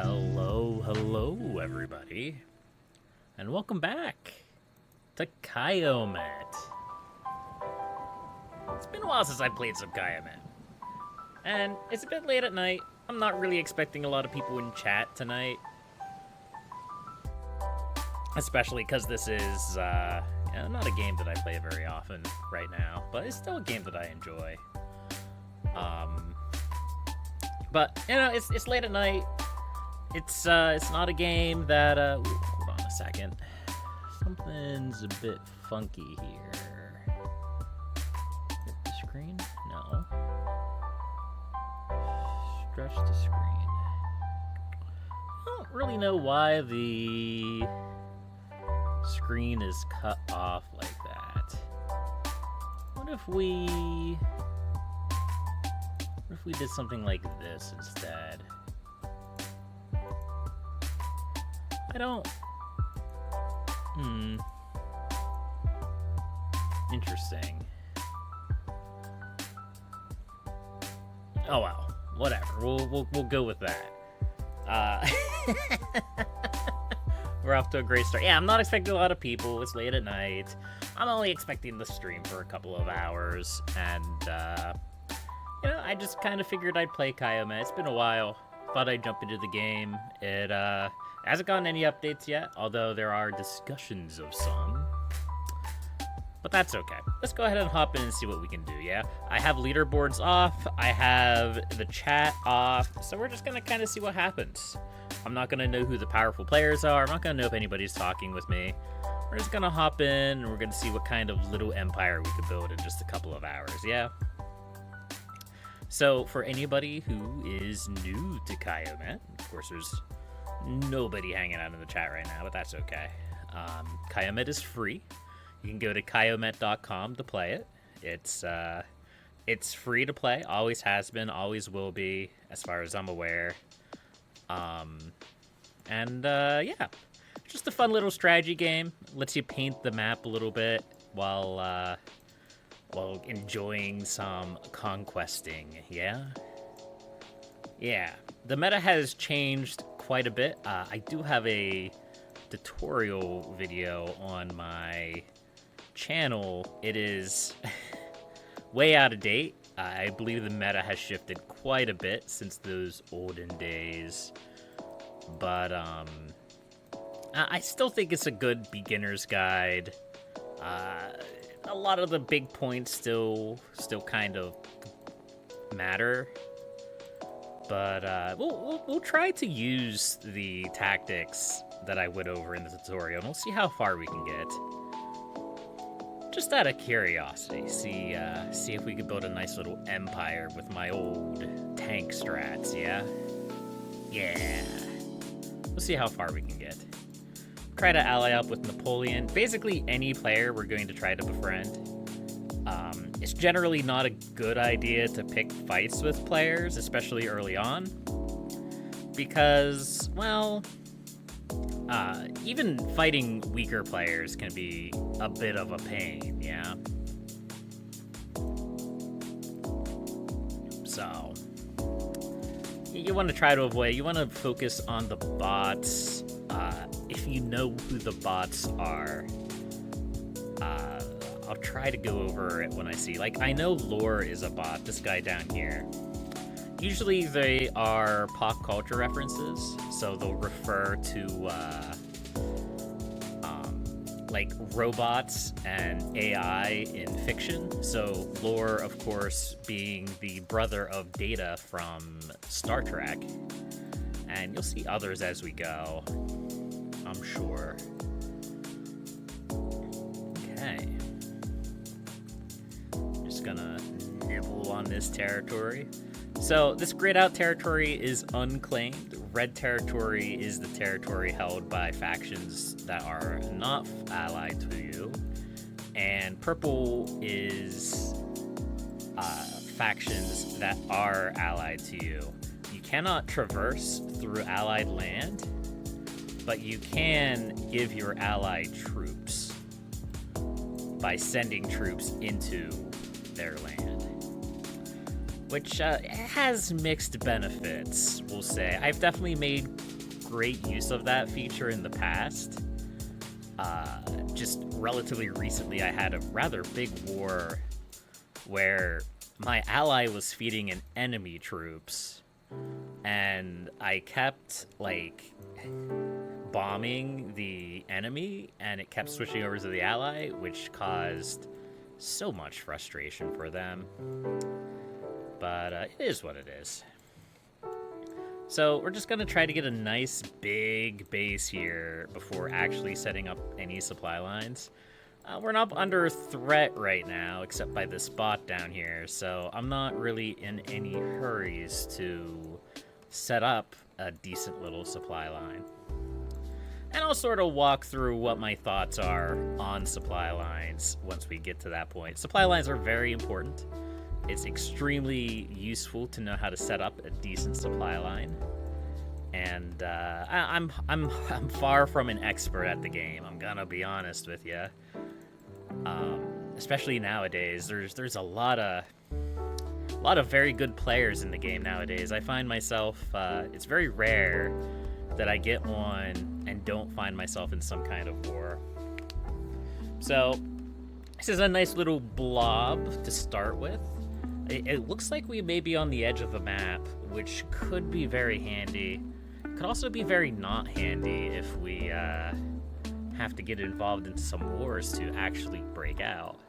Hello, everybody, and welcome back to Kiomet. It's been a while since I played some Kiomet, and it's a bit late at night. I'm not really expecting a lot of people in chat tonight, especially because this is not a game that I play very often right now, but it's still a game that I enjoy. But it's late at night. It's not a game that hold on a second. Something's a bit funky here. Hit the screen? No. Stretch the screen. I don't really know why the screen is cut off like that. What if we did something like this instead? Interesting. Oh well, whatever. We'll go with that. We're off to a great start. Yeah, I'm not expecting a lot of people. It's late at night. I'm only expecting the stream for a couple of hours, and I just kind of figured I'd play Kiomet. It's been a while. Thought I'd jump into the game. It hasn't gotten any updates yet, although there are discussions of some. But that's okay. Let's go ahead and hop in and see what we can do, yeah? I have leaderboards off. I have the chat off. So we're just going to kind of see what happens. I'm not going to know who the powerful players are. I'm not going to know if anybody's talking with me. We're just going to hop in, and we're going to see what kind of little empire we could build in just a couple of hours, yeah? So, for anybody who is new to Kiomet, of course there's nobody hanging out in the chat right now, but that's okay. Kiomet is free. You can go to kiomet.com to play it. It's free to play, always has been, always will be, as far as I'm aware. Yeah, just a fun little strategy game. Lets you paint the map a little bit while enjoying some conquesting, yeah? Yeah, the meta has changed quite a bit. I do have a tutorial video on my channel. It is way out of date. I believe the meta has shifted quite a bit since those olden days. But, I still think it's a good beginner's guide. A lot of the big points still kind of matter, but we'll try to use the tactics that I went over in the tutorial, and we'll see how far we can get. Just out of curiosity, see if we could build a nice little empire with my old tank strats. Yeah. We'll see how far we can get. Try to ally up with Napoleon. Basically, any player we're going to try to befriend. It's generally not a good idea to pick fights with players, especially early on, because, well, even fighting weaker players can be a bit of a pain, yeah? So, you want to try to avoid, you want to focus on the bots. If you know who the bots are, I'll try to go over it when I see. Like, I know Lore is a bot, this guy down here. Usually they are pop culture references, so they'll refer to, like, robots and AI in fiction. So Lore, of course, being the brother of Data from Star Trek. And you'll see others as we go, I'm sure. Okay. Just gonna nibble on this territory. So this grayed out territory is unclaimed. Red territory is the territory held by factions that are not allied to you. And purple is factions that are allied to you. You cannot traverse through allied land, but you can give your allied troops by sending troops into their land. which has mixed benefits, we'll say. I've definitely made great use of that feature in the past. Just relatively recently, I had a rather big war where my ally was feeding an enemy troops, and I kept, like, bombing the enemy, and it kept switching over to the ally, which caused so much frustration for them. But it is what it is. So we're just going to try to get a nice big base here before actually setting up any supply lines. We're not under threat right now, except by this spot down here, so I'm not really in any hurries to set up a decent little supply line. And I'll sort of walk through what my thoughts are on supply lines once we get to that point. Supply lines are very important. It's extremely useful to know how to set up a decent supply line. And I'm far from an expert at the game, I'm gonna be honest with you. Especially nowadays, there's a lot of very good players in the game nowadays. I find myself, it's very rare that I get one and don't find myself in some kind of war. So this is a nice little blob to start with. It looks like we may be on the edge of the map, which could be very handy. Could also be very not handy if we have to get involved in some wars to actually break out.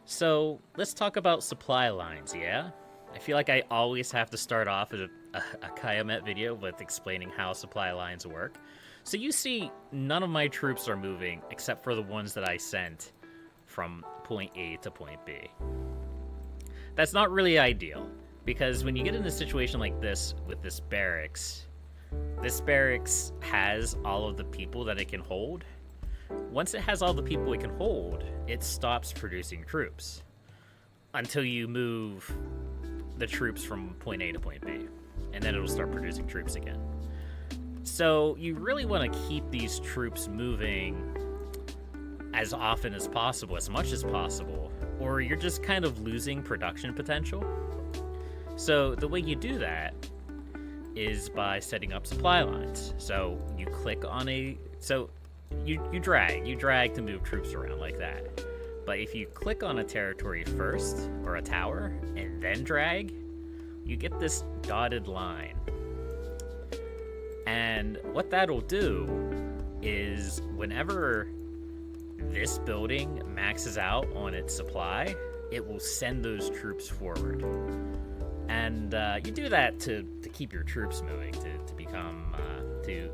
So let's talk about supply lines, yeah? I feel like I always have to start off a Kiomet video with explaining how supply lines work. So you see, none of my troops are moving except for the ones that I sent from point A to point B. That's not really ideal, because when you get in a situation like this with this barracks has all of the people that it can hold. Once it has all the people it can hold, it stops producing troops until you move the troops from point A to point B, and then it'll start producing troops again. So you really want to keep these troops moving as often as possible, as much as possible, or you're just kind of losing production potential. So the way you do that is by setting up supply lines. So you click on you drag to move troops around like that. But if you click on a territory first, or a tower, and then drag, you get this dotted line. And what that'll do is whenever this building maxes out on its supply, it will send those troops forward. And you do that to keep your troops moving, to become, to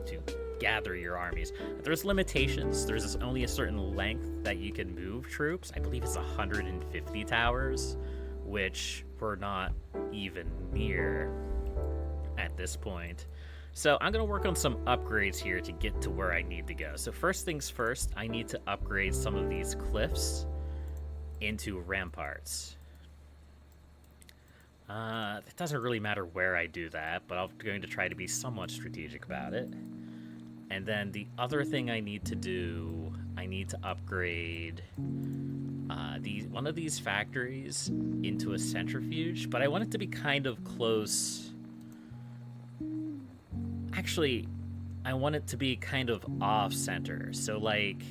gather your armies. There's limitations. There's only a certain length that you can move troops. I believe it's 150 towers, which we're not even near at this point. So I'm going to work on some upgrades here to get to where I need to go. So first things first, I need to upgrade some of these cliffs into ramparts. It doesn't really matter where I do that, but I'm going to try to be somewhat strategic about it. And then the other thing I need to do, I need to upgrade one of these factories into a centrifuge, but I want it to be kind of close. Actually, I want it to be kind of off-center. So, like,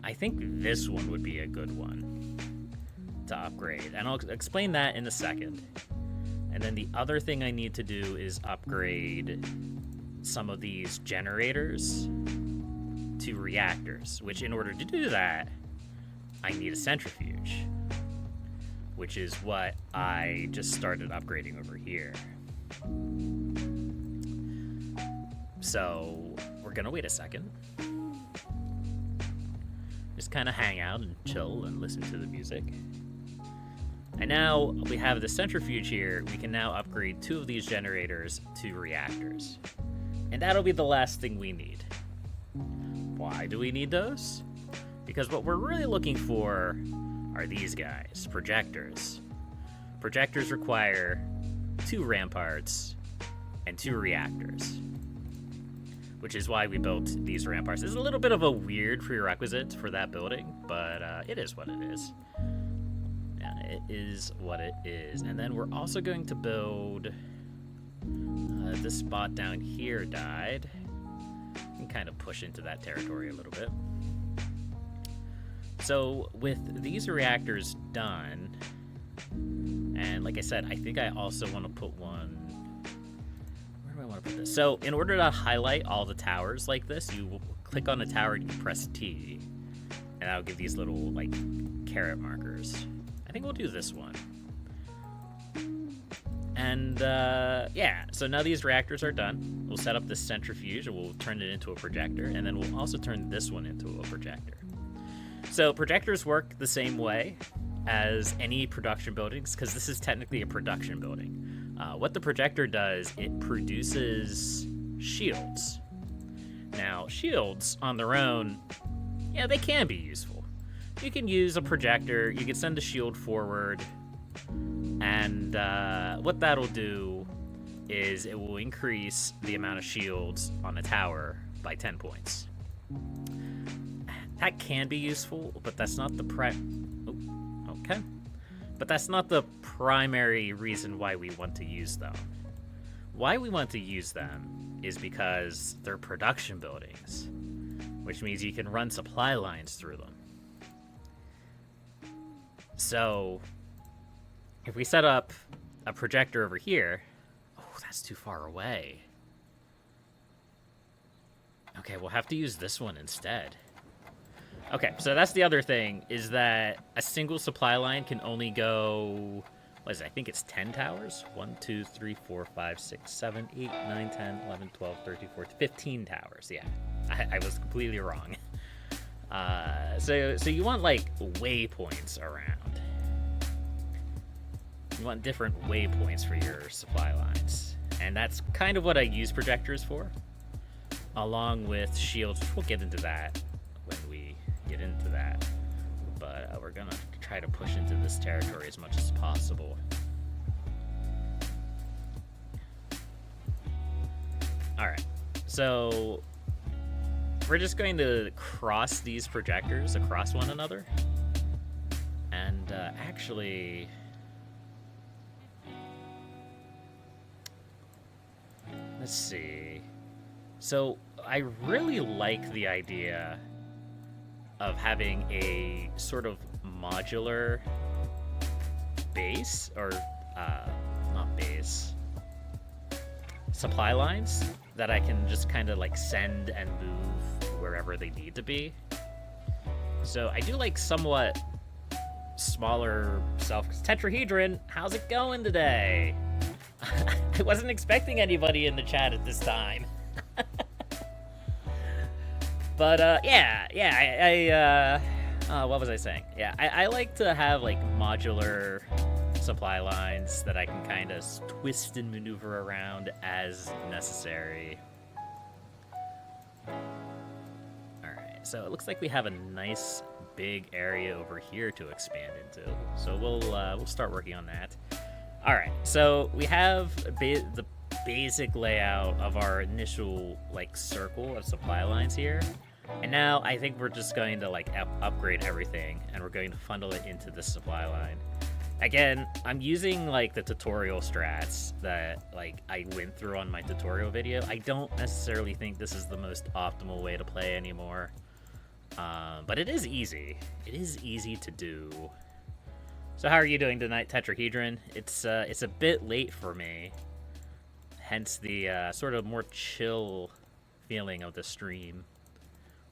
I think this one would be a good one to upgrade. And I'll explain that in a second. And then the other thing I need to do is upgrade some of these generators to reactors, which in order to do that, I need a centrifuge, which is what I just started upgrading over here. So we're gonna wait a second. Just kind of hang out and chill and listen to the music. And now we have the centrifuge here. We can now upgrade 2 of these generators to reactors. And that'll be the last thing we need. Why do we need those? Because what we're really looking for are these guys, projectors. Projectors require 2 ramparts and 2 reactors, which is why we built these ramparts. It's a little bit of a weird prerequisite for that building, but it is what it is. Yeah, it is what it is. And then we're also going to build... this spot down here died. You can kind of push into that territory a little bit. So with these reactors done, and like I said, I think I also want to put one... Where do I want to put this? So in order to highlight all the towers like this, you will click on a tower and you press T. And that'll give these little, like, caret markers. I think we'll do this one. And, yeah, so now these reactors are done. We'll set up this centrifuge, and we'll turn it into a projector, and then we'll also turn this one into a projector. So projectors work the same way as any production buildings, because this is technically a production building. What the projector does, it produces shields. Now, shields on their own, yeah, they can be useful. You can use a projector, you can send a shield forward, and what that'll do is it will increase the amount of shields on a tower by 10 points. That can be useful, but that's not the But that's not the primary reason why we want to use them. Why we want to use them is because they're production buildings, which means you can run supply lines through them. So if we set up a projector over here... Oh, that's too far away. Okay, we'll have to use this one instead. Okay, so that's the other thing, is that a single supply line can only go... What is it? I think it's 10 towers? 1, 2, 3, 4, 5, 6, 7, 8, 9, 10, 11, 12, 13, 14, 15 towers. Yeah, I was completely wrong. So you want, like, waypoints around. You want different waypoints for your supply lines. And that's kind of what I use projectors for, along with shields. We'll get into that when we get into that. But we're going to try to push into this territory as much as possible. Alright, so we're just going to cross these projectors across one another. And actually... Let's see. So I really like the idea of having a sort of modular base, or not base, supply lines that I can just kind of like send and move wherever they need to be. So I do like somewhat smaller tetrahedron. How's it going today? I wasn't expecting anybody in the chat at this time. But, what was I saying? Yeah, I like to have, like, modular supply lines that I can kind of twist and maneuver around as necessary. Alright, so it looks like we have a nice big area over here to expand into. So we'll start working on that. Alright, so we have the basic layout of our initial, like, circle of supply lines here. And now I think we're just going to, like, upgrade everything, and we're going to funnel it into this supply line. Again, I'm using, like, the tutorial strats that, like, I went through on my tutorial video. I don't necessarily think this is the most optimal way to play anymore. But it is easy. It is easy to do. So how are you doing tonight, Tetrahedron? It's a bit late for me. Hence the sort of more chill feeling of the stream.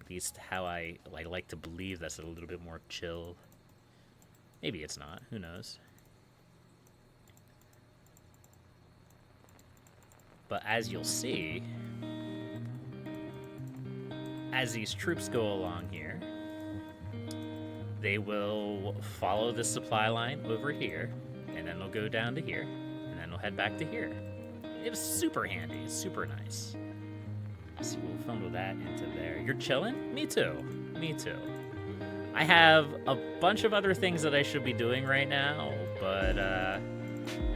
At least how I like to believe that's a little bit more chill. Maybe it's not. Who knows? But as you'll see, as these troops go along here, they will follow the supply line over here, and then they'll go down to here, and then they'll head back to here. It was super handy. It's super nice. So we'll funnel that into there. You're chilling? Me too. Me too. I have a bunch of other things that I should be doing right now, but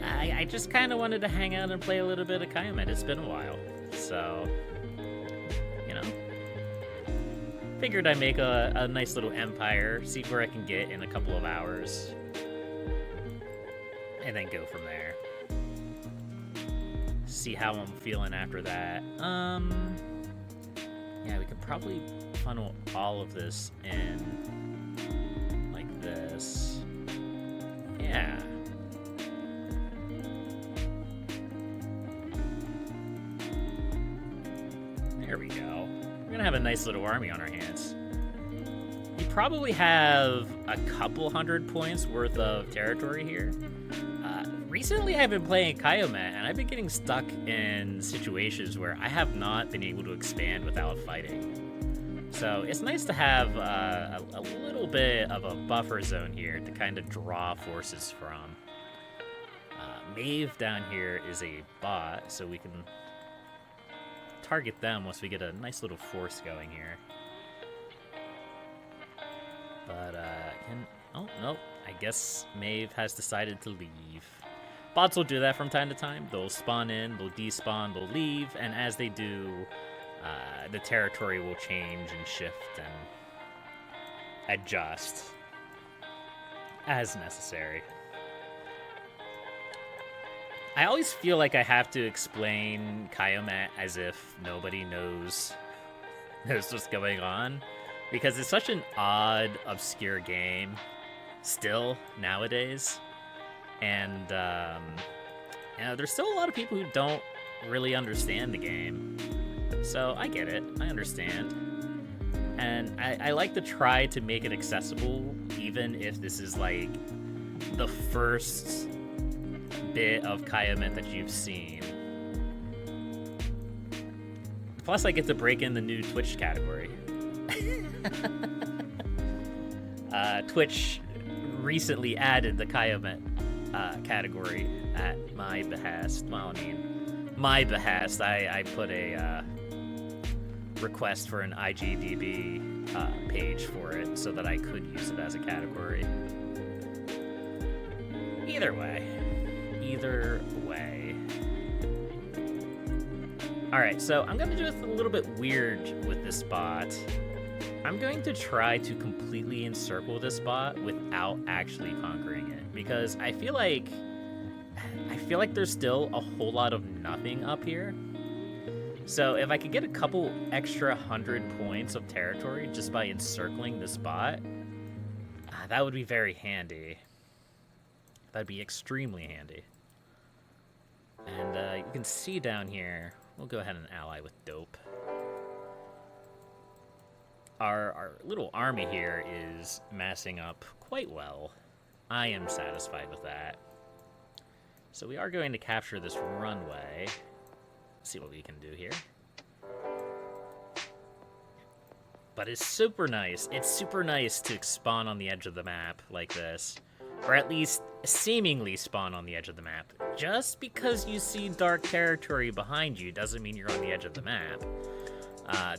I just kind of wanted to hang out and play a little bit of Kiomet. It's been a while, so, you know. Figured I'd make a nice little empire, see where I can get in a couple of hours. and then go from there. See how I'm feeling after that. Yeah, we could probably funnel all of this in like this. Yeah. There we go. We're gonna have a nice little army on our hands. We probably have a couple hundred points worth of territory here. Recently I've been playing Kiomet, and I've been getting stuck in situations where I have not been able to expand without fighting. So it's nice to have a little bit of a buffer zone here to kind of draw forces from. Maeve down here is a bot, so we can target them once we get a nice little force going here. But, oh, nope. I guess Maeve has decided to leave. Bots will do that from time to time. They'll spawn in, they'll despawn, they'll leave, and as they do, the territory will change and shift and adjust as necessary. I always feel like I have to explain Kiomet as if nobody knows what's going on, because it's such an odd, obscure game still nowadays. And, you know, there's still a lot of people who don't really understand the game. So I get it. I understand. And I like to try to make it accessible, even if this is, like, the first bit of Kiomet that you've seen. Plus, I get to break in the new Twitch category. Twitch recently added the Kiomet category at my behest. Well, I mean, my behest. I put a request for an IGDB page for it so that I could use it as a category. Either way. Alright, so I'm going to do it a little bit weird with this bot. I'm going to try to completely encircle this bot without actually conquering it, because I feel like there's still a whole lot of nothing up here. So if I could get a couple extra 100 points of territory just by encircling this bot, that would be very handy. That'd be extremely handy. And you can see down here, we'll go ahead and ally with Dope. Our little army here is massing up quite well. I am satisfied with that. So we are going to capture this runway. See what we can do here. But it's super nice. It's super nice to spawn on the edge of the map like this. Or at least seemingly spawn on the edge of the map. Just because you see dark territory behind you doesn't mean you're on the edge of the map.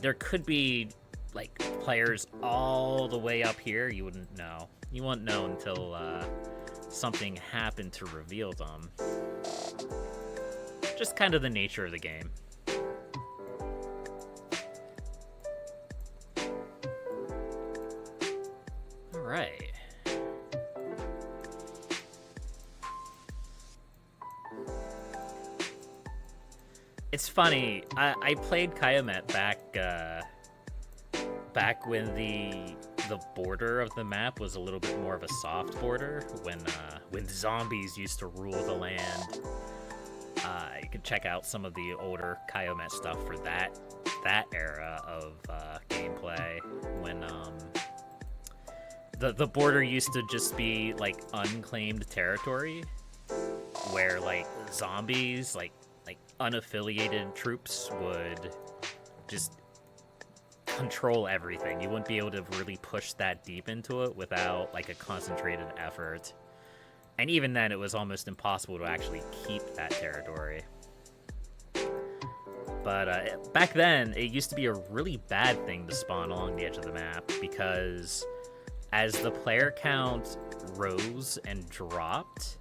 There could be, like, players all the way up here. You wouldn't know. You won't know until something happened to reveal them. Just kind of the nature of the game. Alright. It's funny, I played Kiomet back when the border of the map was a little bit more of a soft border, when zombies used to rule the land. You can check out some of the older Kiomet stuff for that era of gameplay, when the border used to just be like unclaimed territory, where like zombies, like unaffiliated troops would just control everything. You wouldn't be able to really push that deep into it without like a concentrated effort. And even then, it was almost impossible to actually keep that territory. But back then, it used to be a really bad thing to spawn along the edge of the map, because as the player count rose and dropped,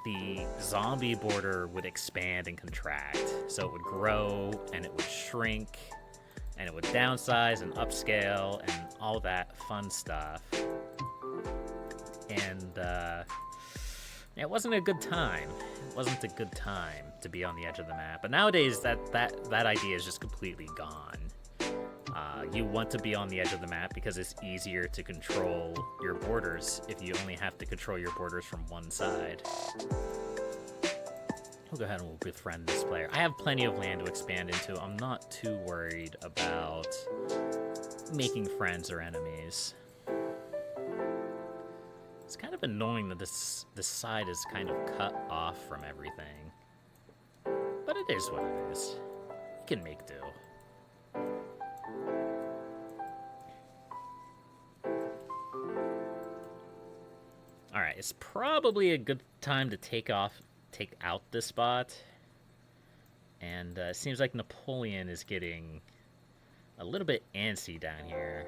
the zombie border would expand and contract. So it would grow, and it would shrink, and it would downsize and upscale, and all that fun stuff. And It wasn't a good time. It wasn't a good time to be on the edge of the map. But nowadays, that idea is just completely gone. You want to be on the edge of the map because it's easier to control your borders if you only have to control your borders from one side. We'll go ahead and we'll befriend this player. I have plenty of land to expand into. I'm not too worried about making friends or enemies. It's kind of annoying that this side is kind of cut off from everything. But it is what it is. You can make do. Alright, it's probably a good time to take out this spot. And it seems like Napoleon is getting a little bit antsy down here.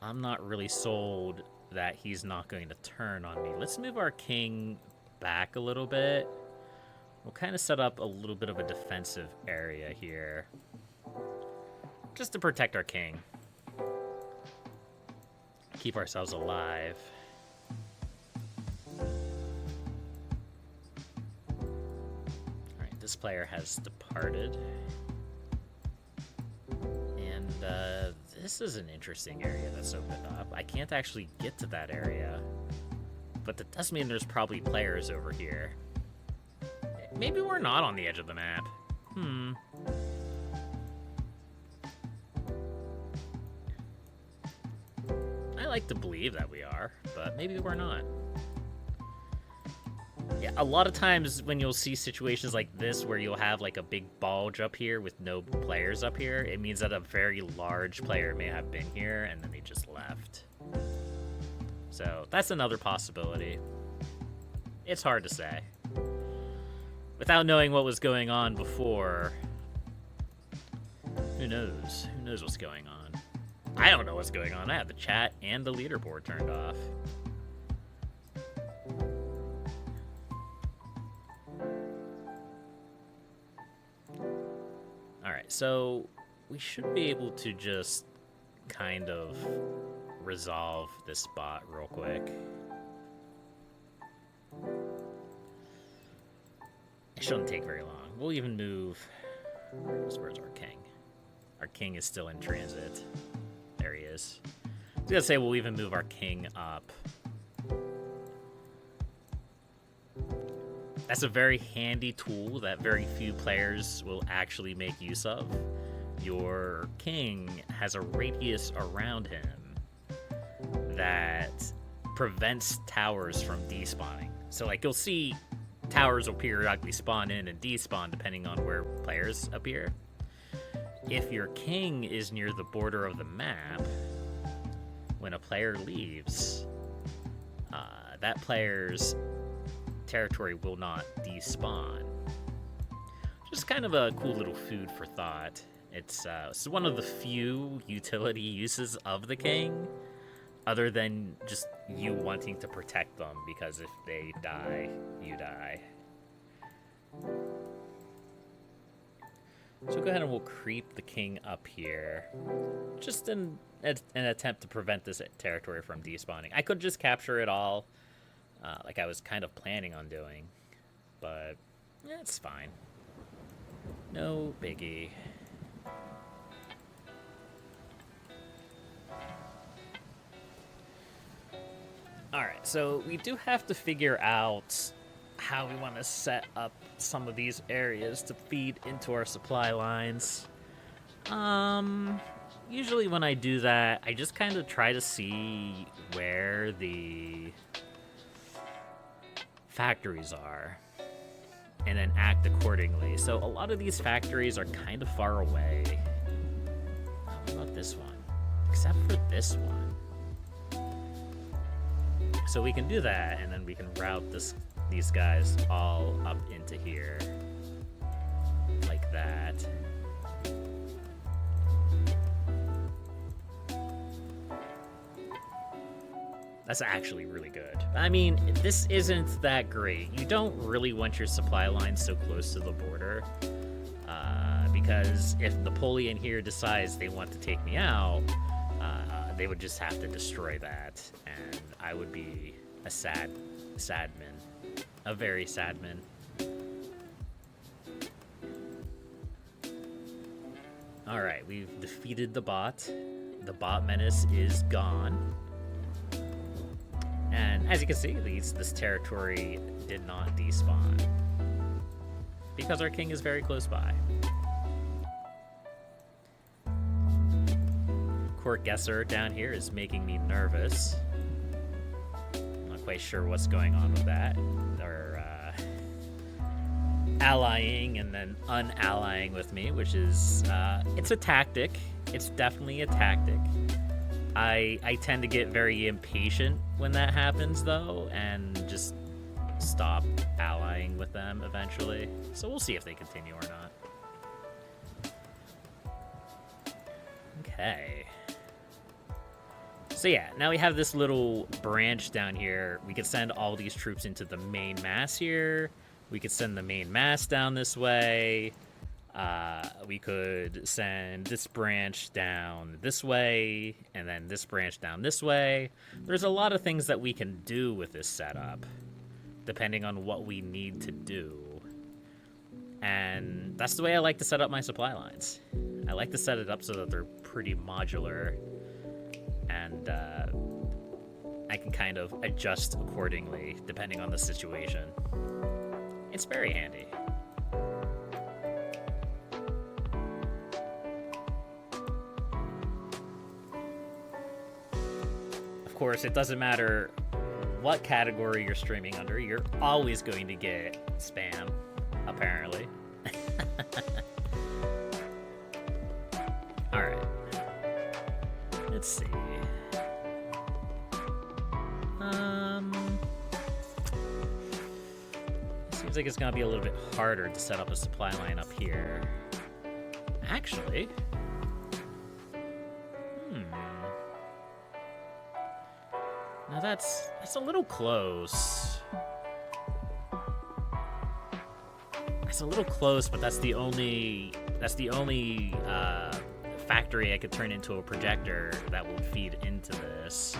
I'm not really sold that he's not going to turn on me. Let's move our king back a little bit. We'll kind of set up a little bit of a defensive area here. Just to protect our king. Keep ourselves alive. Alright, this player has departed. And this is an interesting area that's opened up. I can't actually get to that area. But that does mean there's probably players over here. Maybe we're not on the edge of the map. I like to believe that we are, but maybe we're not. Yeah, a lot of times when you'll see situations like this where you'll have like a big bulge up here with no players up here, it means that a very large player may have been here and then they just left. So that's another possibility. It's hard to say. Without knowing what was going on before, who knows? Who knows what's going on? I don't know what's going on. I have the chat and the leaderboard turned off. Alright, so we should be able to just kind of resolve this spot real quick. It shouldn't take very long. We'll even move... Where's our king? Our king is still in transit. There he is. I was gonna say we'll even move our king up. That's a very handy tool that very few players will actually make use of. Your king has a radius around him that prevents towers from despawning. So like you'll see towers will periodically spawn in and despawn depending on where players appear. If your king is near the border of the map, when a player leaves, that player's territory will not despawn. Just kind of a cool little food for thought. It's one of the few utility uses of the king, other than just you wanting to protect them, because if they die, you die. So go ahead and we'll creep the king up here, just in an attempt to prevent this territory from despawning. I could just capture it all, like I was kind of planning on doing, but it's fine. No biggie. Alright, so we do have to figure out how we want to set up some of these areas to feed into our supply lines. Usually when I do that, I just kind of try to see where the factories are and then act accordingly. So a lot of these factories are kind of far away. What about this one? Except for this one. So we can do that, and then we can route these guys all up into here. Like that. That's actually really good. I mean, this isn't that great. You don't really want your supply lines so close to the border. Because if Napoleon here decides they want to take me out, they would just have to destroy that, and I would be a sad Sadman. A very sadman. Alright, we've defeated the bot. The bot menace is gone. And as you can see, this territory did not despawn. Because our king is very close by. Court Guesser down here is making me nervous. I'm not quite sure what's going on with that. They're allying and then unallying with me, which is, it's a tactic. It's definitely a tactic. I tend to get very impatient when that happens, though, and just stop allying with them eventually. So we'll see if they continue or not. Okay. So yeah, now we have this little branch down here. We could send all these troops into the main mass here. We could send the main mass down this way. We could send this branch down this way, and then this branch down this way. There's a lot of things that we can do with this setup, depending on what we need to do. And that's the way I like to set up my supply lines. I like to set it up so that they're pretty modular, and I can kind of adjust accordingly, depending on the situation. It's very handy. Of course, it doesn't matter what category you're streaming under, you're always going to get spam, apparently. Alright. Let's see. Seems like it's gonna be a little bit harder to set up a supply line up here. Actually. Now that's a little close. That's a little close, but that's the only factory I could turn into a projector that will feed into this.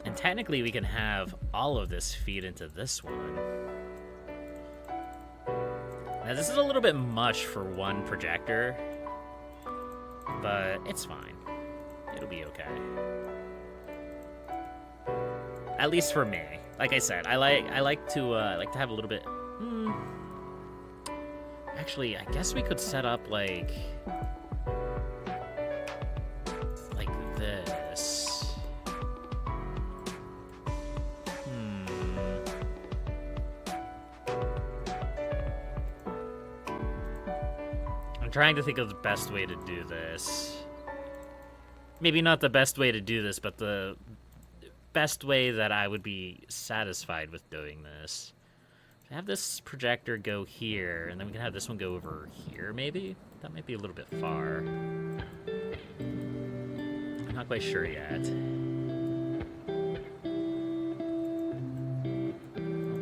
And technically we can have all of this feed into this one. Now this is a little bit much for one projector, but it's fine. It'll be okay. At least for me. Like I said, I like to have a little bit. Actually, I guess we could set up like this. I'm trying to think of the best way to do this. Maybe not the best way to do this, but the best way that I would be satisfied with doing this. Have this projector go here, and then we can have this one go over here, maybe? That might be a little bit far. I'm not quite sure yet.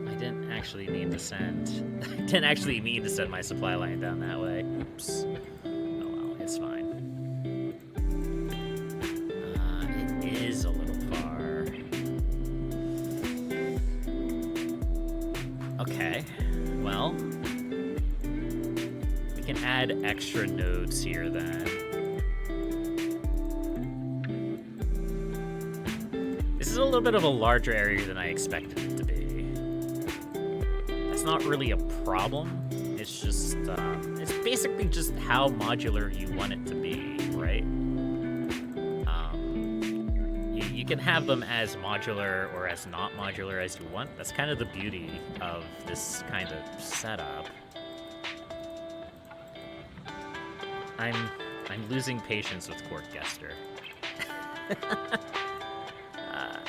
I didn't actually mean to send... I didn't actually mean to send my supply line down that way. Oops. Oh well, it's fine. It is a little far. Okay, well, we can add extra nodes here then. This is a little bit of a larger area than I expected it to be. That's not really a problem. It's just, it's basically just how modular you want it to be, right? You can have them as modular or as not modular as you want. That's kind of the beauty of this kind of setup. I'm losing patience with Court Guesser.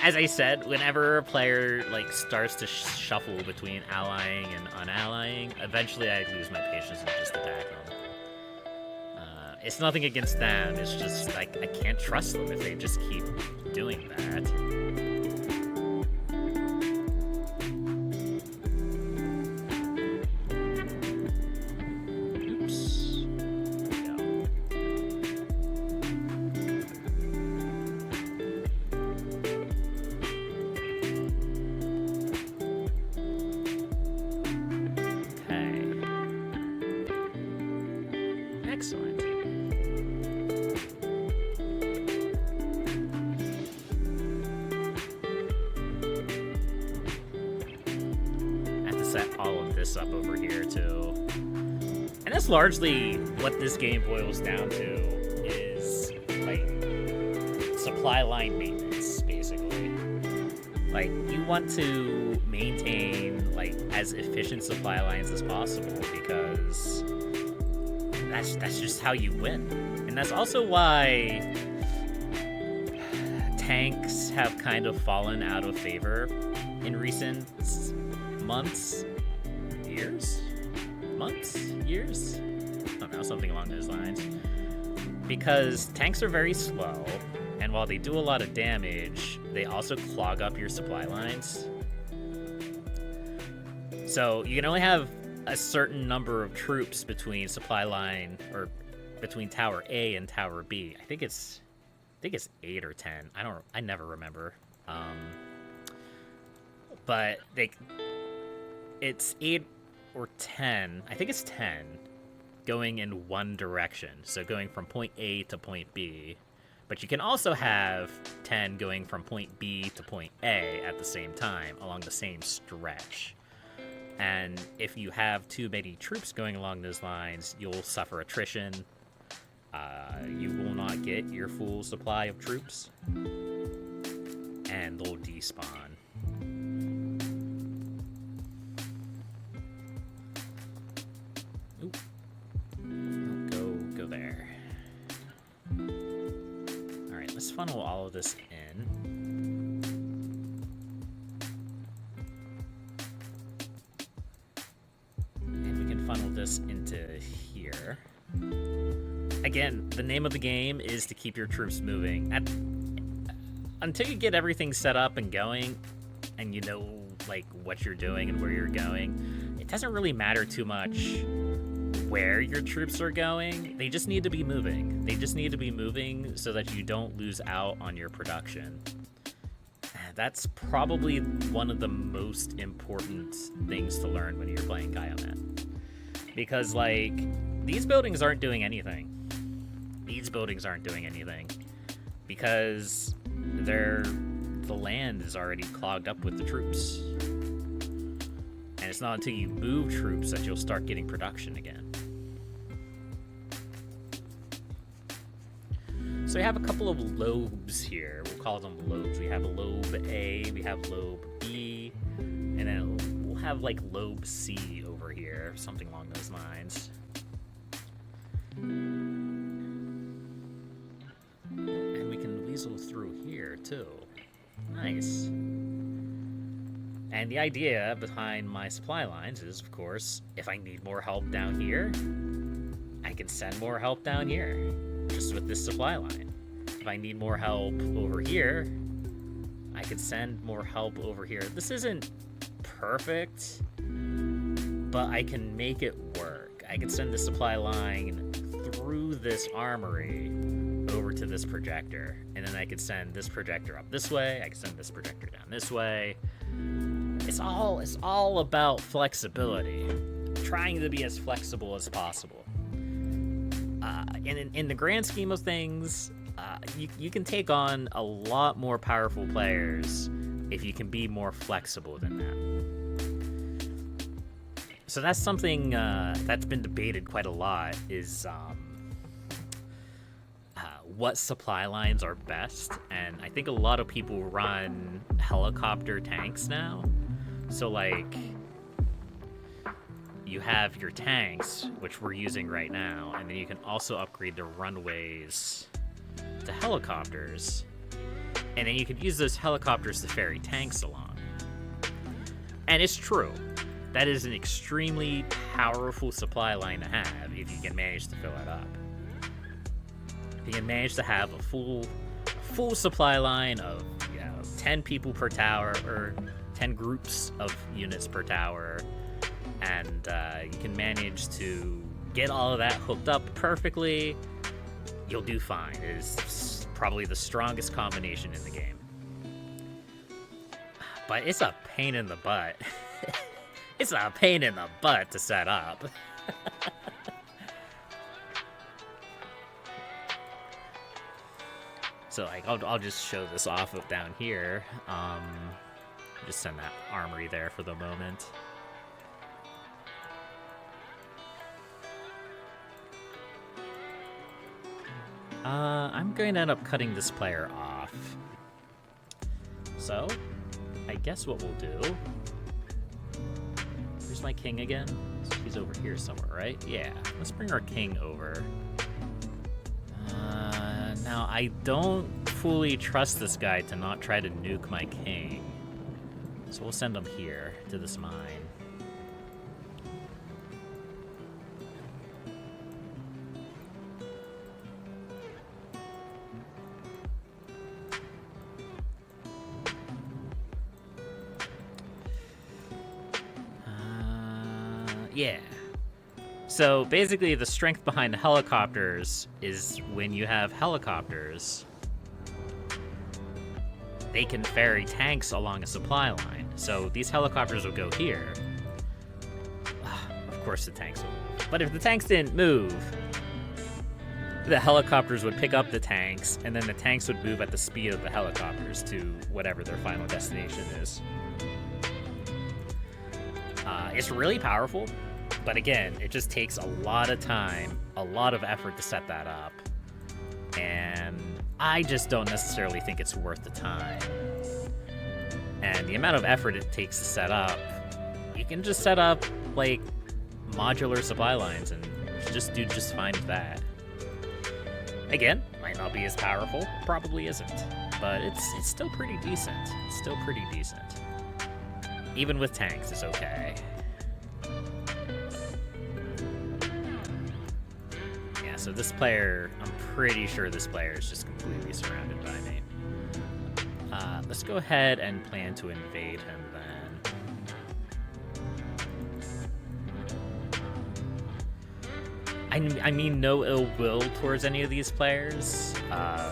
As I said, whenever a player starts to shuffle between allying and unallying, eventually I lose my patience and just attack them. It's nothing against them, it's just I can't trust them if they just keep doing that. Oops. There we Excellent. I have to set all of this up over here, too. And that's largely what this game boils down to, is, like, supply line maintenance, basically. Like, you want to maintain, like, as efficient supply lines as possible, because that's just how you win. And that's also why tanks have kind of fallen out of favor in recent months, years? I don't know, something along those lines. Because tanks are very slow, and while they do a lot of damage, they also clog up your supply lines. So you can only have a certain number of troops between supply line, or between Tower A and Tower B. I think it's 8 or 10. I never remember. But it's 8 or 10. I think it's 10 going in one direction. So going from point A to point B. But you can also have 10 going from point B to point A at the same time along the same stretch. And if you have too many troops going along those lines, you'll suffer attrition. You will not get your full supply of troops, and they'll despawn. Oop. Go there. All right, let's funnel all of this in. Funnel this into here. Again, the name of the game is to keep your troops moving. Until you get everything set up and going, and you know like what you're doing and where you're going, it doesn't really matter too much where your troops are going. They just need to be moving. They just need to be moving so that you don't lose out on your production. That's probably one of the most important things to learn when you're playing Kiomet. Because, like, these buildings aren't doing anything. Because the land is already clogged up with the troops. And it's not until you move troops that you'll start getting production again. So we have a couple of lobes here. We'll call them lobes. We have a lobe A, we have lobe B, and then we'll have, like, lobe C over here, something along those lines. And we can weasel through here, too. Nice. And the idea behind my supply lines is, of course, if I need more help down here, I can send more help down here, just with this supply line. If I need more help over here, I could send more help over here. This isn't perfect, but I can make it work. I can send the supply line through this armory over to this projector, and then I could send this projector up this way. I can send this projector down this way. It's all about flexibility, trying to be as flexible as possible. In the grand scheme of things, you can take on a lot more powerful players if you can be more flexible than them. So that's something that's been debated quite a lot, is what supply lines are best. And I think a lot of people run helicopter tanks now. So, like, you have your tanks, which we're using right now, and then you can also upgrade the runways to helicopters. And then you could use those helicopters to ferry tanks along. And it's true. That is an extremely powerful supply line to have if you can manage to fill it up. If you can manage to have a full supply line of 10 people per tower, or 10 groups of units per tower, and you can manage to get all of that hooked up perfectly, you'll do fine. It is probably the strongest combination in the game. But it's a pain in the butt. It's a pain in the butt to set up. So like I'll just show this off of down here. Just send that armory there for the moment. I'm going to end up cutting this player off. So, I guess what we'll do... Where's my king again? He's over here somewhere, right? Yeah, let's bring our king over. Now, I don't fully trust this guy to not try to nuke my king. So we'll send him here, to this mine. Yeah. So basically the strength behind the helicopters is when you have helicopters, they can ferry tanks along a supply line. So these helicopters will go here. Of course the tanks will move. But if the tanks didn't move, the helicopters would pick up the tanks, and then the tanks would move at the speed of the helicopters to whatever their final destination is. It's really powerful, but again, it just takes a lot of time, a lot of effort to set that up, and I just don't necessarily think it's worth the time. And the amount of effort it takes to set up, you can just set up, like, modular supply lines and just do just fine with that. Again, might not be as powerful, probably isn't, but it's still pretty decent. It's still pretty decent. Even with tanks, it's okay. Yeah, so this player, I'm pretty sure this player is just completely surrounded by me. Let's go ahead and plan to invade him then. I mean no ill will towards any of these players. I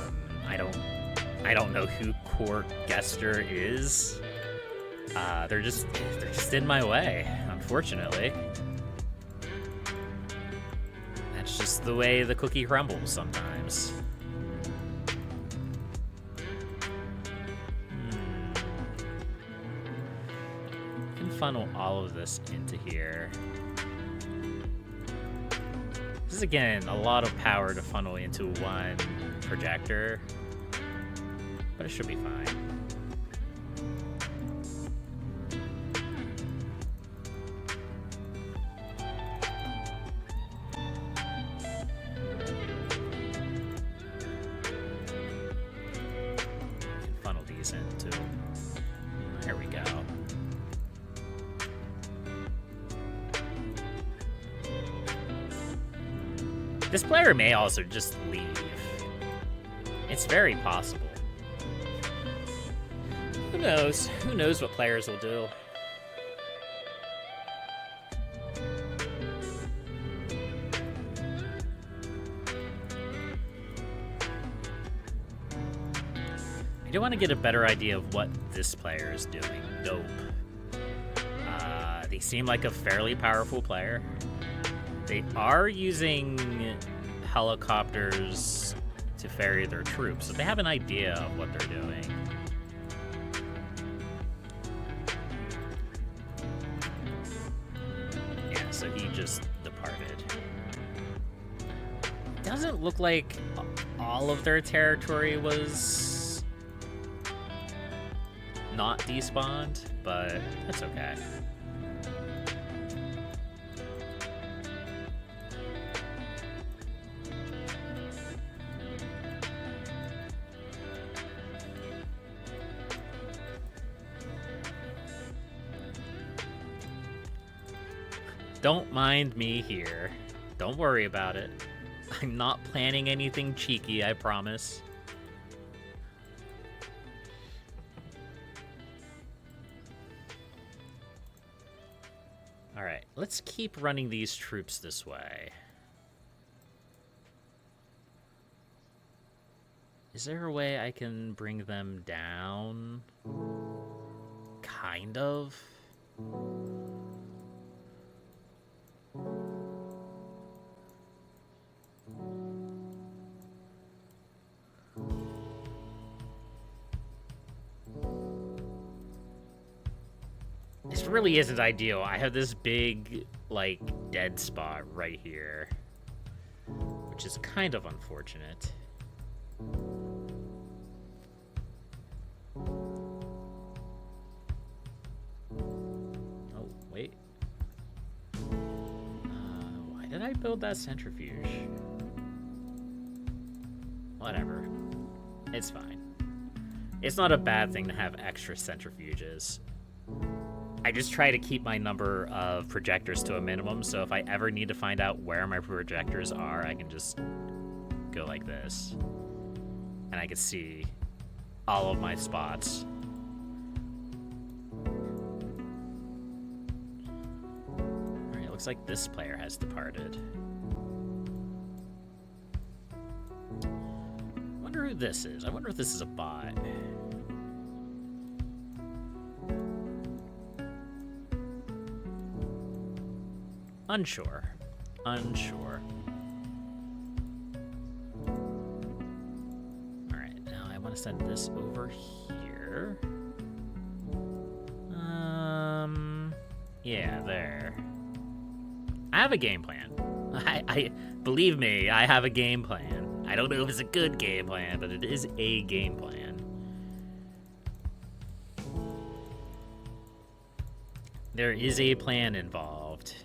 don't know who Court Gester is. They're just in my way, unfortunately. That's just the way the cookie crumbles sometimes. I can funnel all of this into here. This is, again, a lot of power to funnel into one projector, but it should be fine. There we go. This player may also just leave. It's very possible. Who knows? Who knows what players will do? I do want to get a better idea of what this player is doing. Dope. They seem like a fairly powerful player. They are using helicopters to ferry their troops, so they have an idea of what they're doing. Yeah, so he just departed. Doesn't look like all of their territory was not despawned, but that's okay. Don't mind me here. Don't worry about it. I'm not planning anything cheeky, I promise. Alright, let's keep running these troops this way. Is there a way I can bring them down? Kind of. This really isn't ideal. I have this big, like, dead spot right here, which is kind of unfortunate. Oh, wait. Why did I build that centrifuge? Whatever. It's fine. It's not a bad thing to have extra centrifuges. I just try to keep my number of projectors to a minimum, so if I ever need to find out where my projectors are, I can just go like this. And I can see all of my spots. Alright, it looks like this player has departed. I wonder who this is. I wonder if this is a bot. Unsure. Unsure. Alright, now I want to send this over here. Yeah, there. I have a game plan. I believe me, I have a game plan. I don't know if it's a good game plan, but it is a game plan. There is a plan involved.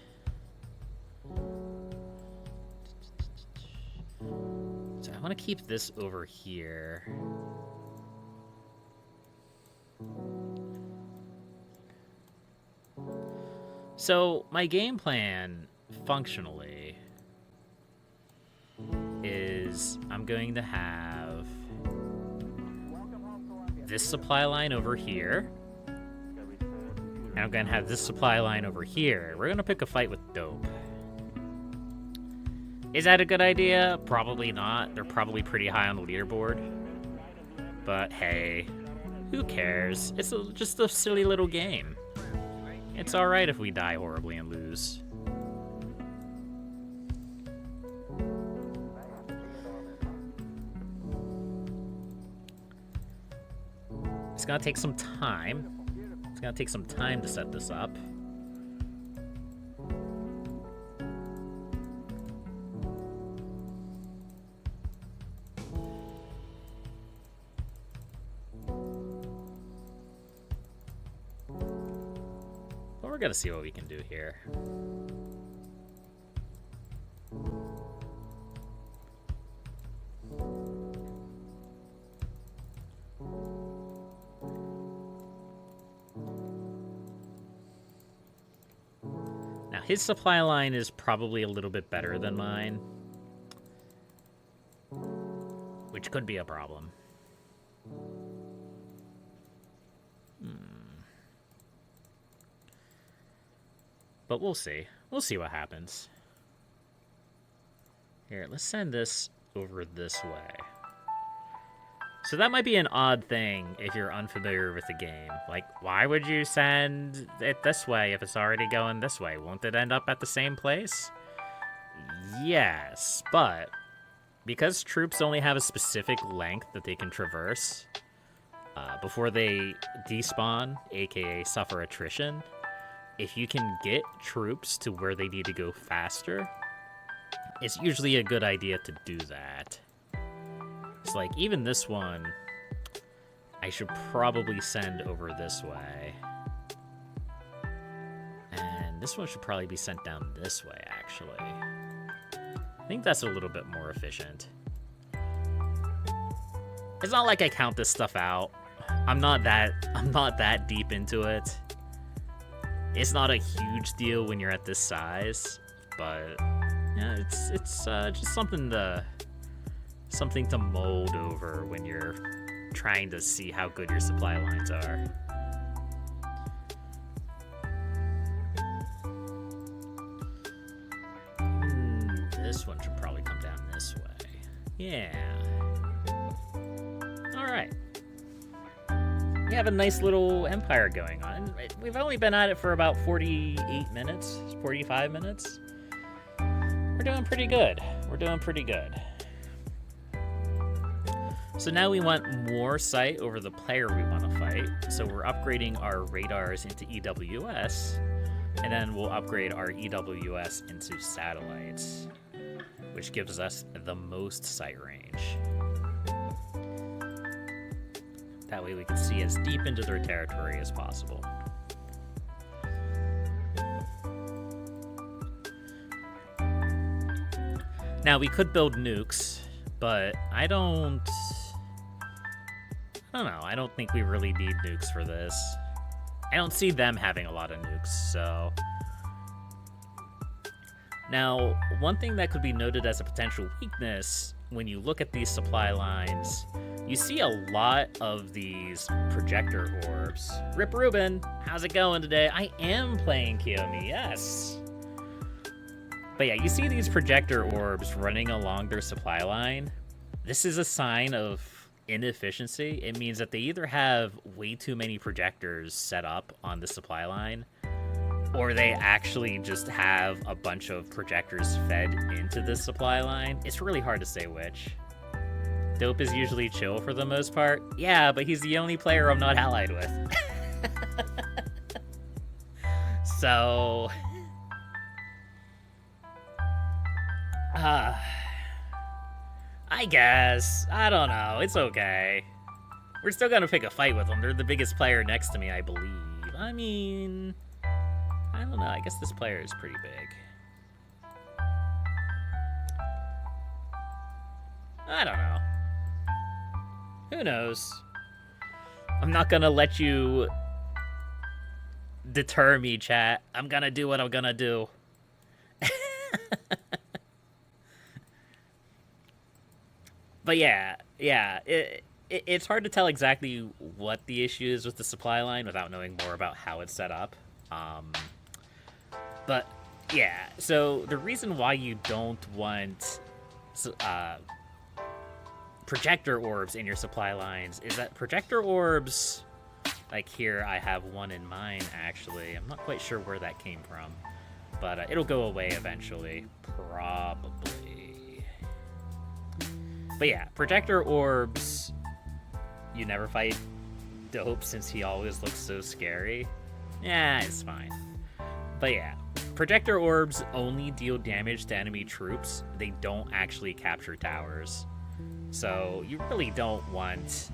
So I want to keep this over here. So my game plan, functionally, is I'm going to have this supply line over here. And I'm going to have this supply line over here. We're going to pick a fight with Dope. Is that a good idea? Probably not. They're probably pretty high on the leaderboard. But hey, who cares? It's just a silly little game. It's alright if we die horribly and lose. It's gonna take some time. It's gonna take some time to set this up. We're gonna see what we can do here. Now his supply line is probably a little bit better than mine, which could be a problem. But we'll see. We'll see what happens. Here, let's send this over this way. So that might be an odd thing if you're unfamiliar with the game. Like, why would you send it this way if it's already going this way? Won't it end up at the same place? Yes, but because troops only have a specific length that they can traverse before they despawn, aka suffer attrition, if you can get troops to where they need to go faster, it's usually a good idea to do that. It's like, even this one, I should probably send over this way. And this one should probably be sent down this way, actually. I think that's a little bit more efficient. It's not like I count this stuff out. I'm not that deep into it. It's not a huge deal when you're at this size, but yeah, it's just something to mold over when you're trying to see how good your supply lines are. This one should probably come down this way. Yeah. All right. We have a nice little empire going on. We've only been at it for about 48 minutes, 45 minutes. We're doing pretty good. We're doing pretty good. So now we want more sight over the player we want to fight. satellite, so we're upgrading our radars into EWS, and then we'll upgrade our EWS into satellites, which gives us the most sight range. That way we can see as deep into their territory as possible. Now, we could build nukes, but I don't know. I don't think we really need nukes for this. I don't see them having a lot of nukes, so... Now, one thing that could be noted as a potential weakness when you look at these supply lines, you see a lot of these projector orbs. Rip Ruben, how's it going today? I am playing Kiomet, yes. But yeah, you see these projector orbs running along their supply line. This is a sign of inefficiency. It means that they either have way too many projectors set up on the supply line, or they actually just have a bunch of projectors fed into the supply line. It's really hard to say which. Dope is usually chill for the most part. Yeah, but he's the only player I'm not allied with. So... I guess. I don't know. It's okay. We're still gonna pick a fight with them. They're the biggest player next to me, I believe. I mean... I don't know. I guess this player is pretty big. I don't know. Who knows? I'm not gonna let you deter me, chat. I'm gonna do what I'm gonna do. But yeah, it's hard to tell exactly what the issue is with the supply line without knowing more about how it's set up. But yeah, so the reason why you don't want projector orbs in your supply lines is that projector orbs, like here I have one in mine actually. I'm not quite sure where that came from, but it'll go away eventually, probably. But yeah, projector orbs, you never fight Dope since he always looks so scary. Yeah, it's fine. But yeah, projector orbs only deal damage to enemy troops. They don't actually capture towers. So you really don't want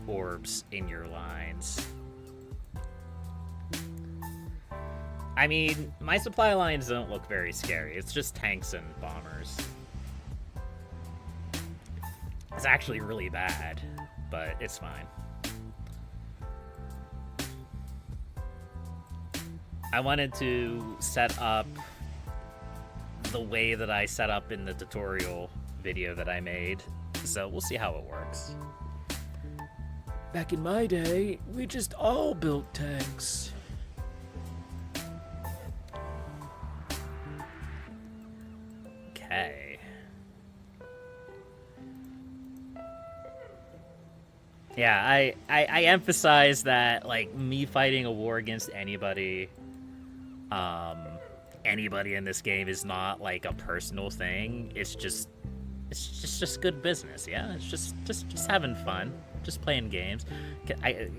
orbs in your lines. I mean, my supply lines don't look very scary. It's just tanks and bombers. It's actually really bad, but it's fine. I wanted to set up the way that I set up in the tutorial video that I made, so we'll see how it works. Back in my day, we just all built tanks. Okay. Yeah, I emphasize that, like, me fighting a war against anybody in this game is not, like, a personal thing. It's just good business, yeah? It's just having fun. Just playing games. I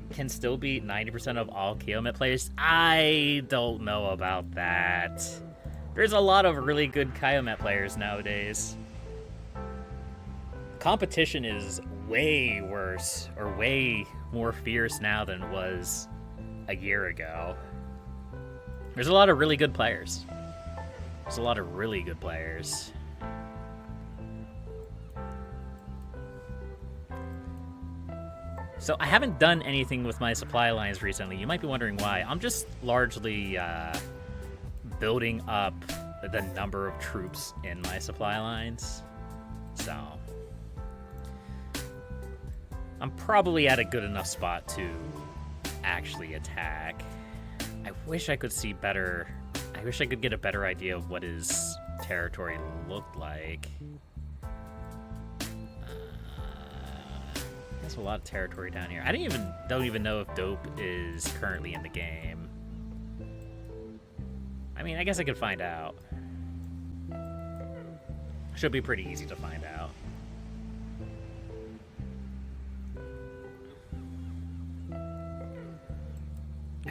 can still beat 90% of all Kiomet players? I don't know about that. There's a lot of really good Kiomet players nowadays. Competition is way worse, or way more fierce now than it was a year ago. There's a lot of really good players. So I haven't done anything with my supply lines recently. You might be wondering why. I'm just largely building up the number of troops in my supply lines. So I'm probably at a good enough spot to actually attack. I wish I could see better. I wish I could get a better idea of what his territory looked like. There's a lot of territory down here. I don't even know if Dope is currently in the game. I mean, I guess I could find out. Should be pretty easy to find out.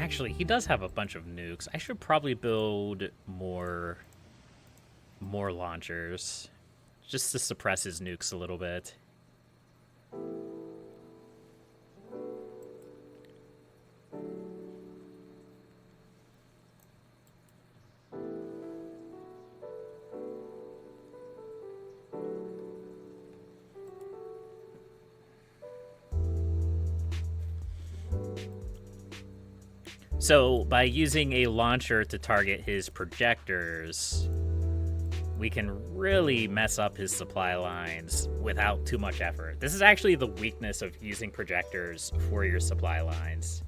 Actually, he does have a bunch of nukes. I should probably build more launchers, just to suppress his nukes a little bit. So, by using a launcher to target his projectors, we can really mess up his supply lines without too much effort. This is actually the weakness of using projectors for your supply lines.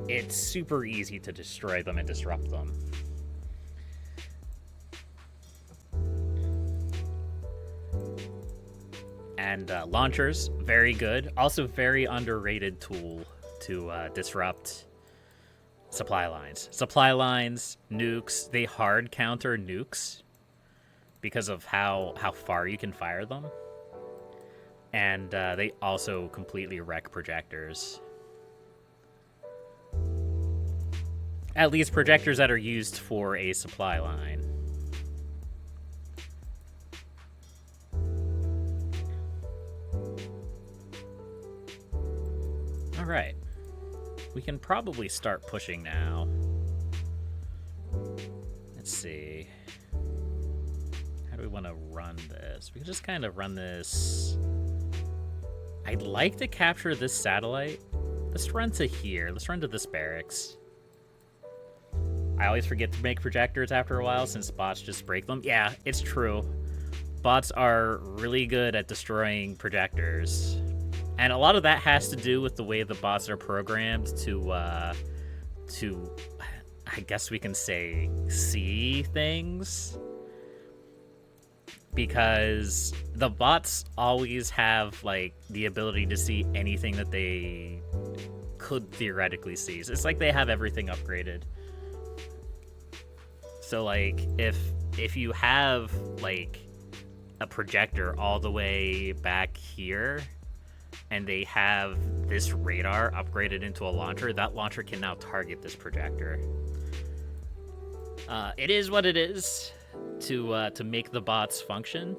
It's super easy to destroy them and disrupt them. And launchers, very good. Also very underrated tool to disrupt supply lines. Supply lines, nukes, they hard counter nukes because of how far you can fire them. And they also completely wreck projectors. At least projectors that are used for a supply line. Alright. We can probably start pushing now. Let's see. How do we want to run this? We can just kind of run this. I'd like to capture this satellite. Let's run to here. Let's run to this barracks. I always forget to make projectors after a while since bots just break them. Yeah, it's true. Bots are really good at destroying projectors. And a lot of that has to do with the way the bots are programmed to I guess we can say, see things. Because the bots always have, like, the ability to see anything that they could theoretically see. So it's like they have everything upgraded. So, like, if you have, like, a projector all the way back here, and they have this radar upgraded into a launcher, that launcher can now target this projector. It is what it is to make the bots function,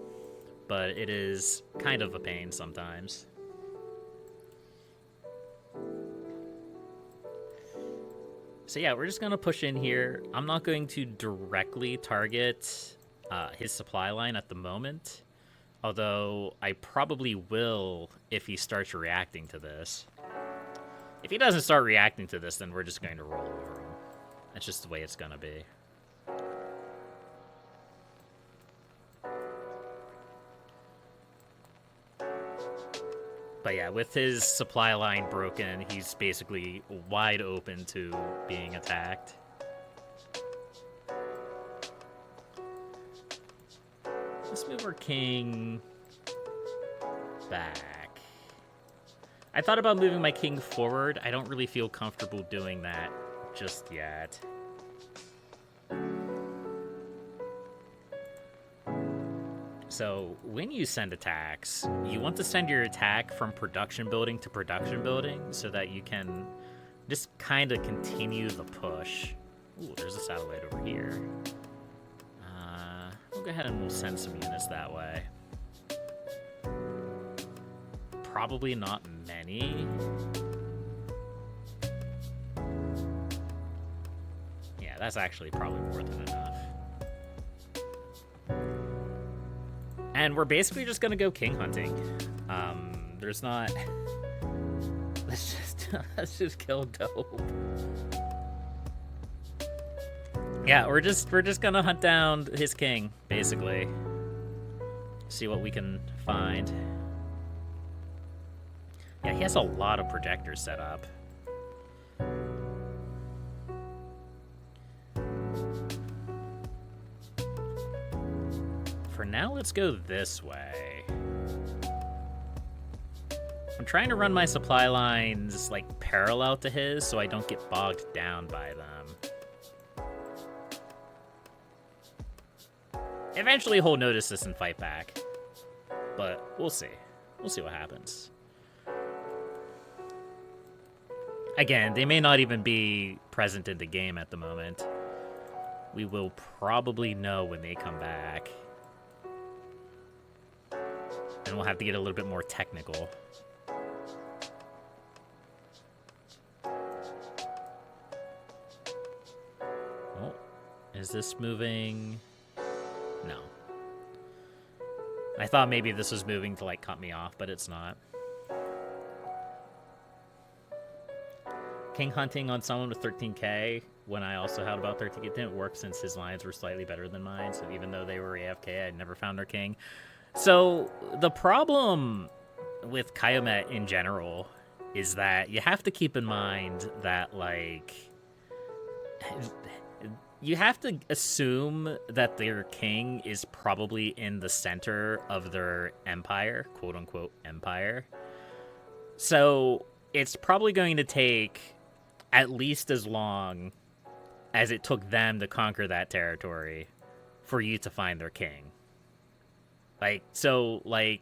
but it is kind of a pain sometimes. So yeah, we're just gonna push in here. I'm not going to directly target his supply line at the moment, although I probably will if he starts reacting to this. If he doesn't start reacting to this, then we're just going to roll over him. That's just the way it's gonna be. But yeah, with his supply line broken, he's basically wide open to being attacked. Let's move our king back. I thought about moving my king forward. I don't really feel comfortable doing that just yet. So when you send attacks, you want to send your attack from production building to production building so that you can just kind of continue the push. Ooh, there's a satellite over here. We'll go ahead and we'll send some units that way. Probably not many. Yeah, that's actually probably more than enough. And we're basically just gonna go king hunting. There's not. Let's just kill Dope. Yeah, we're just gonna hunt down his king, basically. See what we can find. Yeah, he has a lot of projectors set up. For now, let's go this way. I'm trying to run my supply lines, like, parallel to his so I don't get bogged down by them. Eventually, he'll notice this and fight back. But we'll see. We'll see what happens. Again, they may not even be present in the game at the moment. We will probably know when they come back. And we'll have to get a little bit more technical. Oh, is this moving? No. I thought maybe this was moving to, like, cut me off, but it's not. King hunting on someone with 13k when I also had about 13k didn't work since his lines were slightly better than mine, so even though they were AFK, I'd never found their king. So the problem with Kiomet in general is that you have to keep in mind that, like, you have to assume that their king is probably in the center of their empire, quote-unquote empire. So it's probably going to take at least as long as it took them to conquer that territory for you to find their king. Like, so, like,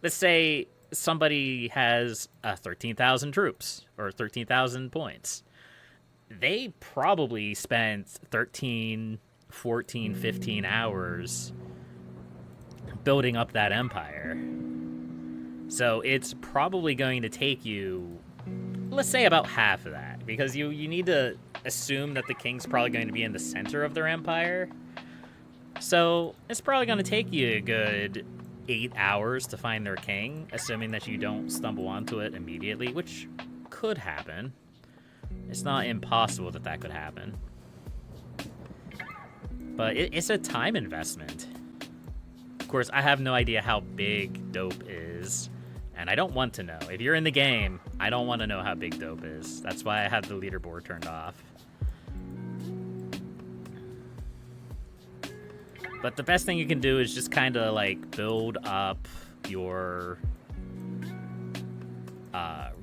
let's say somebody has 13,000 troops or 13,000 points. They probably spent 13, 14, 15 hours building up that empire. So it's probably going to take you, let's say, about half of that, because you need to assume that the king's probably going to be in the center of their empire. So it's probably going to take you a good 8 hours to find their king, assuming that you don't stumble onto it immediately, which could happen. It's not impossible that that could happen. But it's a time investment. Of course, I have no idea how big Dope is, and I don't want to know. If you're in the game, I don't want to know how big Dope is. That's why I have the leaderboard turned off. But the best thing you can do is just kind of, like, build up your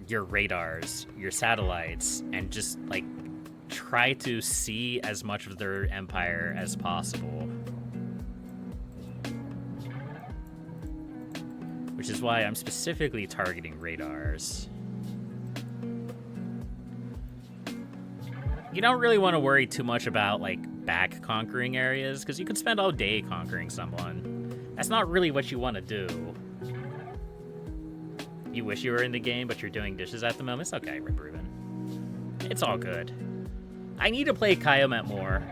radars, your satellites, and just, like, try to see as much of their empire as possible. Which is why I'm specifically targeting radars. You don't really want to worry too much about, like, back conquering areas, because you could spend all day conquering someone. That's not really what you want to do. You wish you were in the game, but you're doing dishes at the moment. It's okay, Rip Ruben. It's all good. I need to play Kiomet more,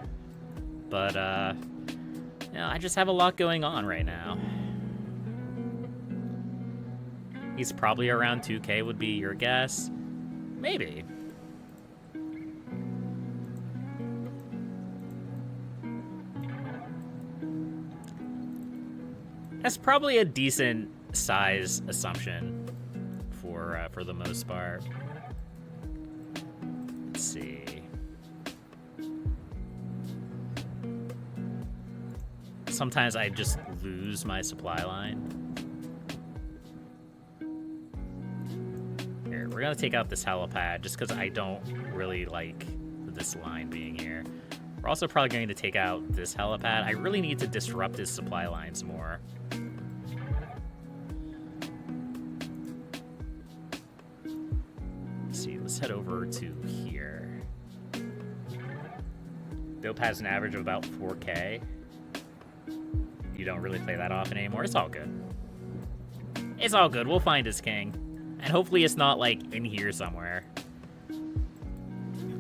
but, you know, I just have a lot going on right now. He's probably around 2k would be your guess. Maybe. That's probably a decent size assumption for the most part. Let's see. Sometimes I just lose my supply line. Here, we're gonna take out this helipad just because I don't really like this line being here. We're also probably going to take out this helipad. I really need to disrupt his supply lines more. Let's head over to here. Dope has an average of about 4k. You don't really play that often anymore. It's all good. It's all good. We'll find his king. And hopefully it's not, like, in here somewhere.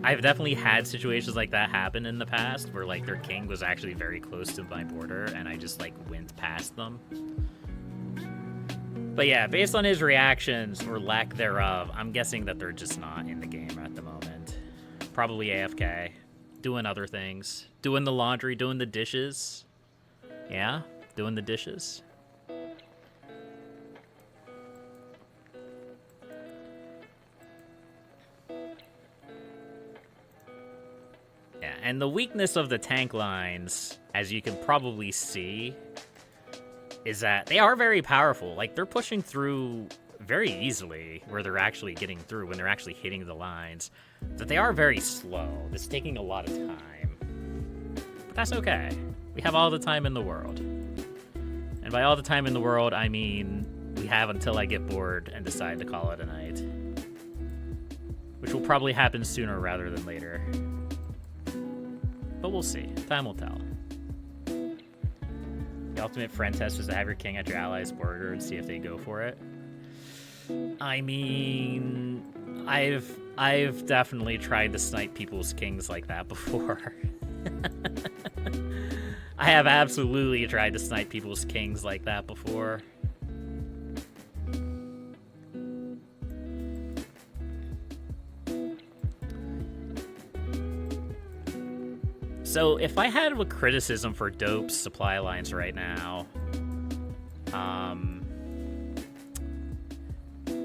I've definitely had situations like that happen in the past where, like, their king was actually very close to my border and I just, like, went past them. But yeah, based on his reactions, or lack thereof, I'm guessing that they're just not in the game at the moment. Probably AFK. Doing other things. Doing the laundry, doing the dishes. Yeah, doing the dishes. Yeah, and the weakness of the tank lines, as you can probably see, is that they are very powerful. Like, they're pushing through very easily where they're actually getting through, when they're actually hitting the lines. But they are very slow. It's taking a lot of time. But that's okay. We have all the time in the world. And by all the time in the world, I mean we have until I get bored and decide to call it a night. which will probably happen sooner rather than later. But we'll see. Time will tell. The ultimate friend test is to have your king at your ally's border and see if they go for it. I mean, I've definitely tried to snipe people's kings like that before. I have absolutely tried to snipe people's kings like that before. So if I had a criticism for Dope's supply lines right now, I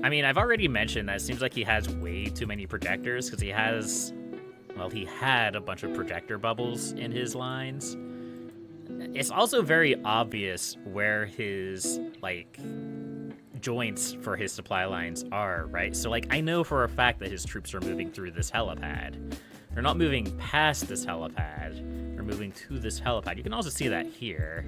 mean, I've already mentioned that it seems like he has way too many projectors because he has, well, he had a bunch of projector bubbles in his lines. It's also very obvious where his, like, joints for his supply lines are, right? So, like, I know for a fact that his troops are moving through this helipad. They're not moving past this helipad. They're moving to this helipad. You can also see that here.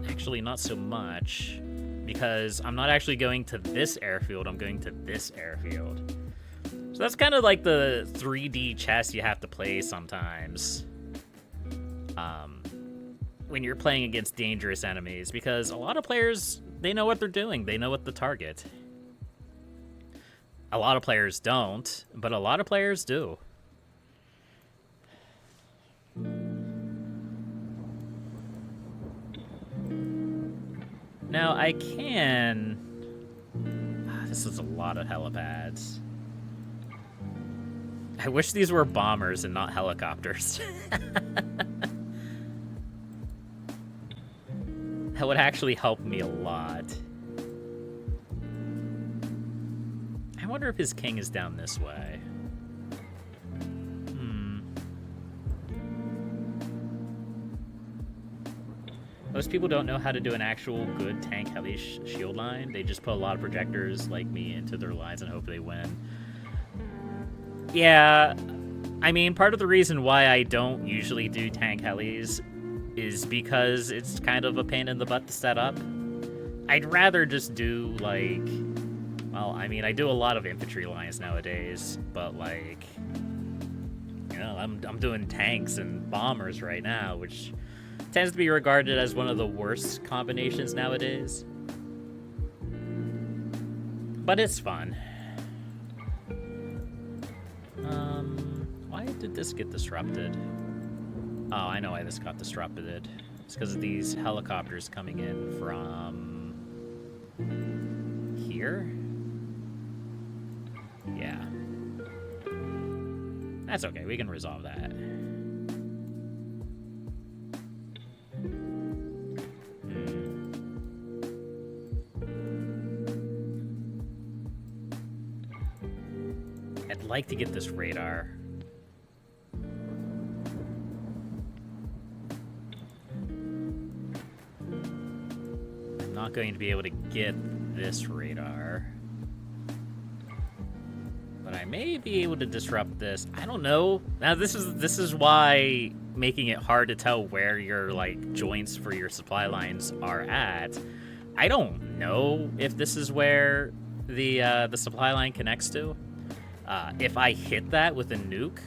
Actually, not so much, because I'm not actually going to this airfield. I'm going to this airfield. So that's kind of like the 3D chess you have to play sometimes. When you're playing against dangerous enemies, because a lot of players, they know what they're doing. They know what the target. A lot of players don't, but a lot of players do. Now, I can... This is a lot of helipads. I wish these were bombers and not helicopters. That would actually help me a lot. I wonder if his king is down this way. Most people don't know how to do an actual good tank heli shield line. They just put a lot of projectors like me into their lines and hope they win. Yeah, I mean, part of the reason why I don't usually do tank helis is because it's kind of a pain in the butt to set up. I'd rather just do, like... Well, I mean, I do a lot of infantry lines nowadays, but, like... You know, I'm doing tanks and bombers right now, which tends to be regarded as one of the worst combinations nowadays. But it's fun. Why did this get disrupted? Oh, I know why this got disrupted. It's because of these helicopters coming in from... here? Yeah. That's okay, we can resolve that. I'd like to get this radar. I'm not going to be able to get this radar. But I may be able to disrupt this. I don't know. Now this is why making it hard to tell where your like joints for your supply lines are at. I don't know if this is where the supply line connects to. If I hit that with a nuke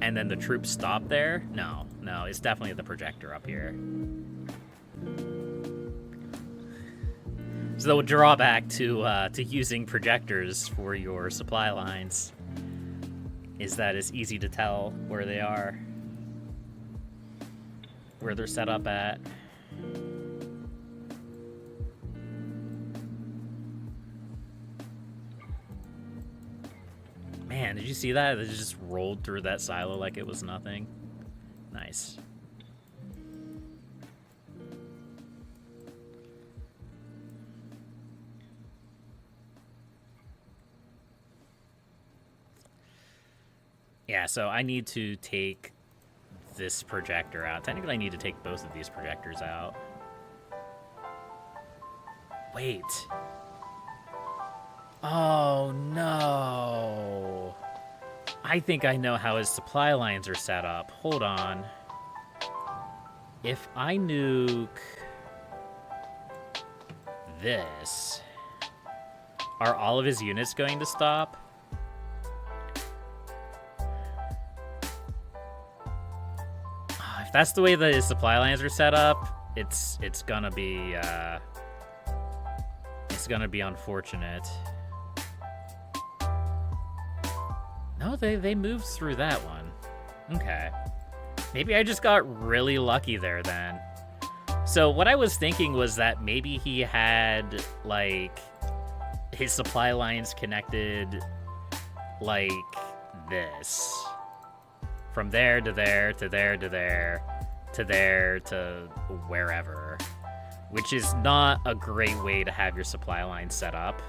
and then the troops stop there, no, it's definitely the projector up here. So the drawback to using projectors for your supply lines is that it's easy to tell where they are, where they're set up at. Man, did you see that? It just rolled through that silo like it was nothing. Nice. Yeah, so I need to take this projector out. Technically, I need to take both of these projectors out. Wait. Oh, no. I think I know how his supply lines are set up. Hold on. If I nuke this, are all of his units going to stop? if that's the way the supply lines are set up, it's gonna be unfortunate. No, they moved through that one. Okay. Maybe I just got really lucky there then. So what I was thinking was that maybe he had, like, his supply lines connected like this. From there to there to there to there to there to wherever. Which is not a great way to have your supply lines set up,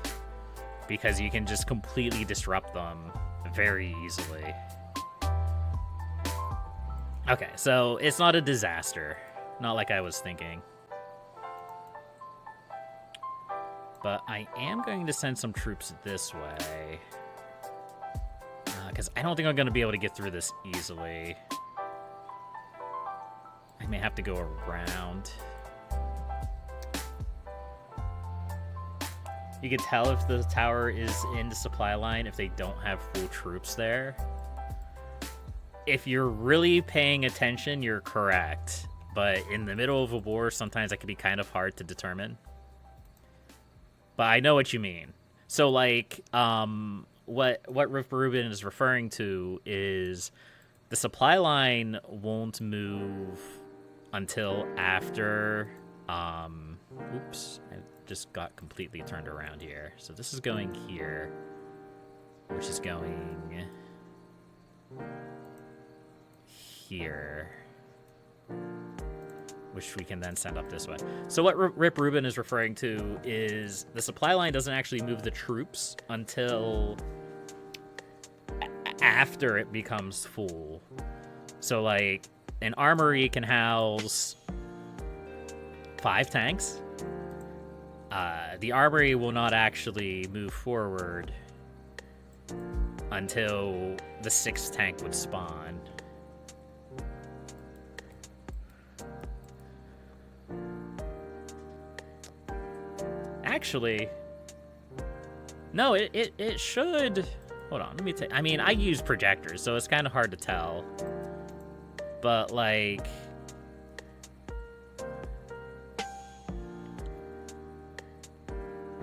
because you can just completely disrupt them very easily. Okay, so it's not a disaster. Not like I was thinking. But I am going to send some troops this way. Because I don't think I'm going to be able to get through this easily. I may have to go around. You can tell if the tower is in the supply line if they don't have full troops there. If you're really paying attention, you're correct. But in the middle of a war, sometimes that can be kind of hard to determine. But I know what you mean. So, like, what Rip Rubin is referring to is the supply line won't move until after... oops, I just got completely turned around here. So this is going here, which is going here, which we can then send up this way. So what Rip Rubin is referring to is the supply line doesn't actually move the troops until after it becomes full. So, like, an armory can house 5 tanks. The armory will not actually move forward until the 6th tank would spawn. Actually, no, it should. Hold on, let me take. I mean, I use projectors, so it's kind of hard to tell. But, like,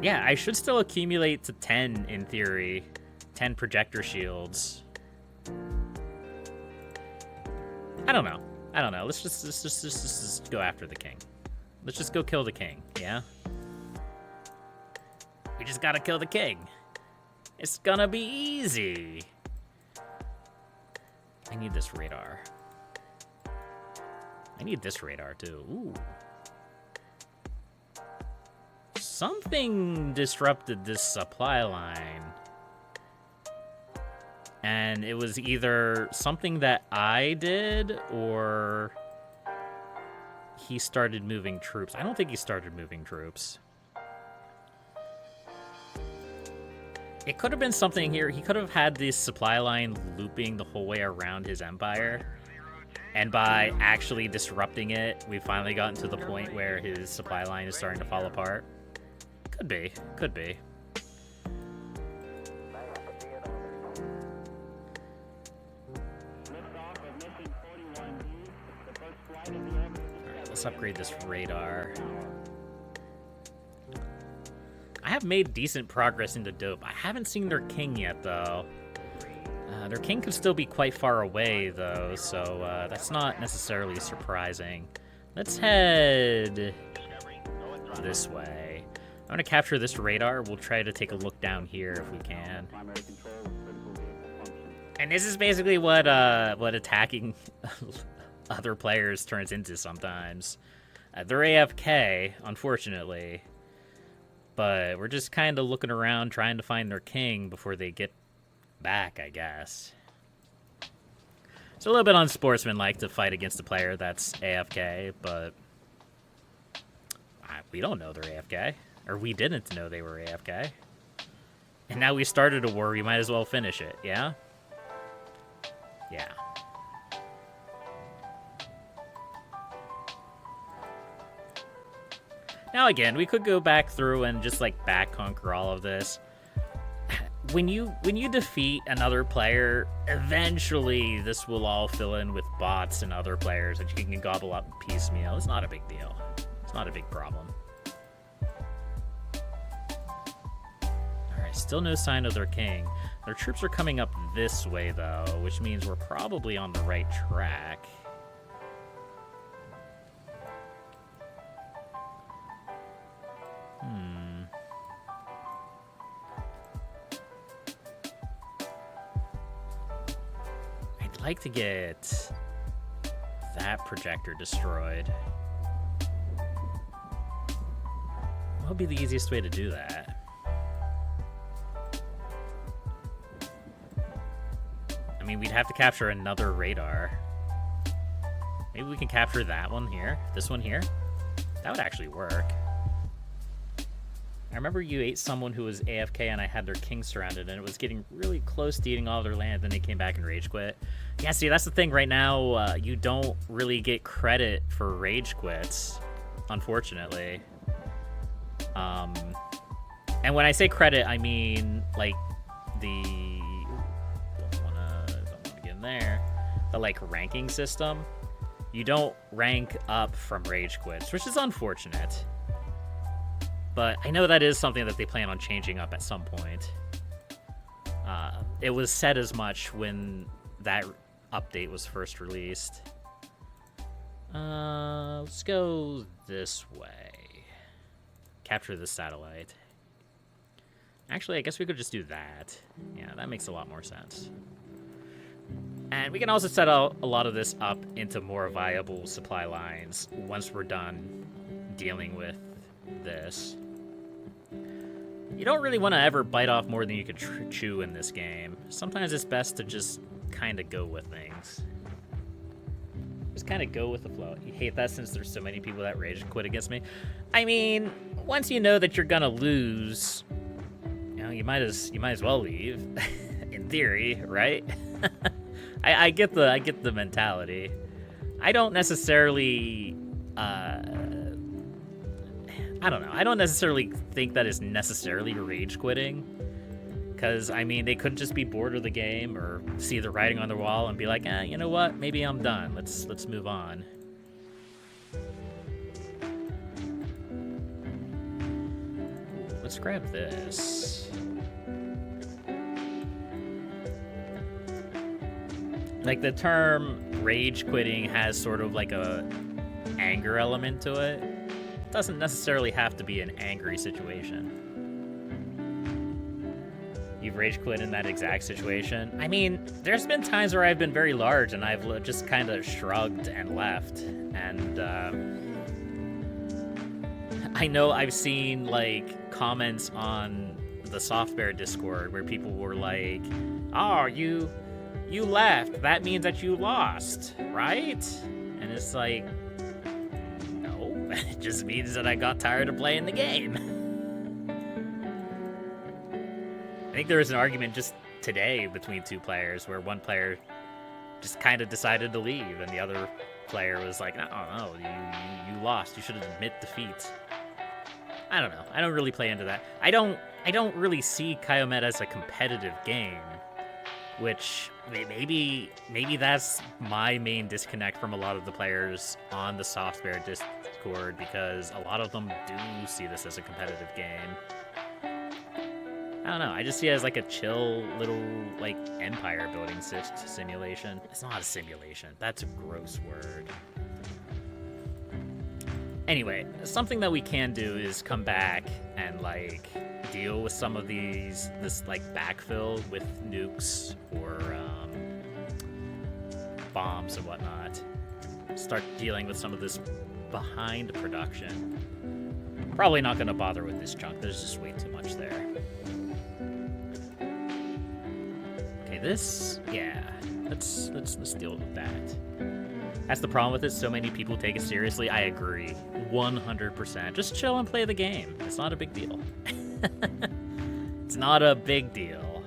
yeah, I should still accumulate to 10 in theory. 10 projector shields. I don't know. Let's just go after the king. Let's just go kill the king, yeah? We just gotta kill the king. It's gonna be easy. I need this radar. I need this radar too. Ooh. Something disrupted this supply line. And it was either something that I did or he started moving troops. I don't think he started moving troops. It could have been something here. He could have had this supply line looping the whole way around his empire. And by actually disrupting it, we've finally gotten to the point where his supply line is starting to fall apart. Could be. Could be. Alright, let's upgrade this radar. I have made decent progress into dope. I haven't seen their king yet, though. Their king could still be quite far away, though, so that's not necessarily surprising. Let's head this way. I'm going to capture this radar. We'll try to take a look down here if we can. And this is basically what attacking other players turns into sometimes. They're AFK, unfortunately. But we're just kind of looking around, trying to find their king before they get back, I guess. It's a little bit unsportsmanlike to fight against a player that's AFK, but we don't know they're AFK. Or we didn't know they were AFK. And now we started a war, we might as well finish it, yeah? Yeah. Now again, we could go back through and just, like, back conquer all of this. when you defeat another player, eventually this will all fill in with bots and other players that you can gobble up piecemeal. It's not a big deal. It's not a big problem. Alright, still no sign of their king. Their troops are coming up this way, though, which means we're probably on the right track. I'd like to get that projector destroyed. What would be the easiest way to do that? I mean, we'd have to capture another radar. Maybe we can capture that one here. This one here. That would actually work. I remember you ate someone who was AFK and I had their king surrounded and it was getting really close to eating all their land, then they came back and rage quit. Yeah, see, that's the thing right now. You don't really get credit for rage quits, unfortunately. And when I say credit, I mean, like, don't wanna get in there. The, like, ranking system. You don't rank up from rage quits, which is unfortunate. But I know that is something that they plan on changing up at some point. It was said as much when that update was first released. Let's go this way. Capture the satellite. Actually, I guess we could just do that. Yeah, that makes a lot more sense. And we can also set a lot of this up into more viable supply lines once we're done dealing with this. You don't really want to ever bite off more than you can chew in this game. Sometimes it's best to just kind of go with things. Just kind of go with the flow. You hate that since there's so many people that rage quit against me. I mean, once you know that you're gonna lose, you know, you might as well leave. In theory, right? I get the mentality. I don't necessarily I don't know. I don't necessarily think that is necessarily rage quitting. Because, I mean, they could just be bored of the game or see the writing on the wall and be like, you know what? Maybe I'm done. Let's move on. Let's grab this. Like, the term rage quitting has sort of like a anger element to it. It doesn't necessarily have to be an angry situation. You've rage quit in that exact situation. I mean, there's been times where I've been very large and I've just kind of shrugged and left. And I know I've seen like comments on the Software Discord where people were like, "Oh, you left. That means that you lost, right?" And it's like, no, it just means that I got tired of playing the game. I think there was an argument just today between two players where one player just kind of decided to leave and the other player was like, no, you lost. You should admit defeat. I don't know. I don't really play into that. I don't really see Kiomet as a competitive game, which maybe that's my main disconnect from a lot of the players on the Software Discord, because a lot of them do see this as a competitive game. I don't know. I just see it as like a chill little like empire building simulation. It's not a simulation. That's a gross word. Anyway, something that we can do is come back and like deal with some of this like backfill with nukes or bombs and whatnot. Start dealing with some of this behind production. Probably not going to bother with this chunk. There's just way too much there. This, yeah, let's deal with that. That's the problem with it. So many people take it seriously. I agree, 100%. Just chill and play the game. It's not a big deal. It's not a big deal.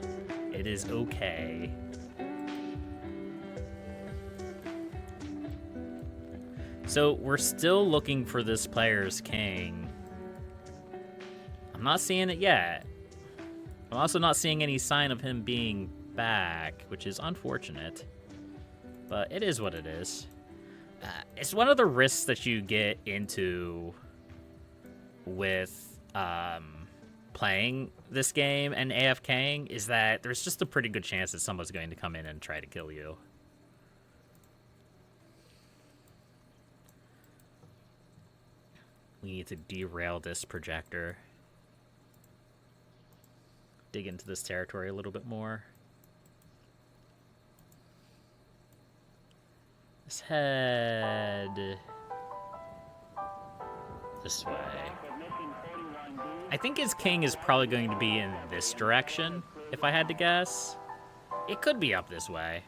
It is okay. So we're still looking for this player's king. I'm not seeing it yet. I'm also not seeing any sign of him being back, which is unfortunate. But it is what it is. It's one of the risks that you get into with playing this game and AFKing is that there's just a pretty good chance that someone's going to come in and try to kill you. We need to derail this projector. Dig into this territory a little bit more. Let's head this way. I think his king is probably going to be in this direction, if I had to guess. It could be up this way.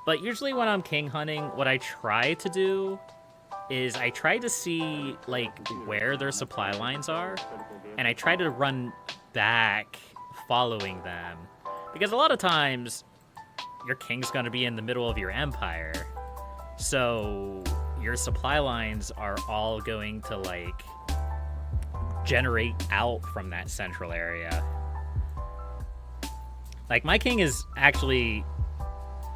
But usually when I'm king hunting, what I try to do is I try to see, like, where their supply lines are, and I try to run back following them. Because a lot of times, your king's going to be in the middle of your empire, so your supply lines are all going to, like, generate out from that central area. Like, my king is actually...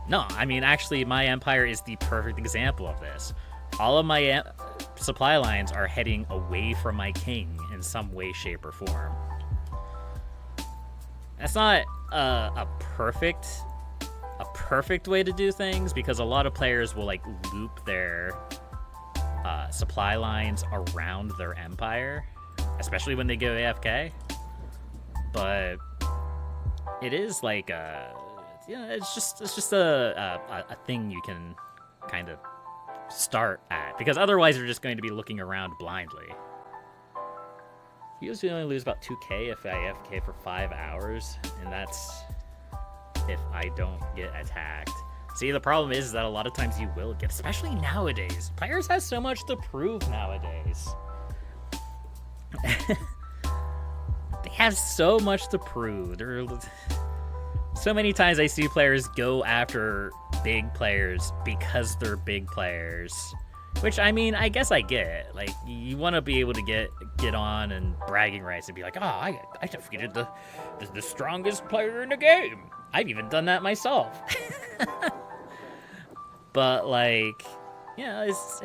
No, I mean, actually, my empire is the perfect example of this. All of my supply lines are heading away from my king in some way, shape, or form. That's not a perfect way to do things, because a lot of players will, like, loop their supply lines around their empire, especially when they go AFK. But it is like it's just a thing you can kind of start at, because otherwise you're just going to be looking around blindly. You usually only lose about 2k if I AFK for 5 hours, and that's if I don't get attacked. See, the problem is that a lot of times you will get, especially nowadays. Players have so much to prove nowadays. They have so much to prove. So many times I see players go after big players because they're big players. Which, I mean, I guess I get. Like, you want to be able to get on and bragging rights and be like, oh, I defeated the strongest player in the game. I've even done that myself. But, like, you know, it's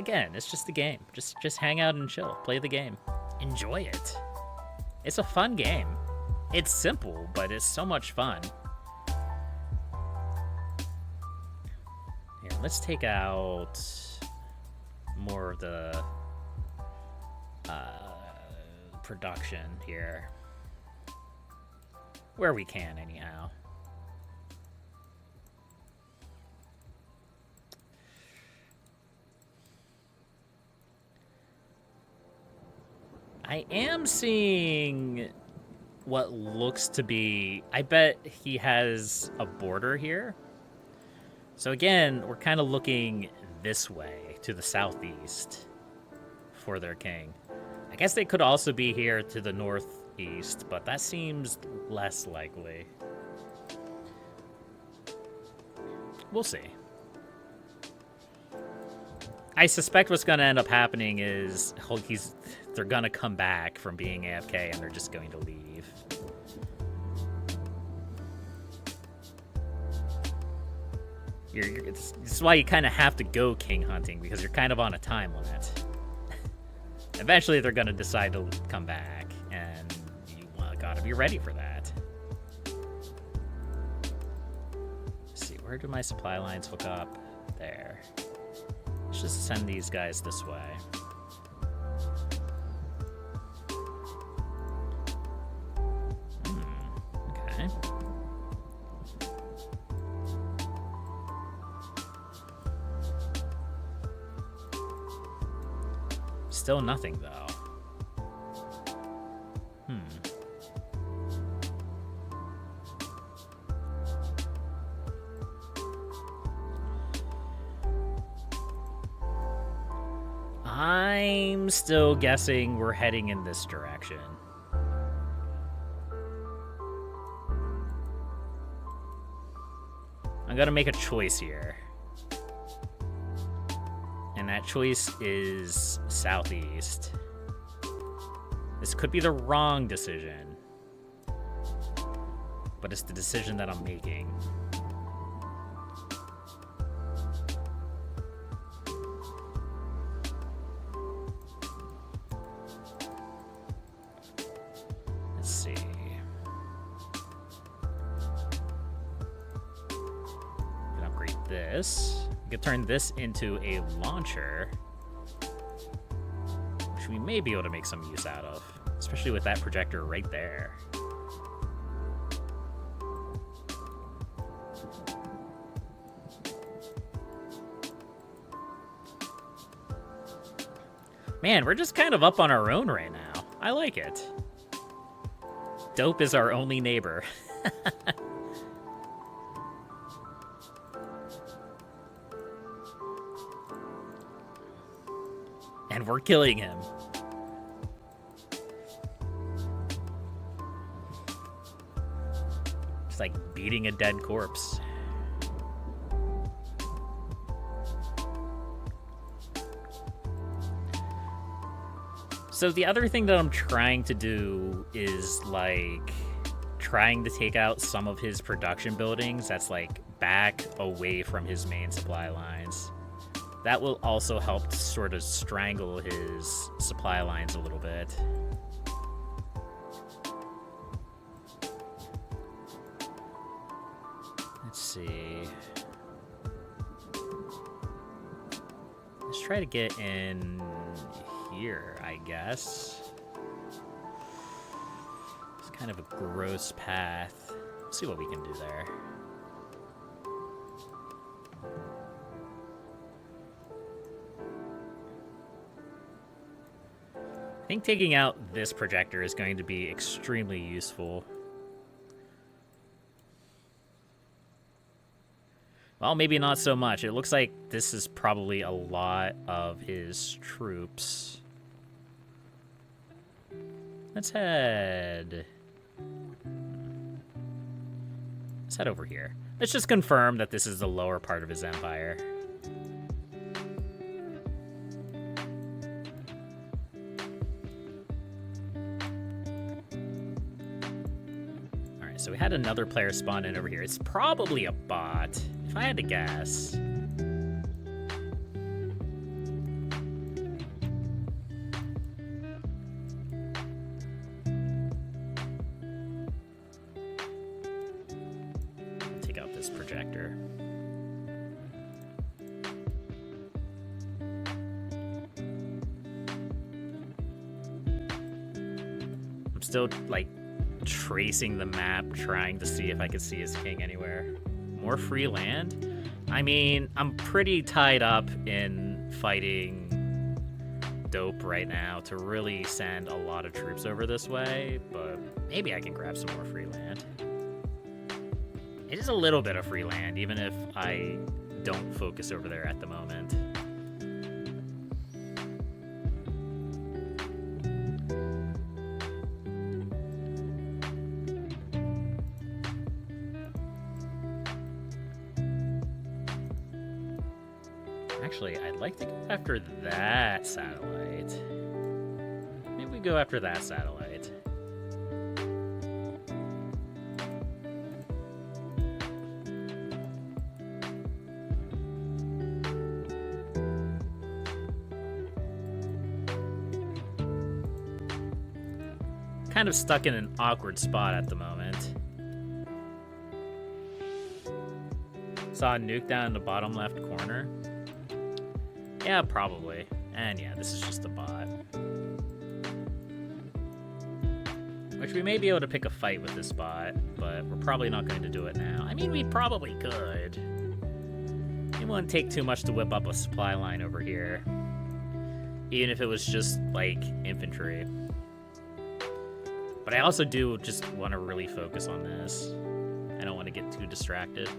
just a game. Just hang out and chill. Play the game. Enjoy it. It's a fun game. It's simple, but it's so much fun. Here, let's take out more of the production here. Where we can, anyhow. I am seeing what looks to be... I bet he has a border here. So again, we're kind of looking this way, to the southeast, for their king. I guess they could also be here to the northeast, but that seems less likely. We'll see. I suspect what's going to end up happening is they're going to come back from being AFK and they're just going to leave. This is why you kind of have to go king hunting, because you're kind of on a time limit. Eventually they're going to decide to come back, and you got to be ready for that. Let's see, where do my supply lines hook up? There. Let's just send these guys this way. Okay. Still nothing, though. I'm still guessing we're heading in this direction. I'm gonna make a choice here. And that choice is southeast. This could be the wrong decision. but it's the decision that I'm making. Let's see. We can upgrade this. We can turn this into a launcher, which we may be able to make some use out of, especially with that projector right there. Man, we're just kind of up on our own right now. I like it. Dope is our only neighbor. And we're killing him. It's like beating a dead corpse. So the other thing that I'm trying to do is, like, trying to take out some of his production buildings that's, like, back away from his main supply lines. That will also help to sort of strangle his supply lines a little bit. Let's see. Let's try to get in here, I guess. It's kind of a gross path. Let's see what we can do there. I think taking out this projector is going to be extremely useful. Well, maybe not so much. It looks like this is probably a lot of his troops. Let's head over here. Let's just confirm that this is the lower part of his empire. Alright, so we had another player spawn in over here. It's probably a bot, if I had to guess. Take out this projector. I'm still, like, tracing the map, trying to see if I could see his king anywhere. More free land? I mean, I'm pretty tied up in fighting Dope right now to really send a lot of troops over this way, but maybe I can grab some more free land. It is a little bit of free land, even if I don't focus over there at the moment. Actually, I'd like to go after that satellite. Maybe we go after that satellite. Kind of stuck in an awkward spot at the moment. Saw a nuke down in the bottom left corner. Yeah, probably. And yeah, this is just a bot. Which we may be able to pick a fight with this bot, but we're probably not going to do it now. I mean, we probably could. It wouldn't take too much to whip up a supply line over here. Even if it was just, like, infantry. But I also do just want to really focus on this. I don't want to get too distracted.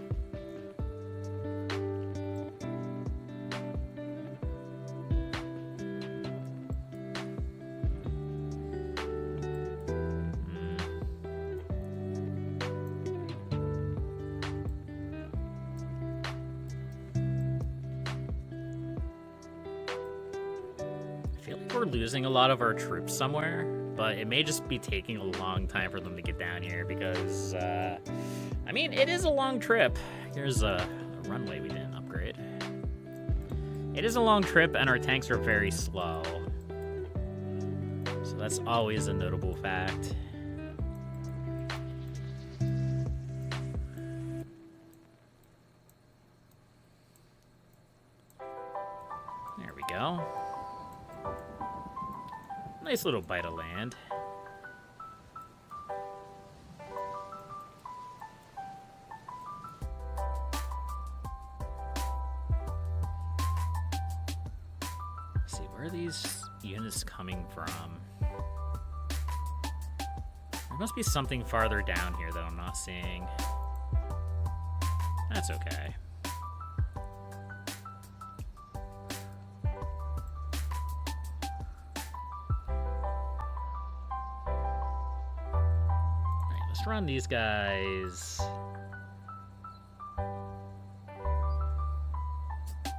I feel like we're losing a lot of our troops somewhere. but it may just be taking a long time for them to get down here because, I mean, it is a long trip. Here's a runway we didn't upgrade. It is a long trip, and our tanks are very slow. So that's always a notable fact. There we go. Nice little bite of land. Let's see, where are these units coming from? There must be something farther down here that I'm not seeing. That's okay. Run these guys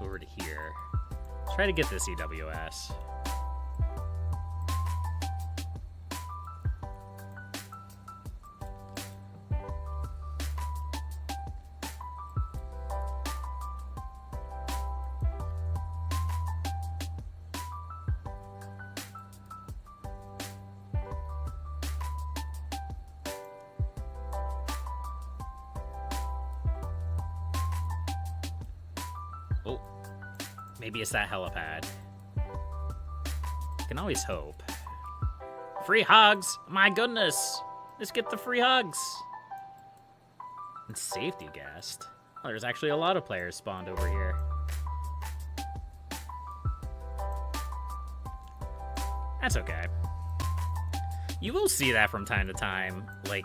over to here. Let's try to get this EWS. Maybe it's that helipad. Can always hope. Free hugs! My goodness! Let's get the free hugs! And safety guest. Oh, there's actually a lot of players spawned over here. That's okay. You will see that from time to time. Like,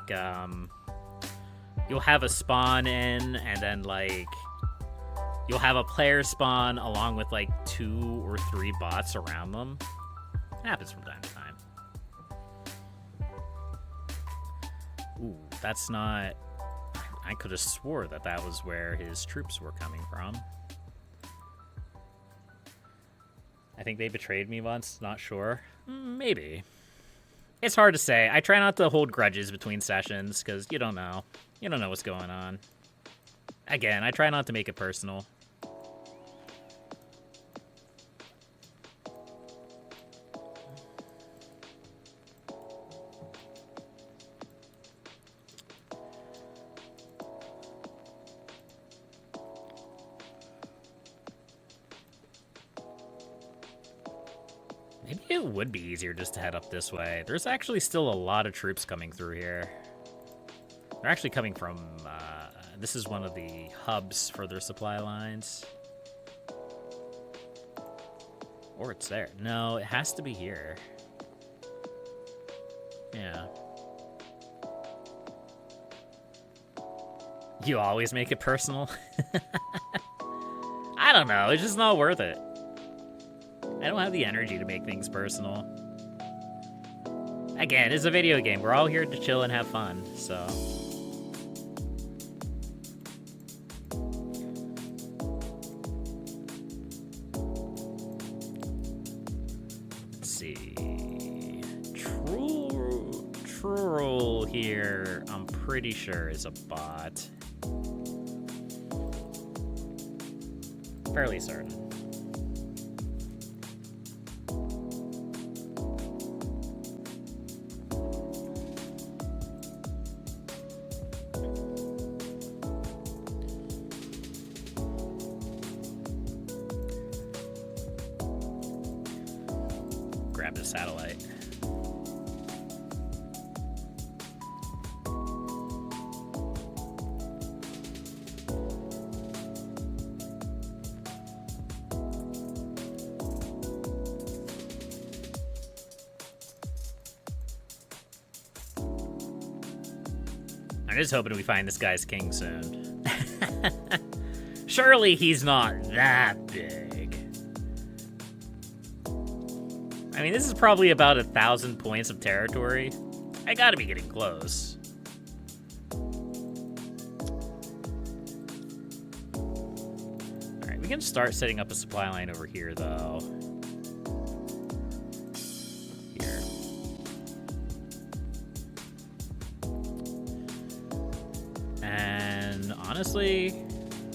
you'll have a spawn in, and then, like, you'll have a player spawn along with, like, 2 or 3 bots around them. It happens from time to time. Ooh, that's not... I could have swore that that was where his troops were coming from. I think they betrayed me once, not sure. Maybe. It's hard to say. I try not to hold grudges between sessions, because you don't know. You don't know what's going on. Again, I try not to make it personal. Maybe it would be easier just to head up this way. There's actually still a lot of troops coming through here. They're actually coming from, this is one of the hubs for their supply lines. Or it's there. No, it has to be here. Yeah. You always make it personal? I don't know, it's just not worth it. I don't have the energy to make things personal. Again, it's a video game. We're all here to chill and have fun, so... Let's see... Troll here, I'm pretty sure is a bot. Fairly certain. Grab the satellite. I'm just hoping we find this guy's king soon. Surely he's not that big. I mean, this is probably about 1,000 points of territory. I gotta be getting close. Alright, we can start setting up a supply line over here, though. Here. honestly,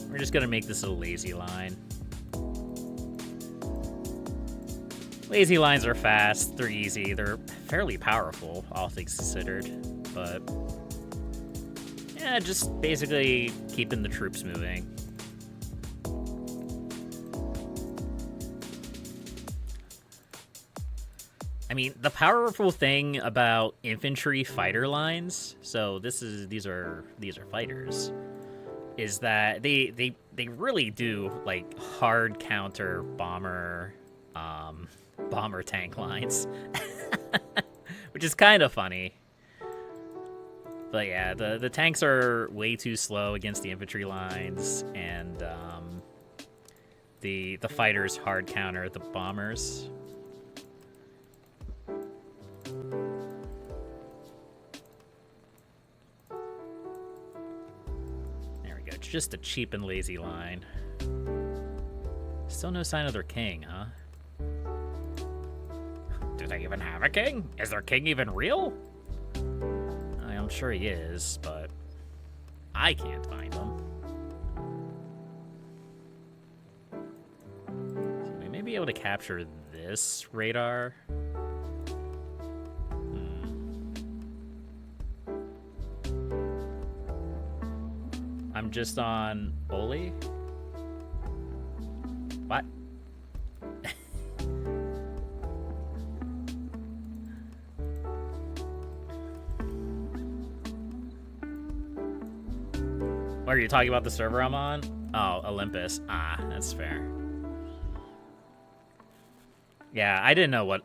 we're just gonna make this a lazy line. Lazy lines are fast, they're easy, they're fairly powerful, all things considered, but yeah, just basically keeping the troops moving. I mean, the powerful thing about infantry fighter lines, so these are fighters, is that they really do like hard counter bomber tank lines, which is kind of funny. But yeah, the tanks are way too slow against the infantry lines, and the fighters hard counter the bombers. There we go. It's just a cheap and lazy line. Still no sign of their king, huh? Do they even have a king? Is their king even real? I'm sure he is, but I can't find him. So we may be able to capture this radar. I'm just on Oli. What? What are you talking about, the server I'm on? Oh, Olympus. Ah, that's fair. Yeah, I didn't know what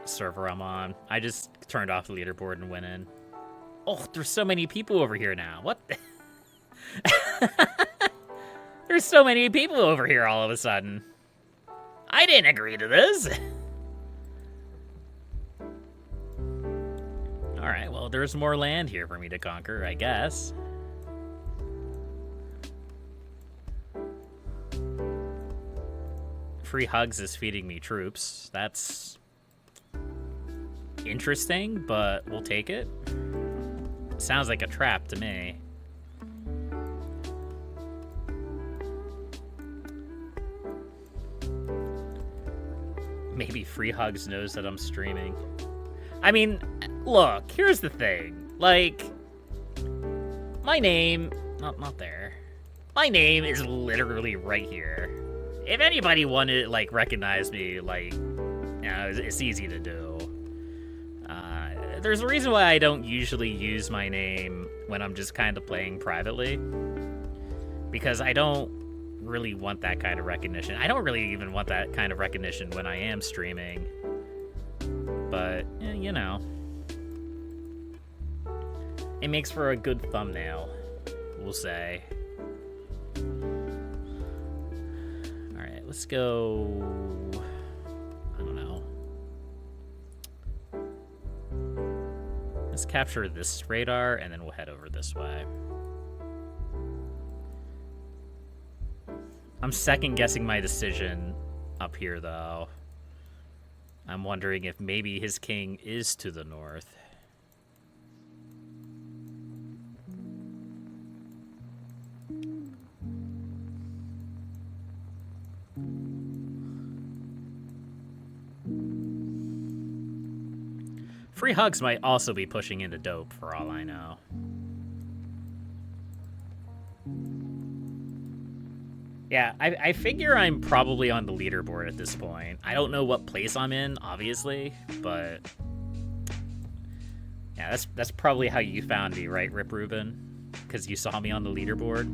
server I'm on. I just turned off the leaderboard and went in. Oh, there's so many people over here now. What? There's so many people over here all of a sudden. I didn't agree to this. All right, well, there's more land here for me to conquer, I guess. Free Hugs is feeding me troops. That's interesting, but we'll take it. Sounds like a trap to me. Maybe Free Hugs knows that I'm streaming. I mean, look, here's the thing. Like, my name... Not there. My name is literally right here. If anybody wanted to, like, recognize me, like, you know, it's easy to do. There's a reason why I don't usually use my name when I'm just kind of playing privately. Because I don't really want that kind of recognition. I don't really even want that kind of recognition when I am streaming. But, you know. It makes for a good thumbnail, we'll say. Alright, let's go... I don't know. Let's capture this radar, and then we'll head over this way. I'm second-guessing my decision up here, though. I'm wondering if maybe his king is to the north. Free Hugs might also be pushing into dope, for all I know. Yeah, I figure I'm probably on the leaderboard at this point. I don't know what place I'm in, obviously, but... Yeah, that's probably how you found me, right, Rip Rubin? Because you saw me on the leaderboard?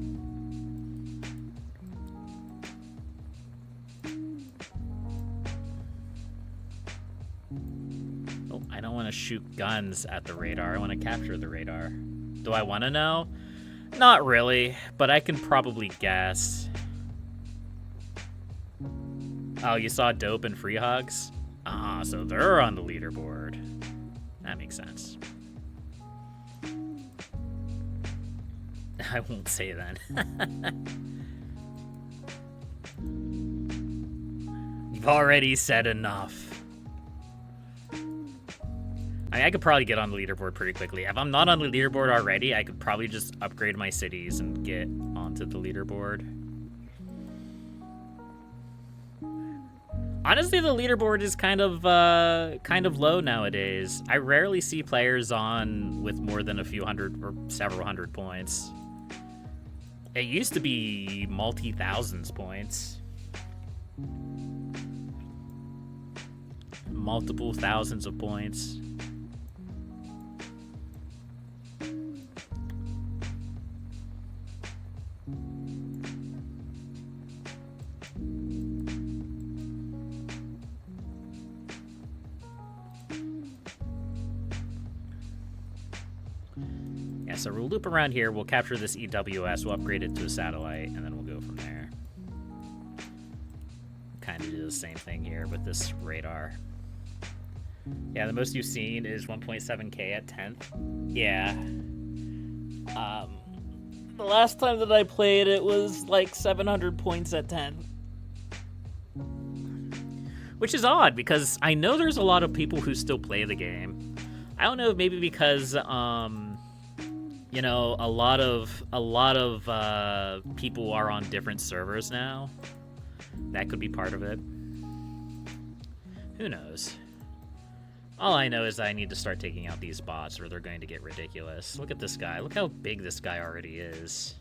Oh, I don't want to shoot guns at the radar. I want to capture the radar. Do I want to know? Not really, but I can probably guess. Oh, you saw Dope and Free Hugs? Ah, so they're on the leaderboard. That makes sense. I won't say then. You've already said enough. I mean, I could probably get on the leaderboard pretty quickly. If I'm not on the leaderboard already, I could probably just upgrade my cities and get onto the leaderboard. Honestly, the leaderboard is kind of low nowadays. I rarely see players on with more than a few hundred or several hundred points. It used to be multi-thousands points. Multiple thousands of points. Yeah, so we'll loop around here, we'll capture this EWS, we'll upgrade it to a satellite, and then we'll go from there. Kind of do the same thing here with this radar. Yeah, the most you've seen is 1.7k at 10th. Yeah. The last time that I played, it was like 700 points at 10th. Which is odd, because I know there's a lot of people who still play the game. I don't know, maybe because, you know, a lot of people are on different servers now. That could be part of it. Who knows? All I know is that I need to start taking out these bots or they're going to get ridiculous. Look at this guy. Look how big this guy already is.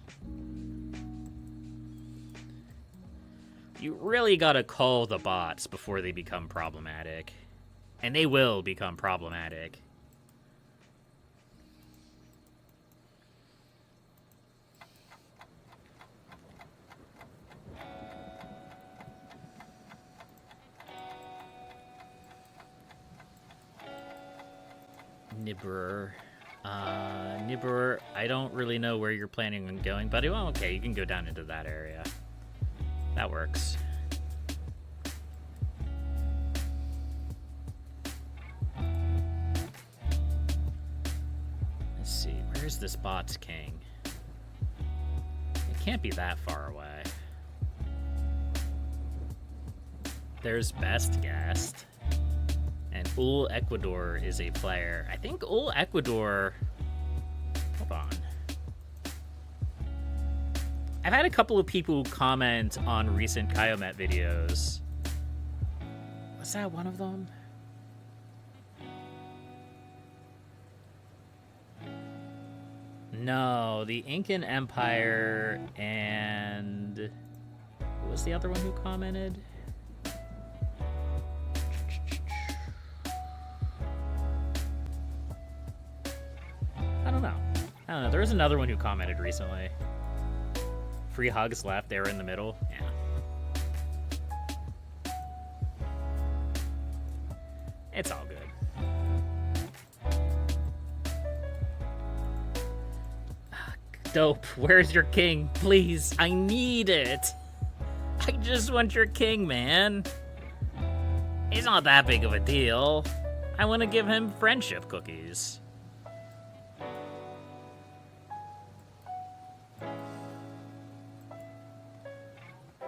You really gotta call the bots before they become problematic. And they will become problematic. Nibber. Nibber, I don't really know where you're planning on going, buddy. Well, okay, you can go down into that area. That works. Let's see, where's this bot's king? It can't be that far away. There's Best Guest. And Ul Ecuador is a player. I think Ul Ecuador... Hold on. I've had a couple of people comment on recent Kiomet videos. Was that one of them? No, the Incan Empire and... Who was the other one who commented? I don't know. There was another one who commented recently. Free hugs left, they were in the middle. Yeah. It's all good. Dope, where's your king? Please, I need it. I just want your king, man. He's not that big of a deal. I want to give him friendship cookies.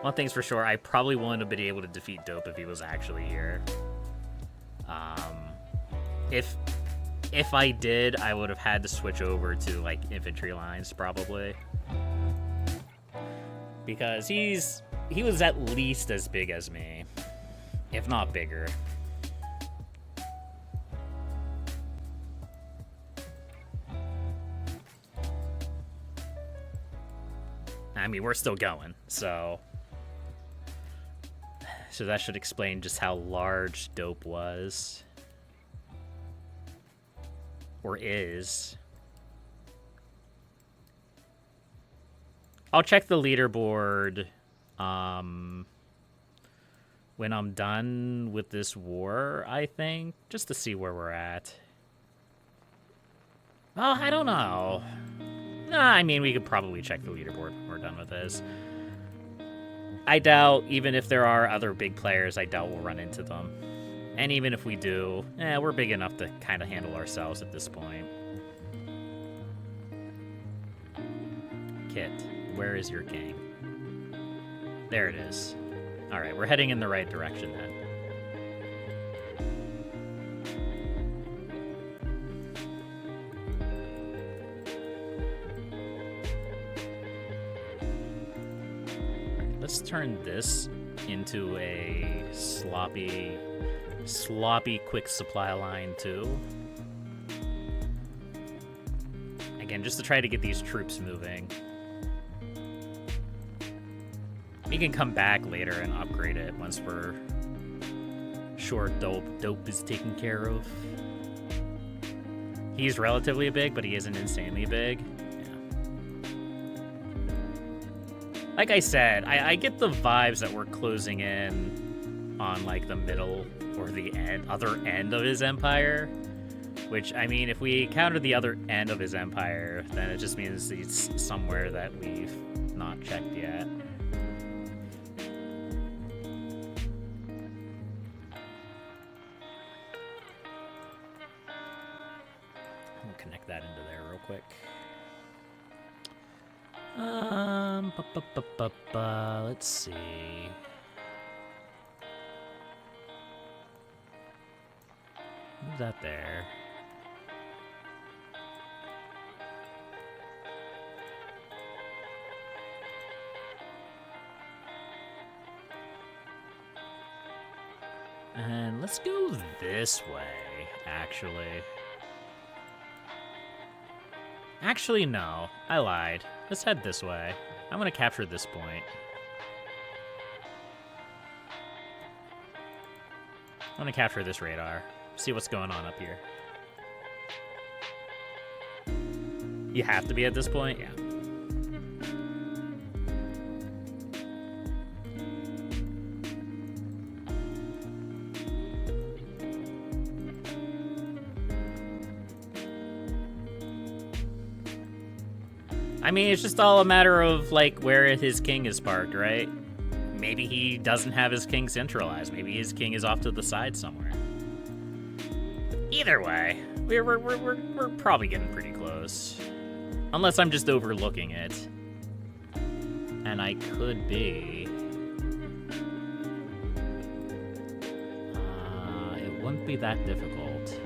One thing's for sure, I probably wouldn't have been able to defeat Dope if he was actually here. If I did, I would have had to switch over to, like, infantry lines, probably. Because he was at least as big as me, if not bigger. I mean, we're still going, so that should explain just how large Dope was. Or is. I'll check the leaderboard when I'm done with this war, I think, just to see where we're at. Well, I don't know. Nah, I mean, we could probably check the leaderboard when we're done with this. I doubt, even if there are other big players, I doubt we'll run into them. And even if we do, we're big enough to kind of handle ourselves at this point. Kit, where is your king? There it is. Alright, we're heading in the right direction then. let's turn this into a sloppy quick supply line too. Again, just to try to get these troops moving. We can come back later and upgrade it once we're sure dope is taken care of. He's relatively big, but he isn't insanely big. Like I said, I get the vibes that we're closing in on like the middle or the other end of his empire. Which, I mean, if we counter the other end of his empire, then it just means he's somewhere that we've not checked yet. I'll connect that into there real quick. Let's see. Move that there. And let's go this way, actually. Actually, no. I lied. Let's head this way. I'm gonna capture this point. I'm gonna capture this radar. See what's going on up here. You have to be at this point? Yeah. I mean, it's just all a matter of, like, where his king is parked, right? Maybe he doesn't have his king centralized. Maybe his king is off to the side somewhere. Either way, we're probably getting pretty close. Unless I'm just overlooking it. And I could be. It wouldn't be that difficult.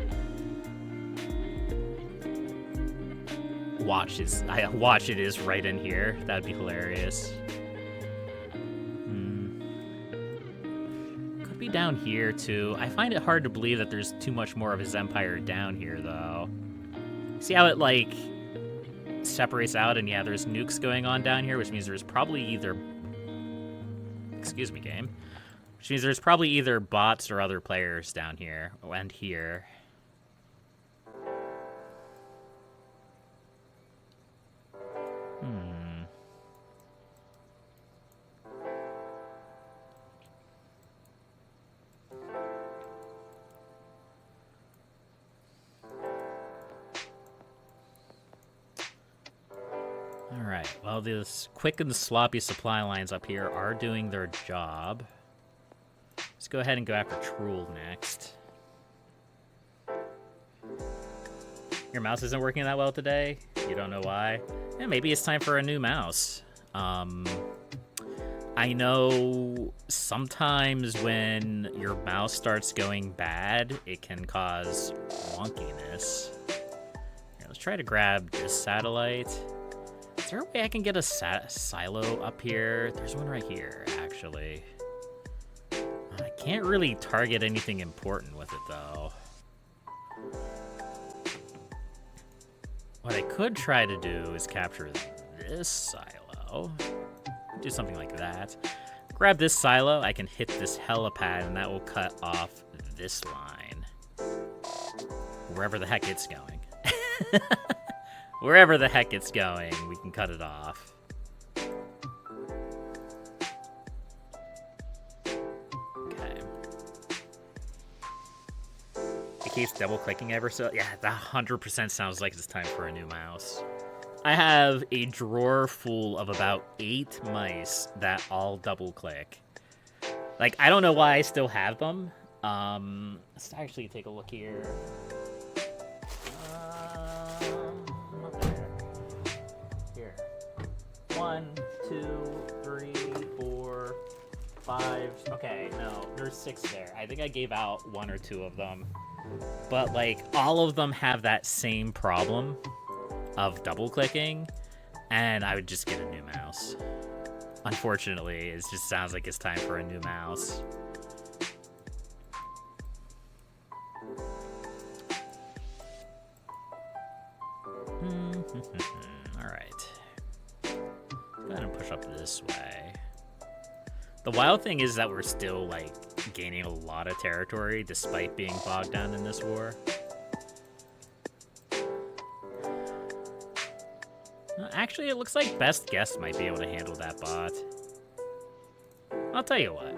Watch it is right in here. That'd be hilarious. Could be down here too. I find it hard to believe that there's too much more of his empire down here though. See how it like separates out, and yeah, there's nukes going on down here, which means there's probably either excuse me, game. Which means there's probably either bots or other players down here and here. Alright, well, these quick and sloppy supply lines up here are doing their job. Let's go ahead and go after Trool next. Your mouse isn't working that well today? You don't know why? Yeah, maybe it's time for a new mouse. I know sometimes when your mouse starts going bad, it can cause wonkiness. Here, let's try to grab this satellite. Is there a way I can get a silo up here? There's one right here, actually. I can't really target anything important with it, though. What I could try to do is capture this silo. Do something like that. Grab this silo, I can hit this helipad, and that will cut off this line. Wherever the heck it's going. Wherever the heck it's going, we can cut it off. Okay. It keeps double-clicking ever so... Yeah, that 100% sounds like it's time for a new mouse. I have a drawer full of about 8 mice that all double-click. Like, I don't know why I still have them. Let's actually take a look here. Not there. Here. 1, 2, 3, 4, 5. Okay, no, there's 6 there. I think I gave out 1 or 2 of them. But, like, all of them have that same problem of double-clicking, and I would just get a new mouse. Unfortunately, it just sounds like it's time for a new mouse. Alright. Go ahead and push up this way. The wild thing is that we're still, like, gaining a lot of territory despite being bogged down in this war. Actually, it looks like Best Guess might be able to handle that bot. I'll tell you what.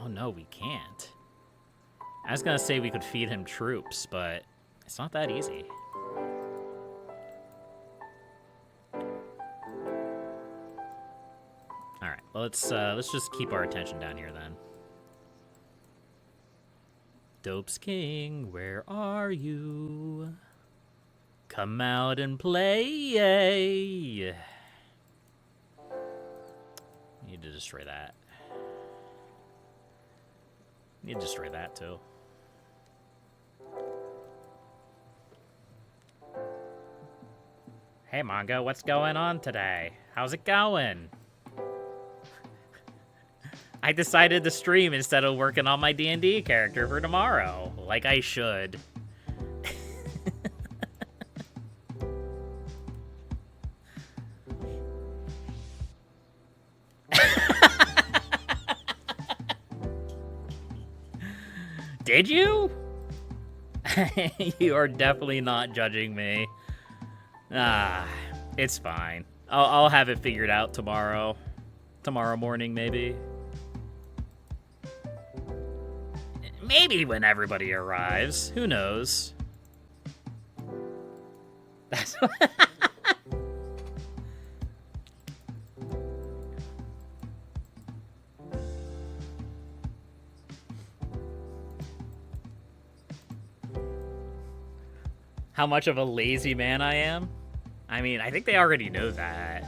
Oh no, we can't. I was gonna say we could feed him troops, but it's not that easy. Alright, well, let's just keep our attention down here then. Dope's King, where are you? Come out and play. Need to destroy that. Need to destroy that too. Hey Mongo, what's going on today? How's it going? I decided to stream instead of working on my D&D character for tomorrow, like I should. Did you? You are definitely not judging me. It's fine. I'll have it figured out tomorrow. Tomorrow morning, maybe. Maybe when everybody arrives. Who knows? That's how much of a lazy man I am? I mean, I think they already know that.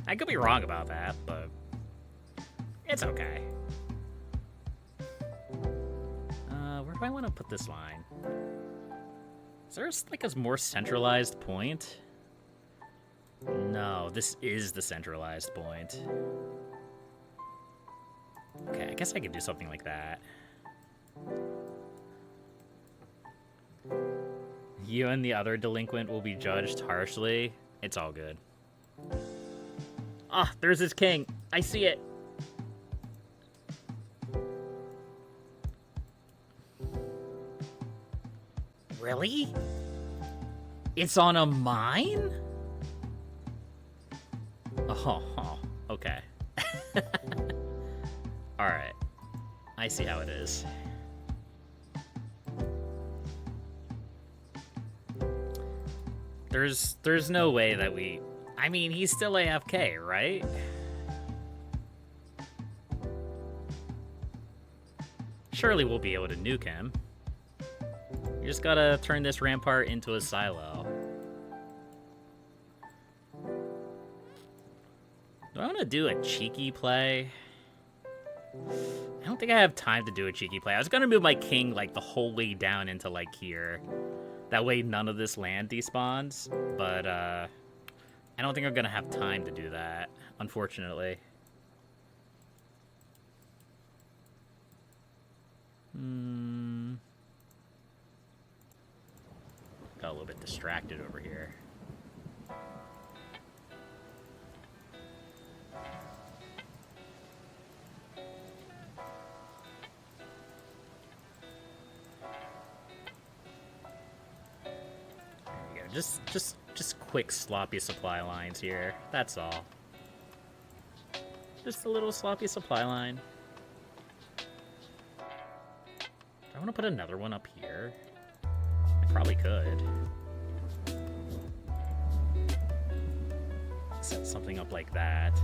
I could be wrong about that, but it's okay. Where do I want to put this line? Is there like a more centralized point? No, this is the centralized point. Okay, I guess I could do something like that. You and the other delinquent will be judged harshly. It's all good. Ah, there's his king. I see it. Really? It's on a mine? Oh, okay. Alright. I see how it is. There's no way that we... I mean, he's still AFK, right? Surely we'll be able to nuke him. You just gotta turn this rampart into a silo. Do I want to do a cheeky play? I don't think I have time to do a cheeky play. I was gonna move my king, like, the whole way down into, like, here. That way none of this land despawns, but I don't think I'm gonna have time to do that, unfortunately. Got a little bit distracted over here. Just quick sloppy supply lines here. That's all. Just a little sloppy supply line. Do I want to put another one up here? I probably could. Set something up like that.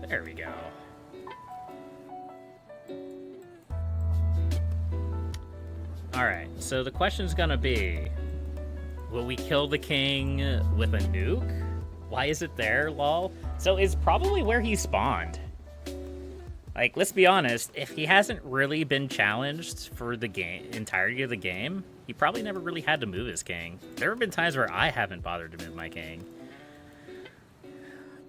There we go. Alright, so the question's gonna be, will we kill the king with a nuke? Why is it there, lol? So it's probably where he spawned. Like, let's be honest, if he hasn't really been challenged for the entirety of the game, he probably never really had to move his king. There have been times where I haven't bothered to move my king.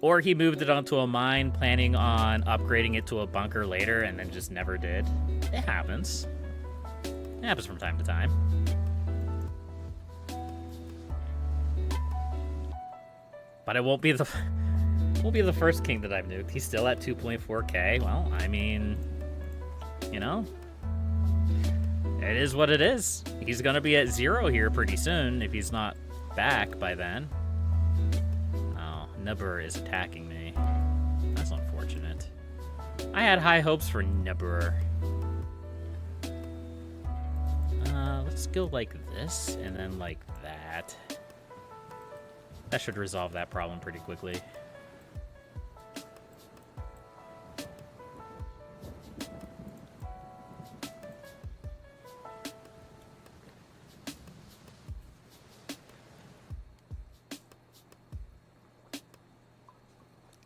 Or he moved it onto a mine, planning on upgrading it to a bunker later, and then just never did. It happens. It happens from time to time. But it won't be the first king that I've nuked. He's still at 2.4k. Well, I mean, you know, it is what it is. He's gonna be at 0 here pretty soon if he's not back by then. Oh, Nubber is attacking me. That's unfortunate. I had high hopes for Nubber. Let's go like this and then like that. That should resolve that problem pretty quickly.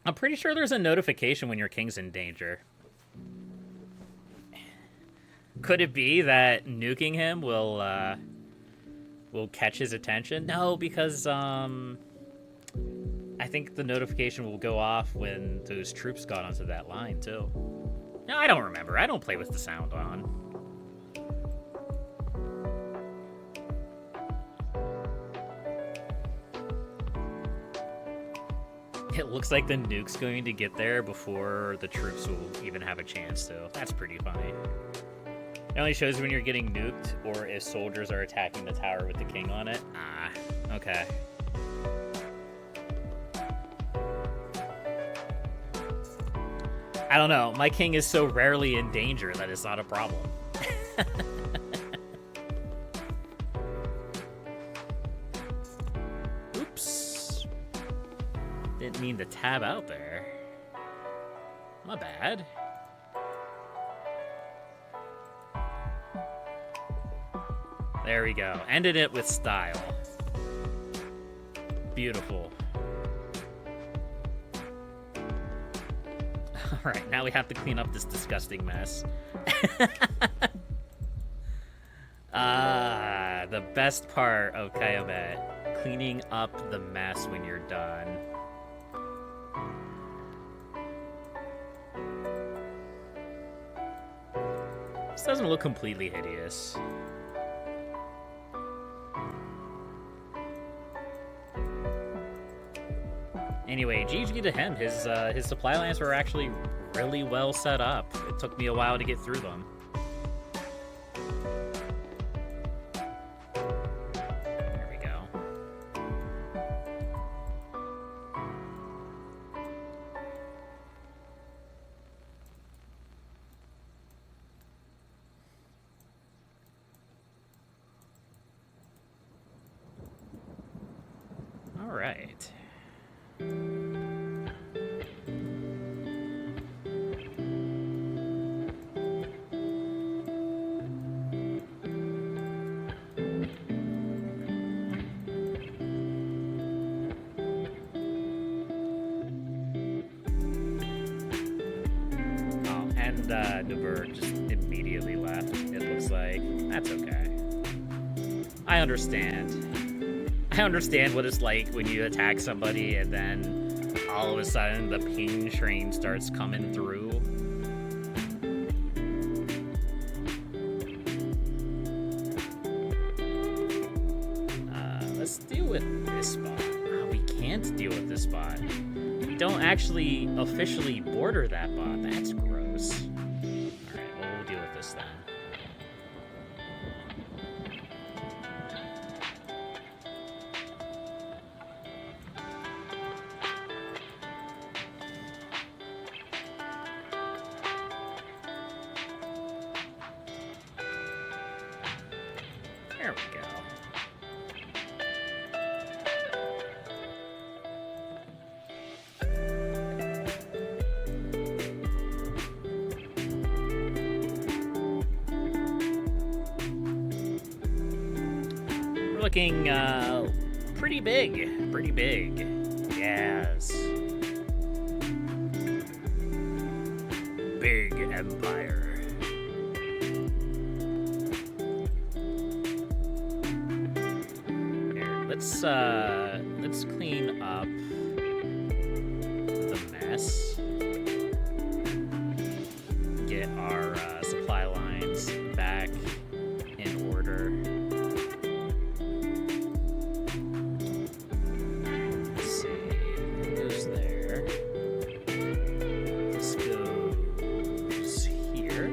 I'm pretty sure there's a notification when your king's in danger. Could it be that nuking him will catch his attention? No, because I think the notification will go off when those troops got onto that line, too. No, I don't remember. I don't play with the sound on. It looks like the nuke's going to get there before the troops will even have a chance to. That's pretty funny. It only shows when you're getting nuked or if soldiers are attacking the tower with the king on it. Ah, okay. I don't know. My king is so rarely in danger that it's not a problem. Oops. Didn't mean to tab out there. My bad. There we go. Ended it with style. Beautiful. Alright, now we have to clean up this disgusting mess. The best part of Kiomet. Cleaning up the mess when you're done. This doesn't look completely hideous. Anyway, GG to him. His supply lines were actually really well set up. It took me a while to get through them. There we go. All right. Nuber just immediately left, it looks like. That's okay. I understand. I understand what it's like when you attack somebody and then all of a sudden the ping train starts coming through. Let's deal with this spot. We can't deal with this spot. We don't actually officially border that bot. That's gross. There we go. We're looking pretty big, pretty big. Yes. Big Empire. Here, let's clean up the mess. Get our supply lines back in order. Let's see. It goes there. This goes here.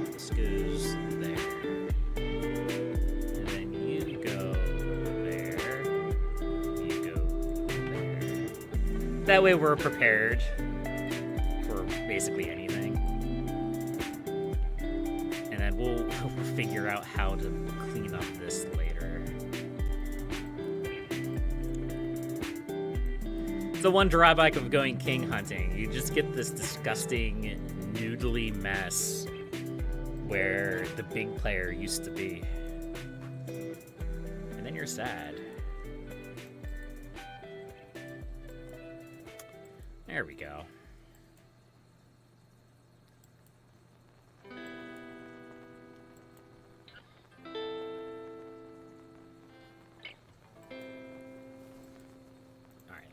This goes there. And then you go there. You go there. That way we're prepared for basically anything. We'll figure out how to clean up this later. It's the one drawback of going king hunting. You just get this disgusting, noodly mess where the big player used to be. And then you're sad. There we go.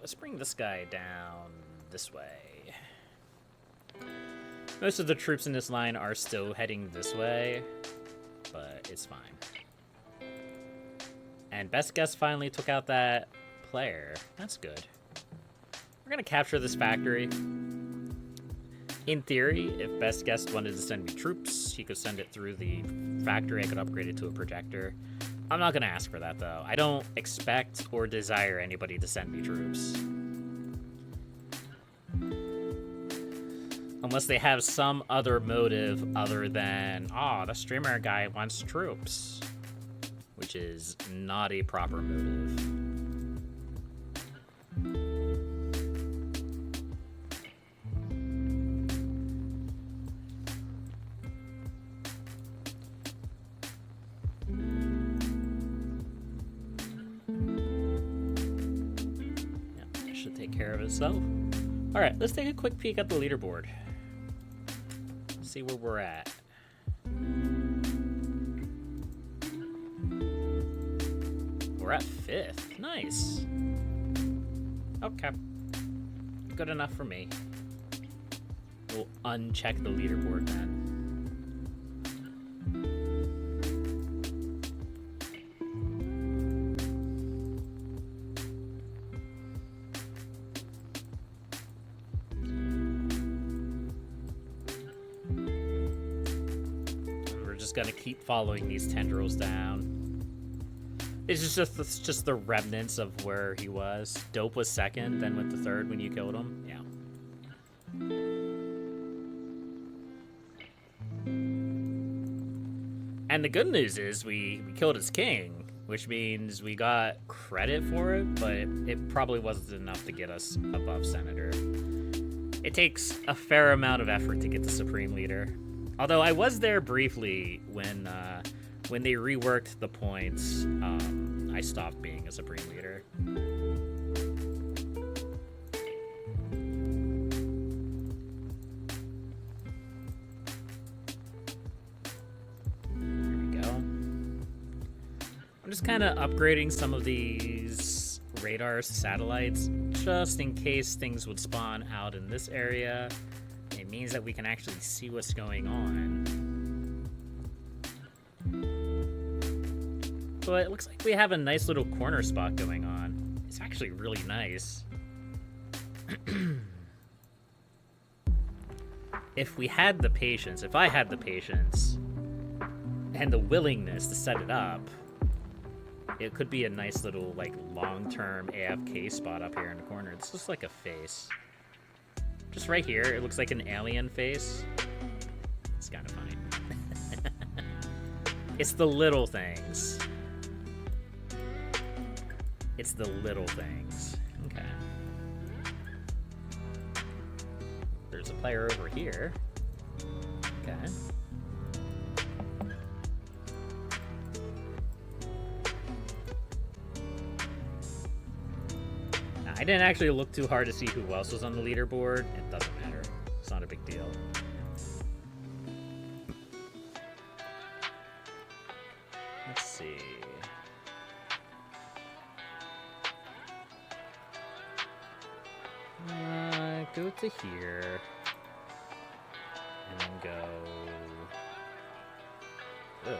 Let's bring this guy down this way. Most of the troops in this line are still heading this way, but it's fine. And Best Guess finally took out that player. That's good. We're gonna capture this factory. In theory, if Best Guess wanted to send me troops, he could send it through the factory. I could upgrade it to a projector. I'm not going to ask for that, though. I don't expect or desire anybody to send me troops. Unless they have some other motive other than, the streamer guy wants troops. Which is not a proper motive. Care of itself. All right, let's take a quick peek at the leaderboard. See where we're at. We're at 5th. Nice. Okay. Good enough for me. We'll uncheck the leaderboard then. Gonna keep following these tendrils down. It's just the remnants of where he was. Dope was 2nd, then went to 3rd when you killed him. Yeah. And the good news is we killed his king, which means we got credit for it, but it probably wasn't enough to get us above senator. It takes a fair amount of effort to get the supreme leader. Although I was there briefly when they reworked the points, I stopped being a supreme leader. There we go. I'm just kind of upgrading some of these radar satellites just in case things would spawn out in this area. It means that we can actually see what's going on. But it looks like we have a nice little corner spot going on. It's actually really nice. If we had the patience, if I had the patience and the willingness to set it up, it could be a nice little, like, long-term AFK spot up here in the corner. It's just like a face. Just right here, it looks like an alien face. It's kind of funny. It's the little things. It's the little things. Okay. There's a player over here. Okay. I didn't actually look too hard to see who else was on the leaderboard. It doesn't matter. It's not a big deal. Let's see. Go to here. And then go... Ugh.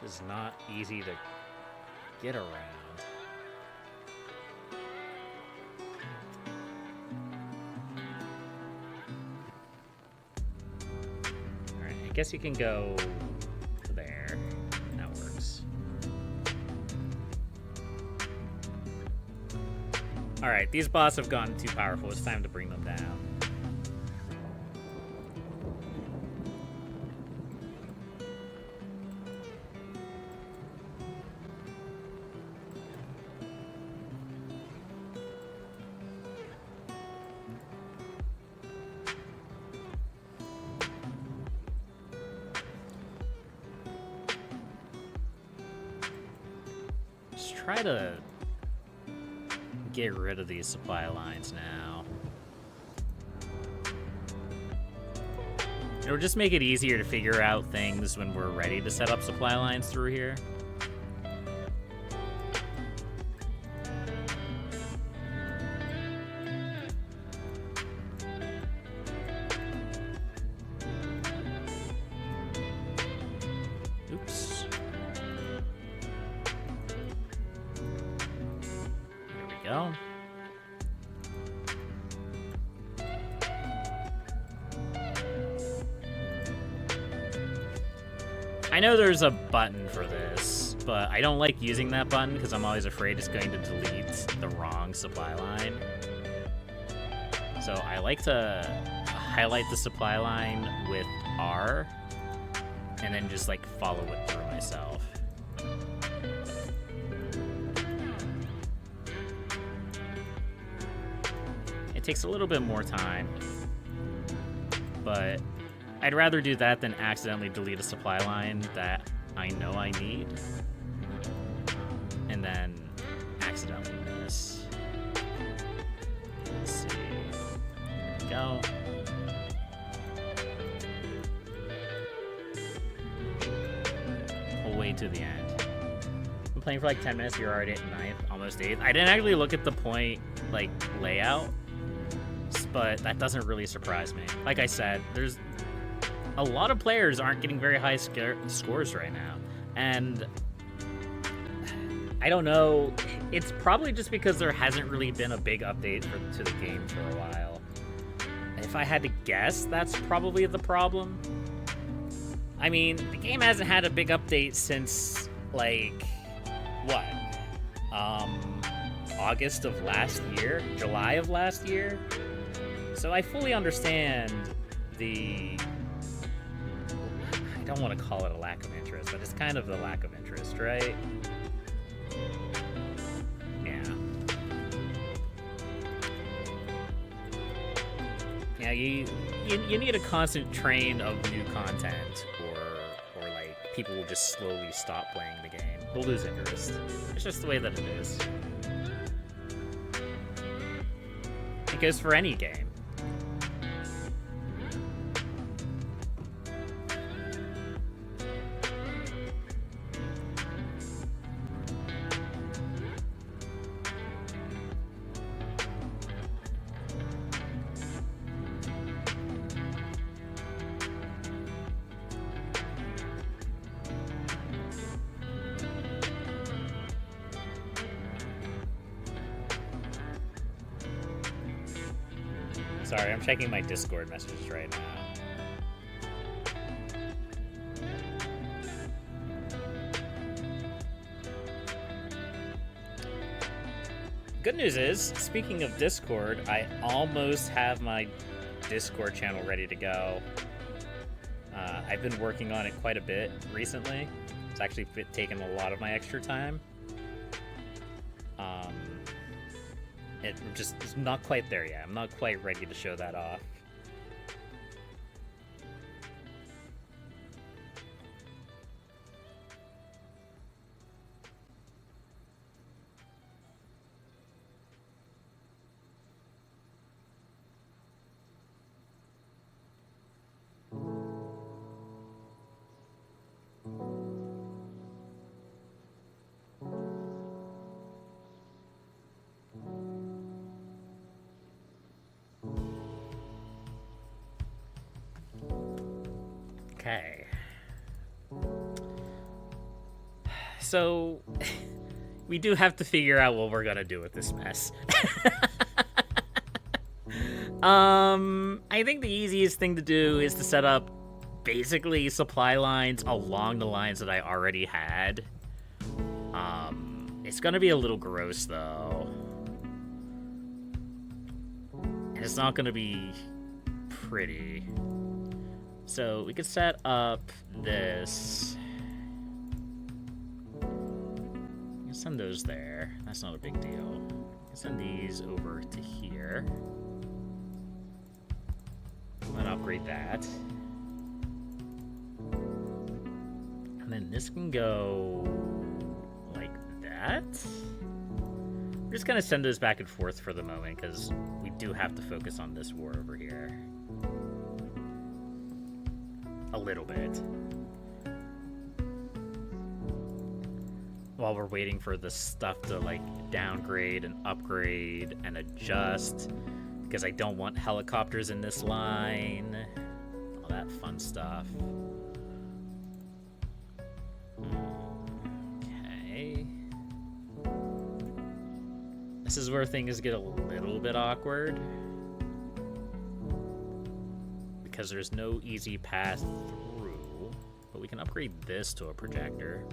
This is not easy to get around. Alright, I guess you can go to there. That works. Alright, these bots have gotten too powerful. It's time to bring them down. Just try to get rid of these supply lines now. It'll just make it easier to figure out things when we're ready to set up supply lines through here. Oops. There we go. I know there's a button for this, but I don't like using that button because I'm always afraid it's going to delete the wrong supply line. So I like to highlight the supply line with R and then just like follow it through myself. It takes a little bit more time, but I'd rather do that than accidentally delete a supply line that I know I need and then accidentally miss. Let's see. There we go. Whole way to the end. I'm playing for like 10 minutes, you're already at 9th, almost 8th. I didn't actually look at the point, like, layout, but that doesn't really surprise me. Like I said, there's a lot of players aren't getting very high scores right now, and I don't know, it's probably just because there hasn't really been a big update to the game for a while. If I had to guess, that's probably the problem. I mean, the game hasn't had a big update since, like, what? August of last year? July of last year? So I fully understand the... I don't want to call it a lack of interest, but it's kind of the lack of interest, right? Yeah. Yeah, you need a constant train of new content, or like people will just slowly stop playing the game. They'll lose interest. It's just the way that it is. It goes for any game. Sorry, I'm checking my Discord messages right now. Good news is, speaking of Discord, I almost have my Discord channel ready to go. I've been working on it quite a bit recently. It's actually taken a lot of my extra time. It's not quite there yet. I'm not quite ready to show that off. Okay. So, we do have to figure out what we're gonna do with this mess. I think the easiest thing to do is to set up basically supply lines along the lines that I already had. It's gonna be a little gross though. And it's not gonna be pretty. So we could set up this. I can send those there. That's not a big deal. I can send these over to here. I'm gonna upgrade that. And then this can go like that. We're just gonna send those back and forth for the moment because we do have to focus on this war over here. A little bit. While we're waiting for the stuff to like downgrade and upgrade and adjust. Because I don't want helicopters in this line. All that fun stuff. Okay. This is where things get a little bit awkward. Because there's no easy path through. But we can upgrade this to a projector.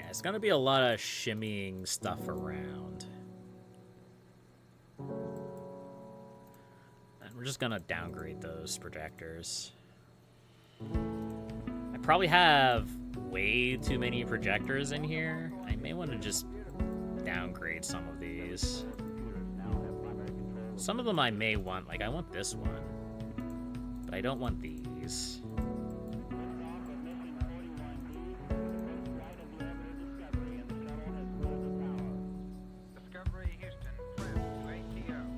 It's gonna be a lot of shimmying stuff around. And we're just gonna downgrade those projectors. I probably have way too many projectors in here. I may want to just downgrade some of these. Some of them I may want, like I want this one. But I don't want these.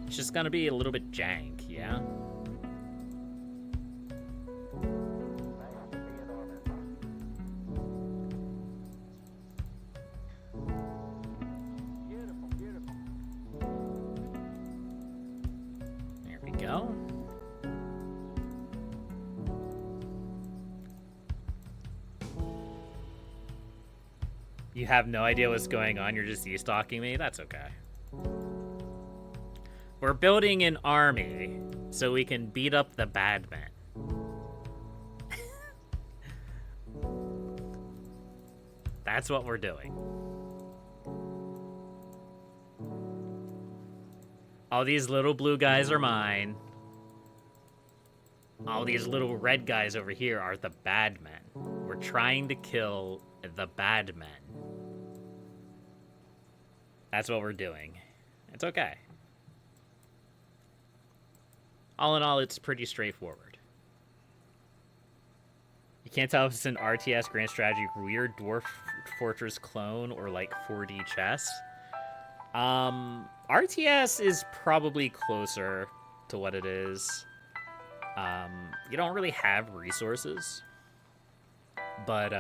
It's just gonna be a little bit jank, yeah? There we go. You have no idea what's going on, you're just e-stalking me? That's okay. We're building an army so we can beat up the bad men. That's what we're doing. All these little blue guys are mine. All these little red guys over here are the bad men. We're trying to kill the bad men. That's what we're doing. It's okay. All in all, it's pretty straightforward. You can't tell if it's an RTS Grand Strategy Weird Dwarf Fortress clone or like 4D chess. RTS is probably closer to what it is. You don't really have resources, but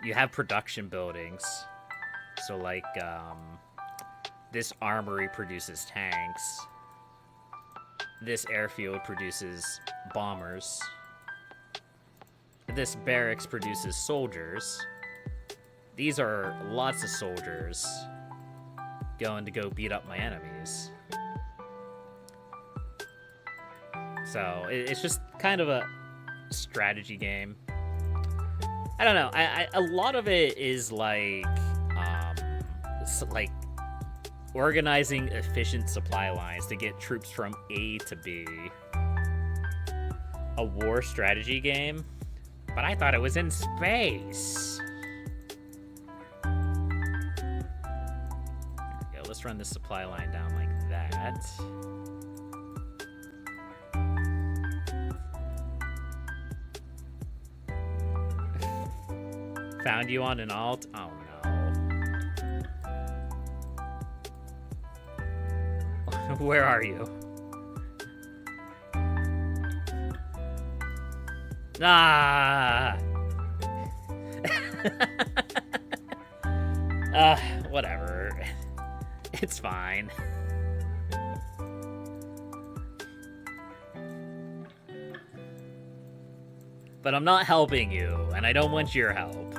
you have production buildings. So like this armory produces tanks. This airfield produces bombers. This barracks produces soldiers. These are lots of soldiers going to go beat up my enemies. So it's just kind of a strategy game. I don't know. A lot of it is like organizing efficient supply lines to get troops from A to B. A war strategy game, but I thought it was in space. There we go. Let's run this supply line down like that. Found you on an alt? Oh no. Where are you? Ah! Whatever. It's fine. But I'm not helping you, and I don't want your help.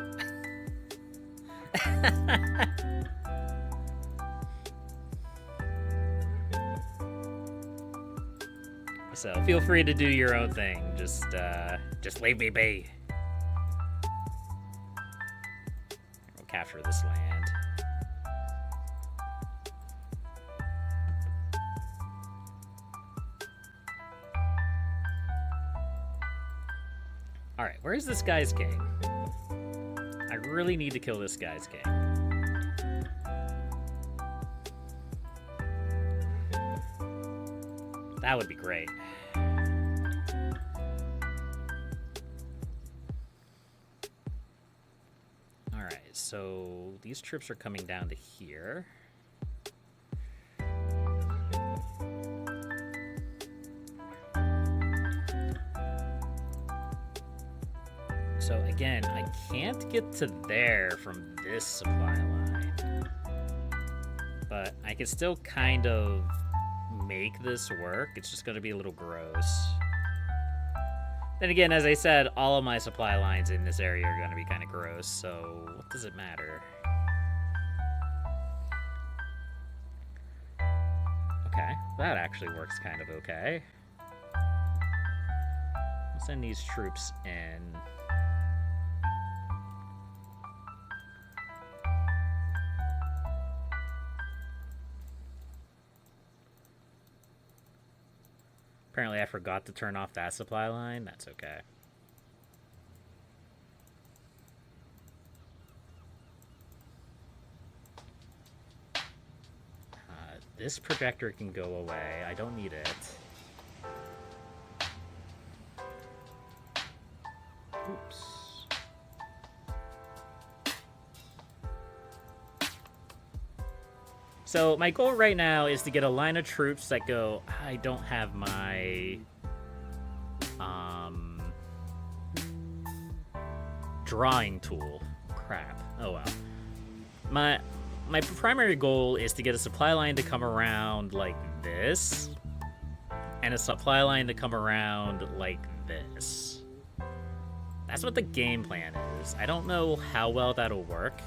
So feel free to do your own thing. Just leave me be. We'll capture this land. Alright, where's this guy's king? I really need to kill this guy's king. That would be great. Alright, so these troops are coming down to here. So again, I can't get to there from this supply line. But I can still kind of make this work. It's just going to be a little gross. Then again, as I said, all of my supply lines in this area are going to be kind of gross, so what does it matter? Okay, that actually works kind of okay. I'll send these troops in. Apparently I forgot to turn off that supply line. That's okay. This projector can go away. I don't need it. Oops. So my goal right now is to get a line of troops that go, I don't have my drawing tool. Crap. Oh well. My primary goal is to get a supply line to come around like this, and a supply line to come around like this. That's what the game plan is. I don't know how well that'll work,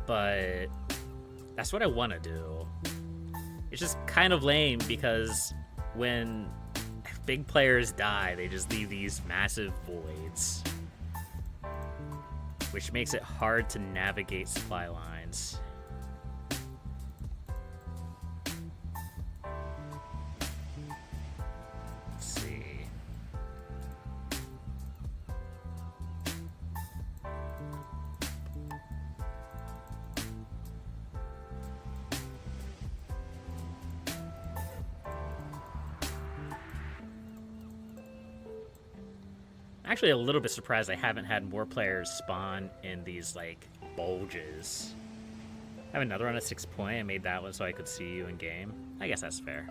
but that's what I want to do. It's just kind of lame because when big players die, they just leave these massive voids, which makes it hard to navigate supply lines. Let's see. Actually a little bit surprised I haven't had more players spawn in these, like, bulges. I have another one at 6 point. I made that one so I could see you in game. I guess that's fair.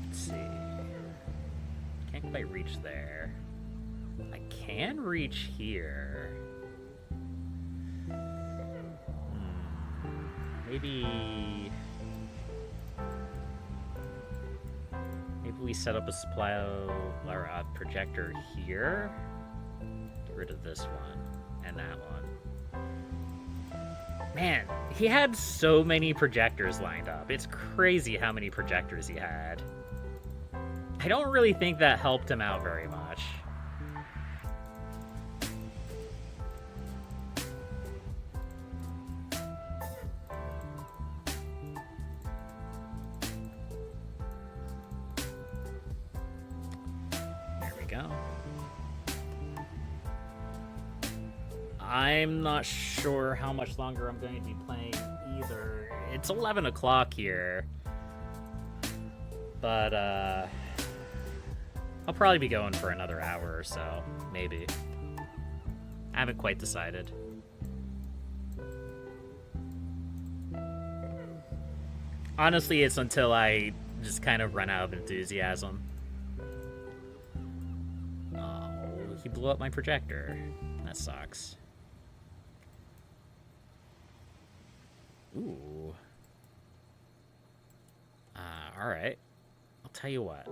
Let's see. Can't quite reach there. I can reach here. Maybe we set up a supply or a projector here. Get rid of this one and that one. Man, he had so many projectors lined up. It's crazy how many projectors he had. I don't really think that helped him out very much. I'm not sure how much longer I'm going to be playing either. It's 11 o'clock here. But, I'll probably be going for another hour or so. Maybe. I haven't quite decided. Honestly, it's until I just kind of run out of enthusiasm. Oh, he blew up my projector. That sucks. Ooh. Alright. I'll tell you what.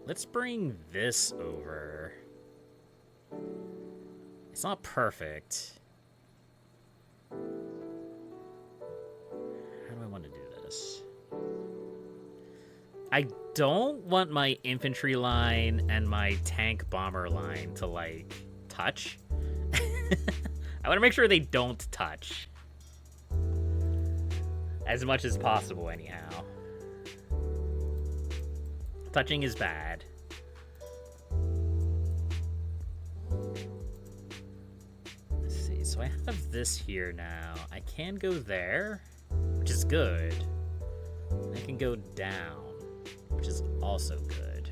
Let's bring this over. It's not perfect. How do I want to do this? I don't want my infantry line and my tank bomber line to, like, touch. I want to make sure they don't touch. As much as possible, anyhow. Touching is bad. Let's see, so I have this here now. I can go there, which is good. I can go down, which is also good.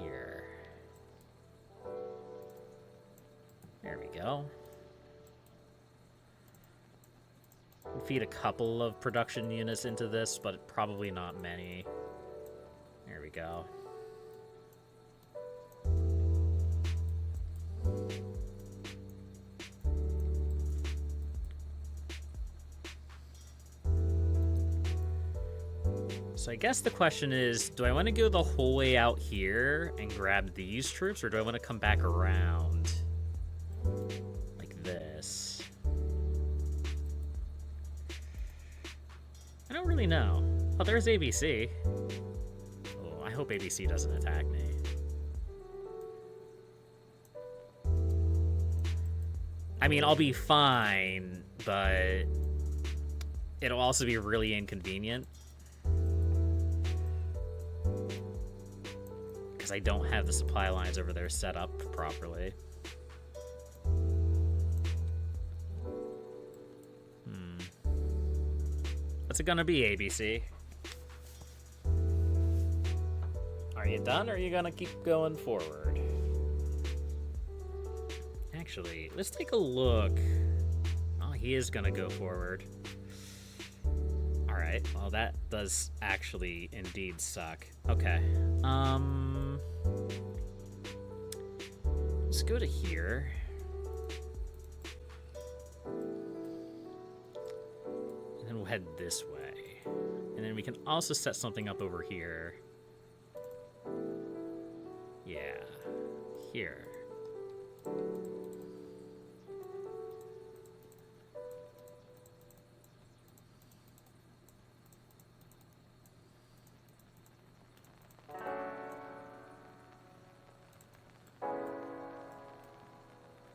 Here. There we go. Feed a couple of production units into this, but probably not many. There we go. So I guess the question is, do I want to go the whole way out here and grab these troops, or do I want to come back around like this? I don't really know. Oh, there's ABC. Oh, I hope ABC doesn't attack me. I mean, I'll be fine, but it'll also be really inconvenient. Because I don't have the supply lines over there set up properly. What's it gonna be, ABC? Are you done, or are you gonna keep going forward? Actually, let's take a look. Oh, he is gonna go forward. Alright, well that does actually indeed suck. Okay, let's go to here. And then we'll head this way. And then we can also set something up over here. Yeah, here.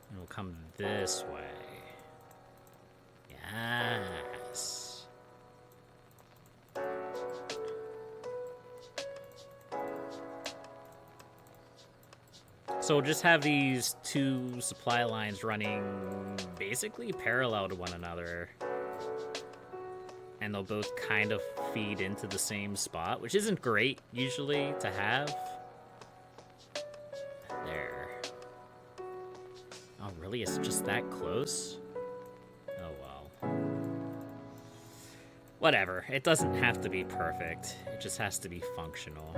And we'll come this way. Yes. So we'll just have these two supply lines running basically parallel to one another. And they'll both kind of feed into the same spot, which isn't great usually to have. There. Oh, really? It's just that close? Oh, well. Whatever. It doesn't have to be perfect. It just has to be functional.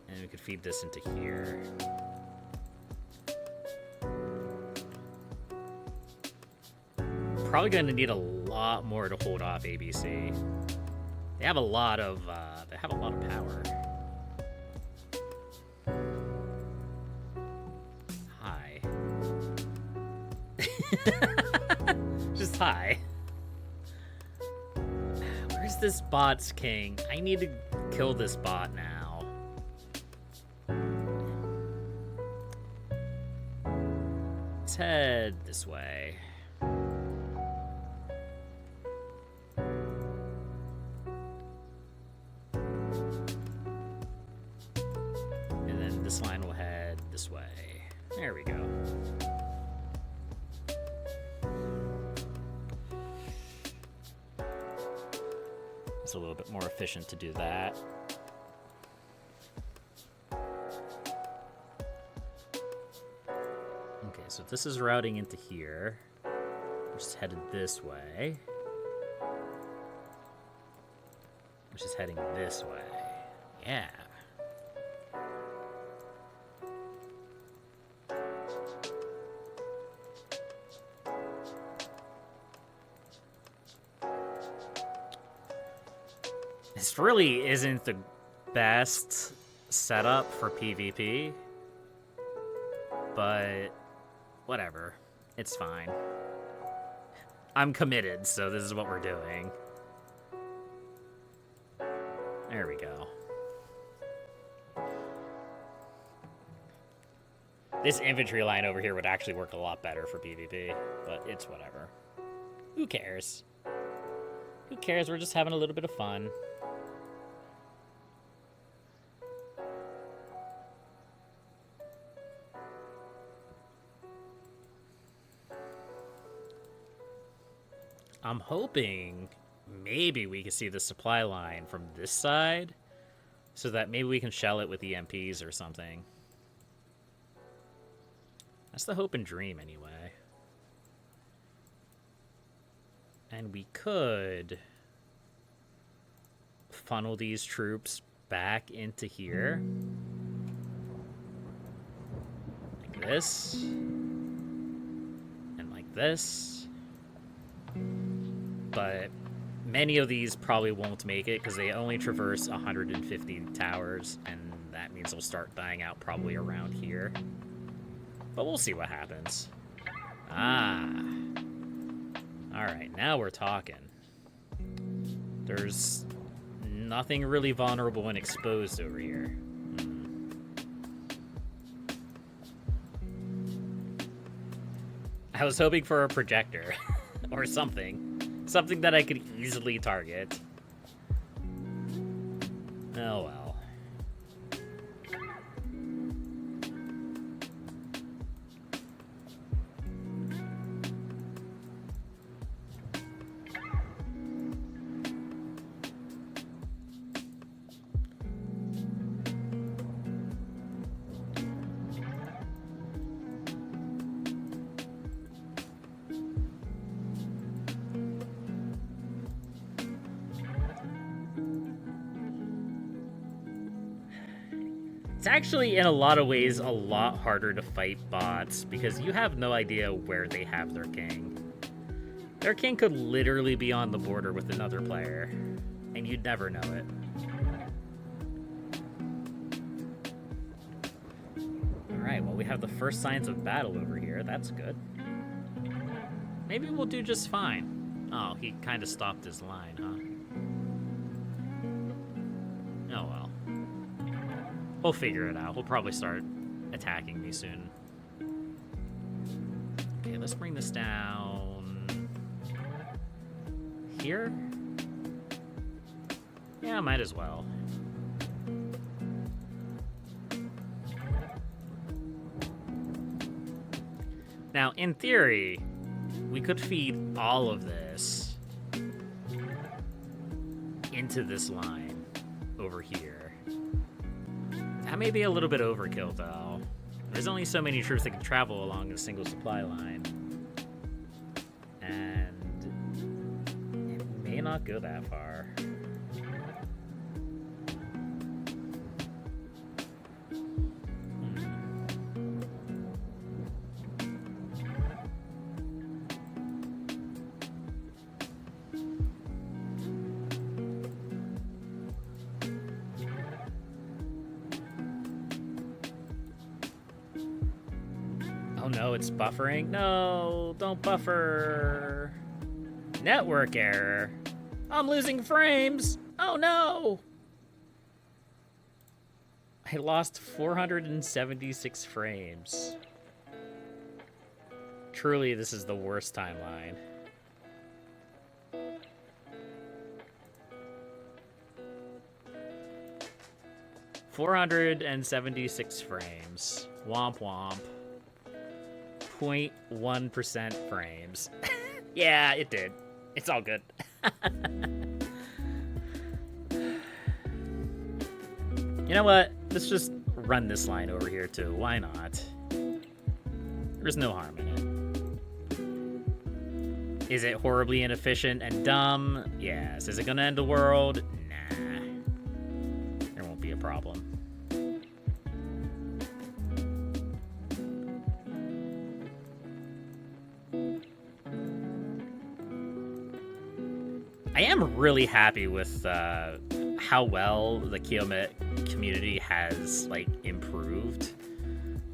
And we could feed this into here. Probably going to need a lot more to hold off ABC. They have a lot of power. Hi. Just hi. Where's this bot's king? I need to kill this bot now. Let's head this way. This line will head this way. There we go. It's a little bit more efficient to do that. Okay, so this is routing into here. We're just headed this way. which is heading this way. Yeah. This really isn't the best setup for PvP, but whatever. It's fine. I'm committed, so this is what we're doing. There we go. This infantry line over here would actually work a lot better for PvP, but it's whatever. Who cares? Who cares? We're just having a little bit of fun. I'm hoping maybe we can see the supply line from this side so that maybe we can shell it with EMPs or something. That's the hope and dream anyway. And we could funnel these troops back into here. Like this. And like this. But many of these probably won't make it because they only traverse 150 towers, and that means they'll start dying out probably around here. But we'll see what happens. Ah. Alright, now we're talking. There's nothing really vulnerable and exposed over here. I was hoping for a projector or something. Something that I could easily target. Oh well. It's actually, in a lot of ways, a lot harder to fight bots because you have no idea where they have their king. Their king could literally be on the border with another player, and you'd never know it. Alright, well, we have the first signs of battle over here. That's good. Maybe we'll do just fine. Oh, he kind of stopped his line, huh? Oh, well. We'll figure it out. He'll probably start attacking me soon. Okay, let's bring this down here. Yeah, might as well. Now, in theory, we could feed all of this into this line over here. That may be a little bit overkill, though. There's only so many troops that can travel along a single supply line. And it may not go that far. No, it's buffering. No, don't buffer. Network error. I'm losing frames. Oh no. I lost 476 frames. Truly, this is the worst timeline. .476 frames. Womp womp. 0.1% frames. Yeah, it did. It's all good. You know what? Let's just run this line over here too. Why not? There's no harm in it. Is it horribly inefficient and dumb? Yes. Is it gonna end the world? Nah. problem. I am really happy with how well the Kiomet community has, like, improved.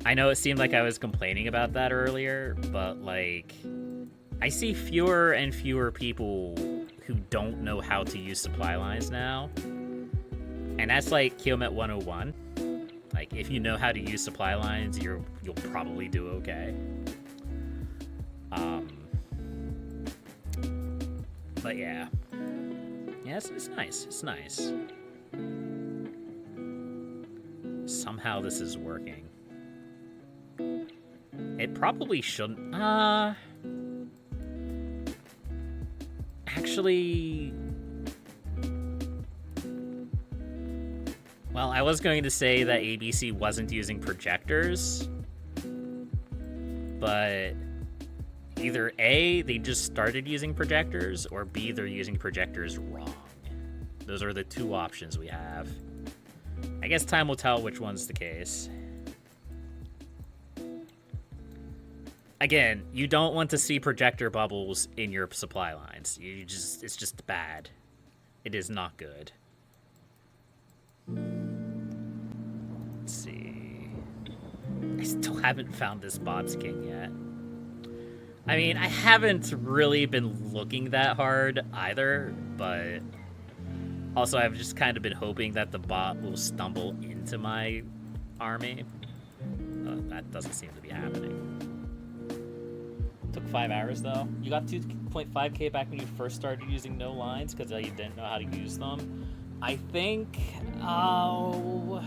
I know it seemed like I was complaining about that earlier, but, like, I see fewer and fewer people who don't know how to use supply lines now. And that's like Kiomet 101. Like, if you know how to use supply lines, you'll probably do okay. But yeah. Yeah, it's nice. It's nice. Somehow this is working. It probably shouldn't. Actually... Well, I was going to say that ABC wasn't using projectors, but either A, they just started using projectors, or B, they're using projectors wrong. Those are the two options we have. I guess time will tell which one's the case. Again, you don't want to see projector bubbles in your supply lines. It's just bad. It is not good. Let's see. I still haven't found this Bob's King yet. I mean, I haven't really been looking that hard either, but also I've just kind of been hoping that the bot will stumble into my army. That doesn't seem to be happening. Took 5 hours though. You got 2.5k back when you first started using no lines because you didn't know how to use them. I think, I'm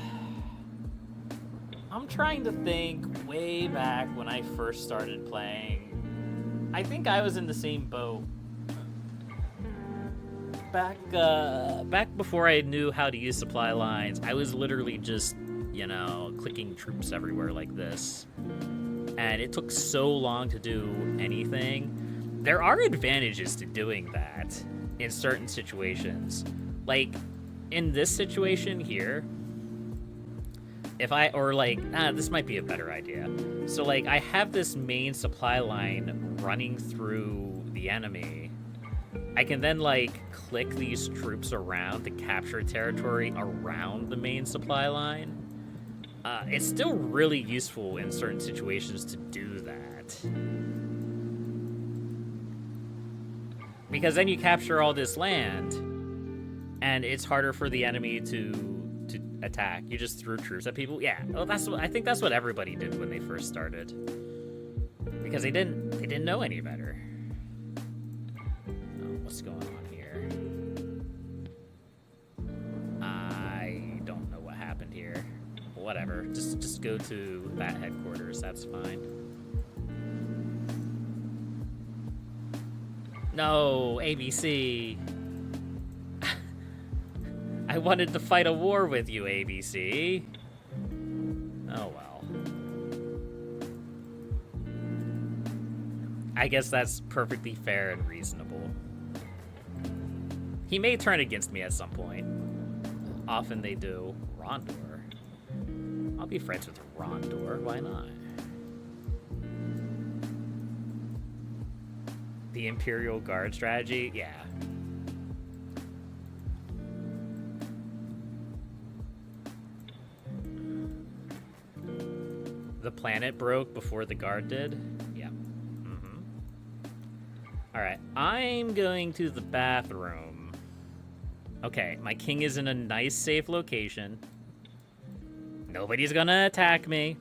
trying to think way back when I first started playing. I think I was in the same boat. Back before I knew how to use supply lines, I was literally just, clicking troops everywhere like this. And it took so long to do anything. There are advantages to doing that in certain situations. Like, in this situation here, this might be a better idea. So, like, I have this main supply line running through the enemy. I can then, like, click these troops around to capture territory around the main supply line. It's still really useful in certain situations to do that. Because then you capture all this land, and it's harder for the enemy to attack. You just threw troops at people. Yeah, I think that's what everybody did when they first started. Because they didn't know any better. Oh, what's going on here? I don't know what happened here. Whatever. Just go to that headquarters. That's fine. No, ABC. I wanted to fight a war with you, ABC. Oh well. I guess that's perfectly fair and reasonable. He may turn against me at some point. Often they do. Rondor. I'll be friends with Rondor. Why not? The Imperial Guard strategy? Yeah. The planet broke before the guard did? Yeah. Mm-hmm. Alright, I'm going to the bathroom. Okay, my king is in a nice, safe location. Nobody's gonna attack me.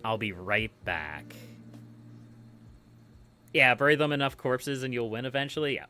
I'll be right back. Yeah, bury them enough corpses and you'll win eventually? Yeah.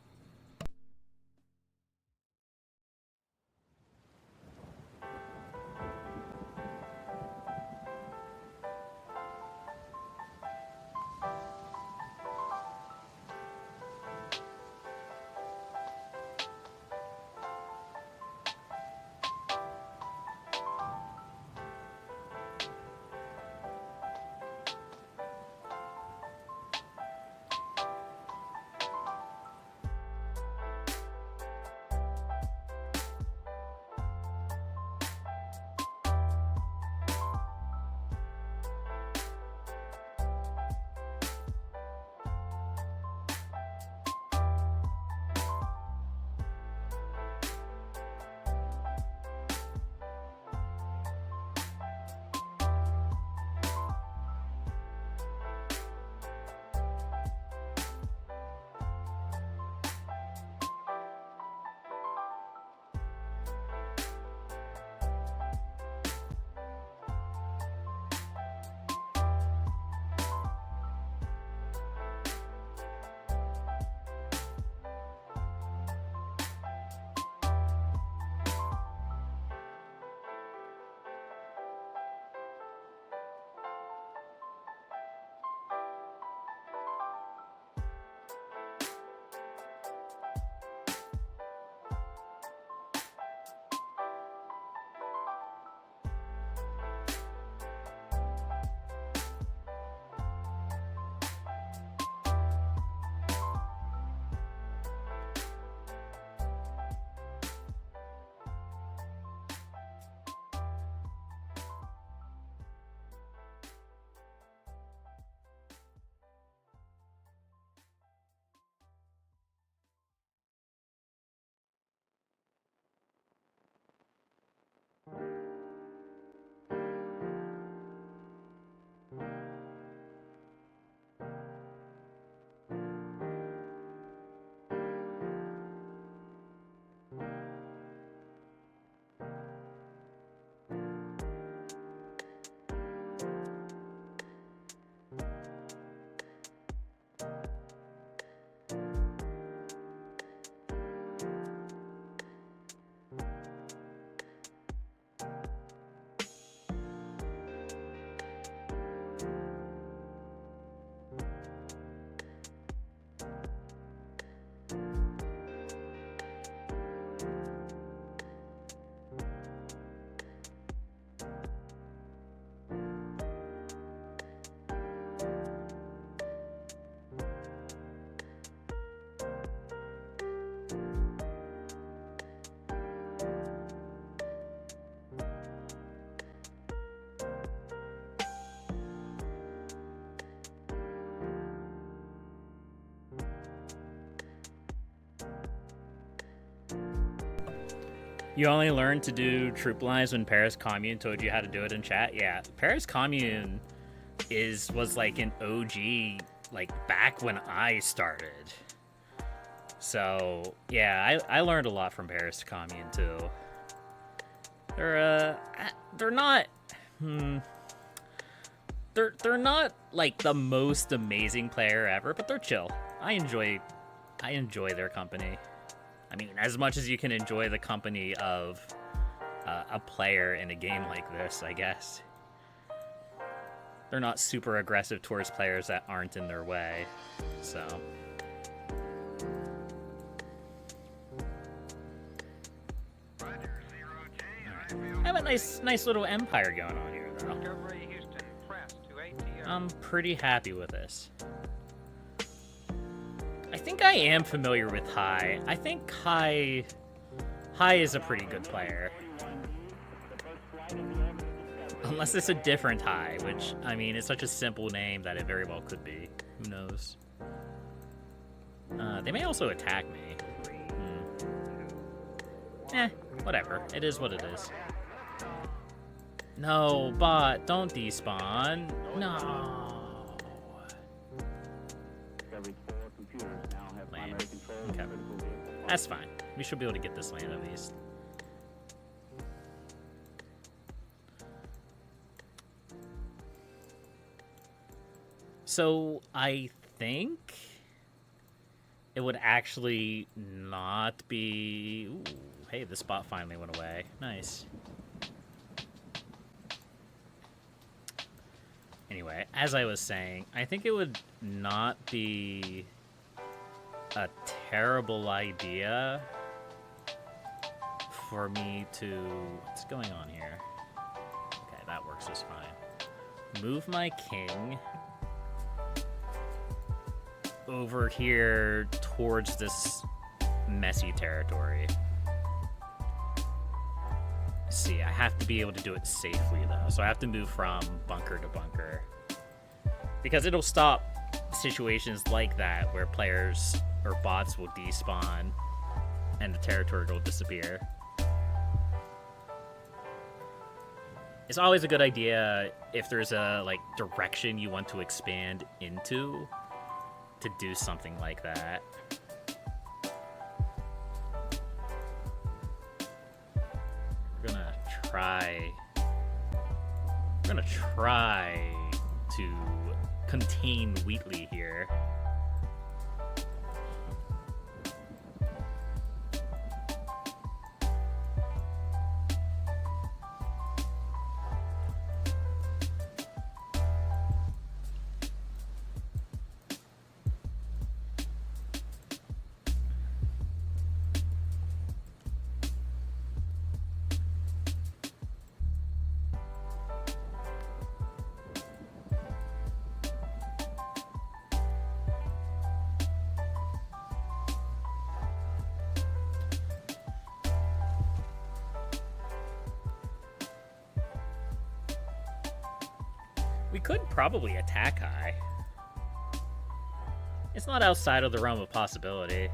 You only learned to do troop lines when Paris Commune told you how to do it in chat? Yeah, Paris Commune was like an OG, like back when I started. So yeah, I learned a lot from Paris Commune too. They're not they're not like the most amazing player ever, but they're chill. I enjoy their company. I mean, as much as you can enjoy the company of a player in a game like this, I guess. They're not super aggressive towards players that aren't in their way, so. I have a nice little empire going on here, though. I'm pretty happy with this. I think I am familiar with Hai. I think Hai is a pretty good player. Unless it's a different Hai, which, I mean, it's such a simple name that it very well could be. Who knows? They may also attack me. Whatever. It is what it is. No, bot, don't despawn. No. Lame. Okay. That's fine. We should be able to get this land at least. So, I think it would actually not be... Ooh, hey, the spot finally went away. Nice. Anyway, as I was saying, I think it would not be a terrible idea for me to... What's going on here? Okay, that works just fine. Move my king over here towards this messy territory. See, I have to be able to do it safely, though. So I have to move from bunker to bunker. Because it'll stop situations like that where players or bots will despawn and the territory will disappear. It's always a good idea if there's a, like, direction you want to expand into to do something like that. We're gonna try to contain Wheatley here. We could probably attack High. It's not outside of the realm of possibility.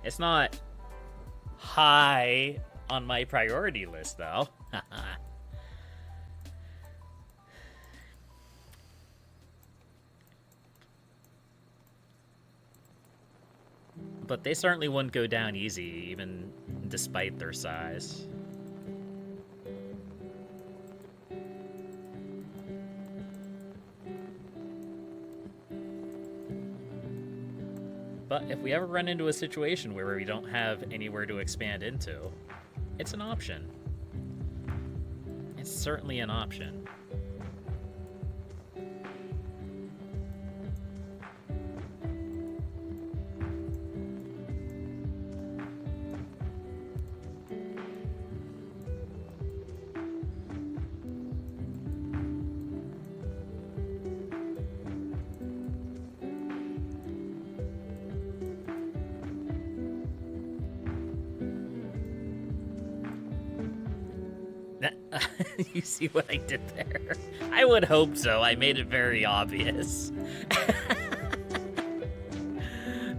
It's not high on my priority list, though. But they certainly wouldn't go down easy, even despite their size. But if we ever run into a situation where we don't have anywhere to expand into, it's an option. It's certainly an option. You see what I did there? I would hope so. I made it very obvious.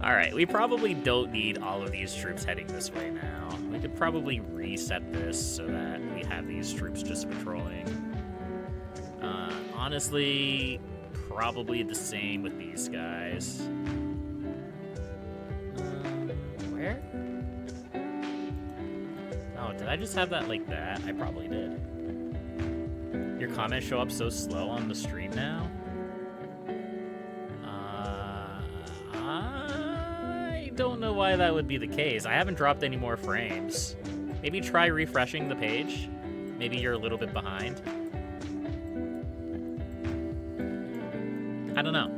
Alright, we probably don't need all of these troops heading this way now. We could probably reset this so that we have these troops just patrolling. Honestly, probably the same with these guys. Where? Oh, did I just have that like that? I probably did. Your comments show up so slow on the stream now? I don't know why that would be the case. I haven't dropped any more frames. Maybe try refreshing the page. Maybe you're a little bit behind. I don't know.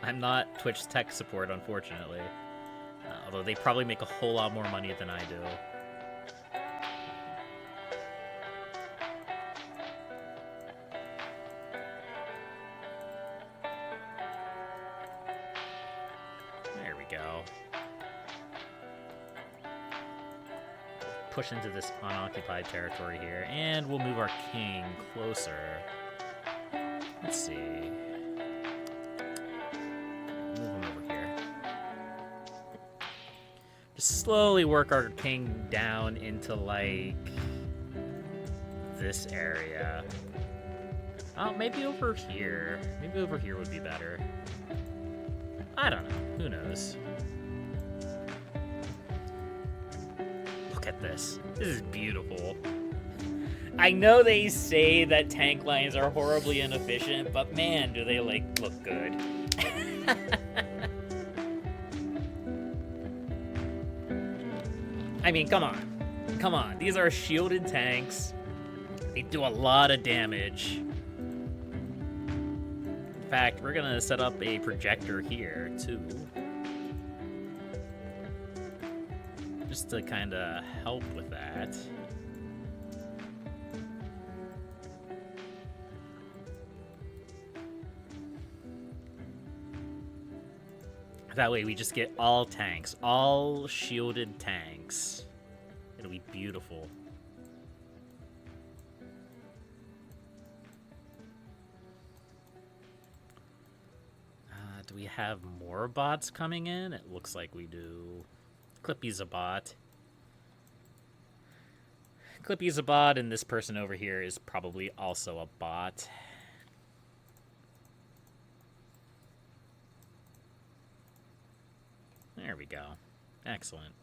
I'm not Twitch tech support, unfortunately. Although they probably make a whole lot more money than I do. There we go. Push into this unoccupied territory here, and we'll move our king closer. Let's see. Move him over here. Just slowly work our king down into, like, this area. Oh, maybe over here. Maybe over here would be better. I don't know. Who knows? Look at this. This is beautiful. I know they say that tank lines are horribly inefficient, but man, do they, like, look good. I mean, come on. Come on. These are shielded tanks. They do a lot of damage. In fact, we're gonna set up a projector here, too. Just to kind of help with that. That way we just get all tanks, all shielded tanks. It'll be beautiful. Do we have more bots coming in? It looks like we do. Clippy's a bot. Clippy's a bot, and this person over here is probably also a bot. There we go. Excellent.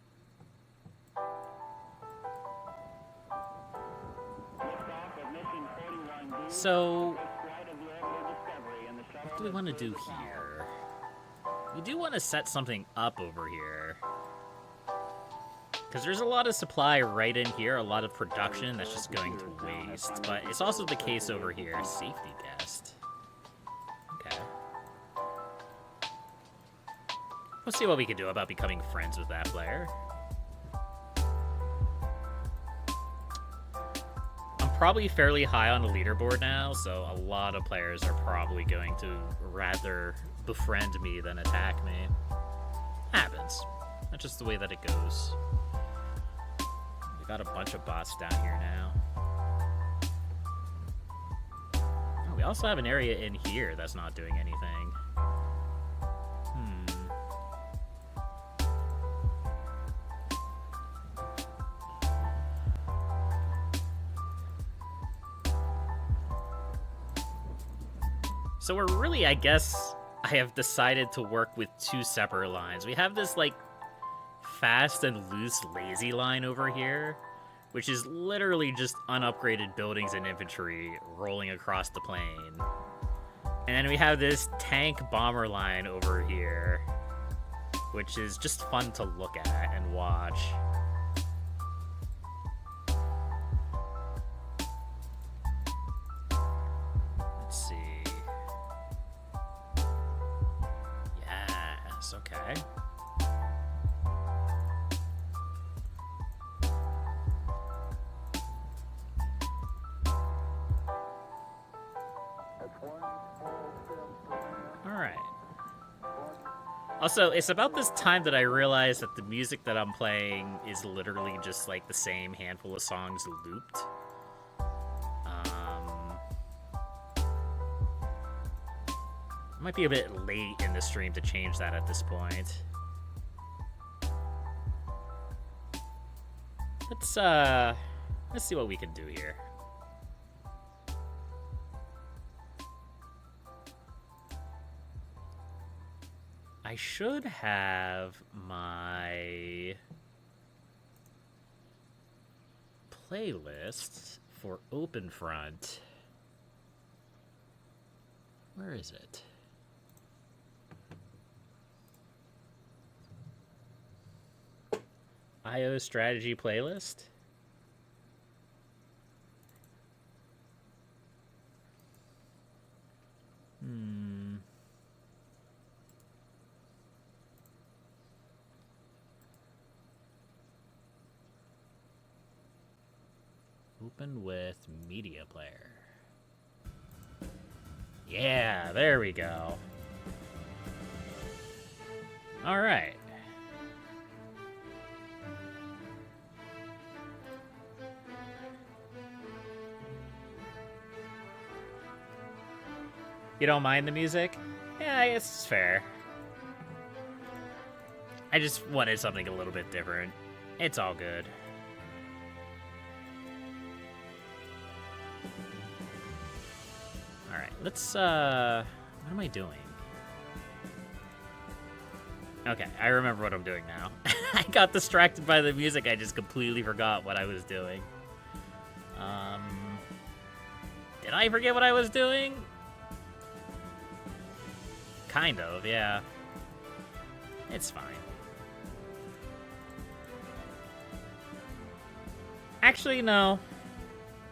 So, what do we want to do here? We do want to set something up over here. Because there's a lot of supply right in here, a lot of production that's just going to waste. But it's also the case over here. Safety guest. Okay. We'll see what we can do about becoming friends with that player. I'm probably fairly high on the leaderboard now, so a lot of players are probably going to rather befriend me than attack me. Happens. That's just the way that it goes. We got a bunch of bots down here now. Oh, we also have an area in here that's not doing anything. So we're really, I guess, I have decided to work with two separate lines. We have this, like, fast and loose lazy line over here, which is literally just unupgraded buildings and infantry rolling across the plain. And then we have this tank bomber line over here, which is just fun to look at and watch. Let's see. Yes, okay. Alright. Also, it's about this time that I realized that the music that I'm playing is literally just like the same handful of songs looped. I might be a bit late in the stream to change that at this point. let's see what we can do here. I should have my playlist for OpenFront. Where is it? IO strategy playlist? Open with media player. Yeah, there we go. All right. You don't mind the music? Yeah, I guess it's fair. I just wanted something a little bit different. It's all good. Alright, let's, what am I doing? Okay, I remember what I'm doing now. I got distracted by the music, I just completely forgot what I was doing. Did I forget what I was doing? Kind of, yeah. It's fine. Actually, no.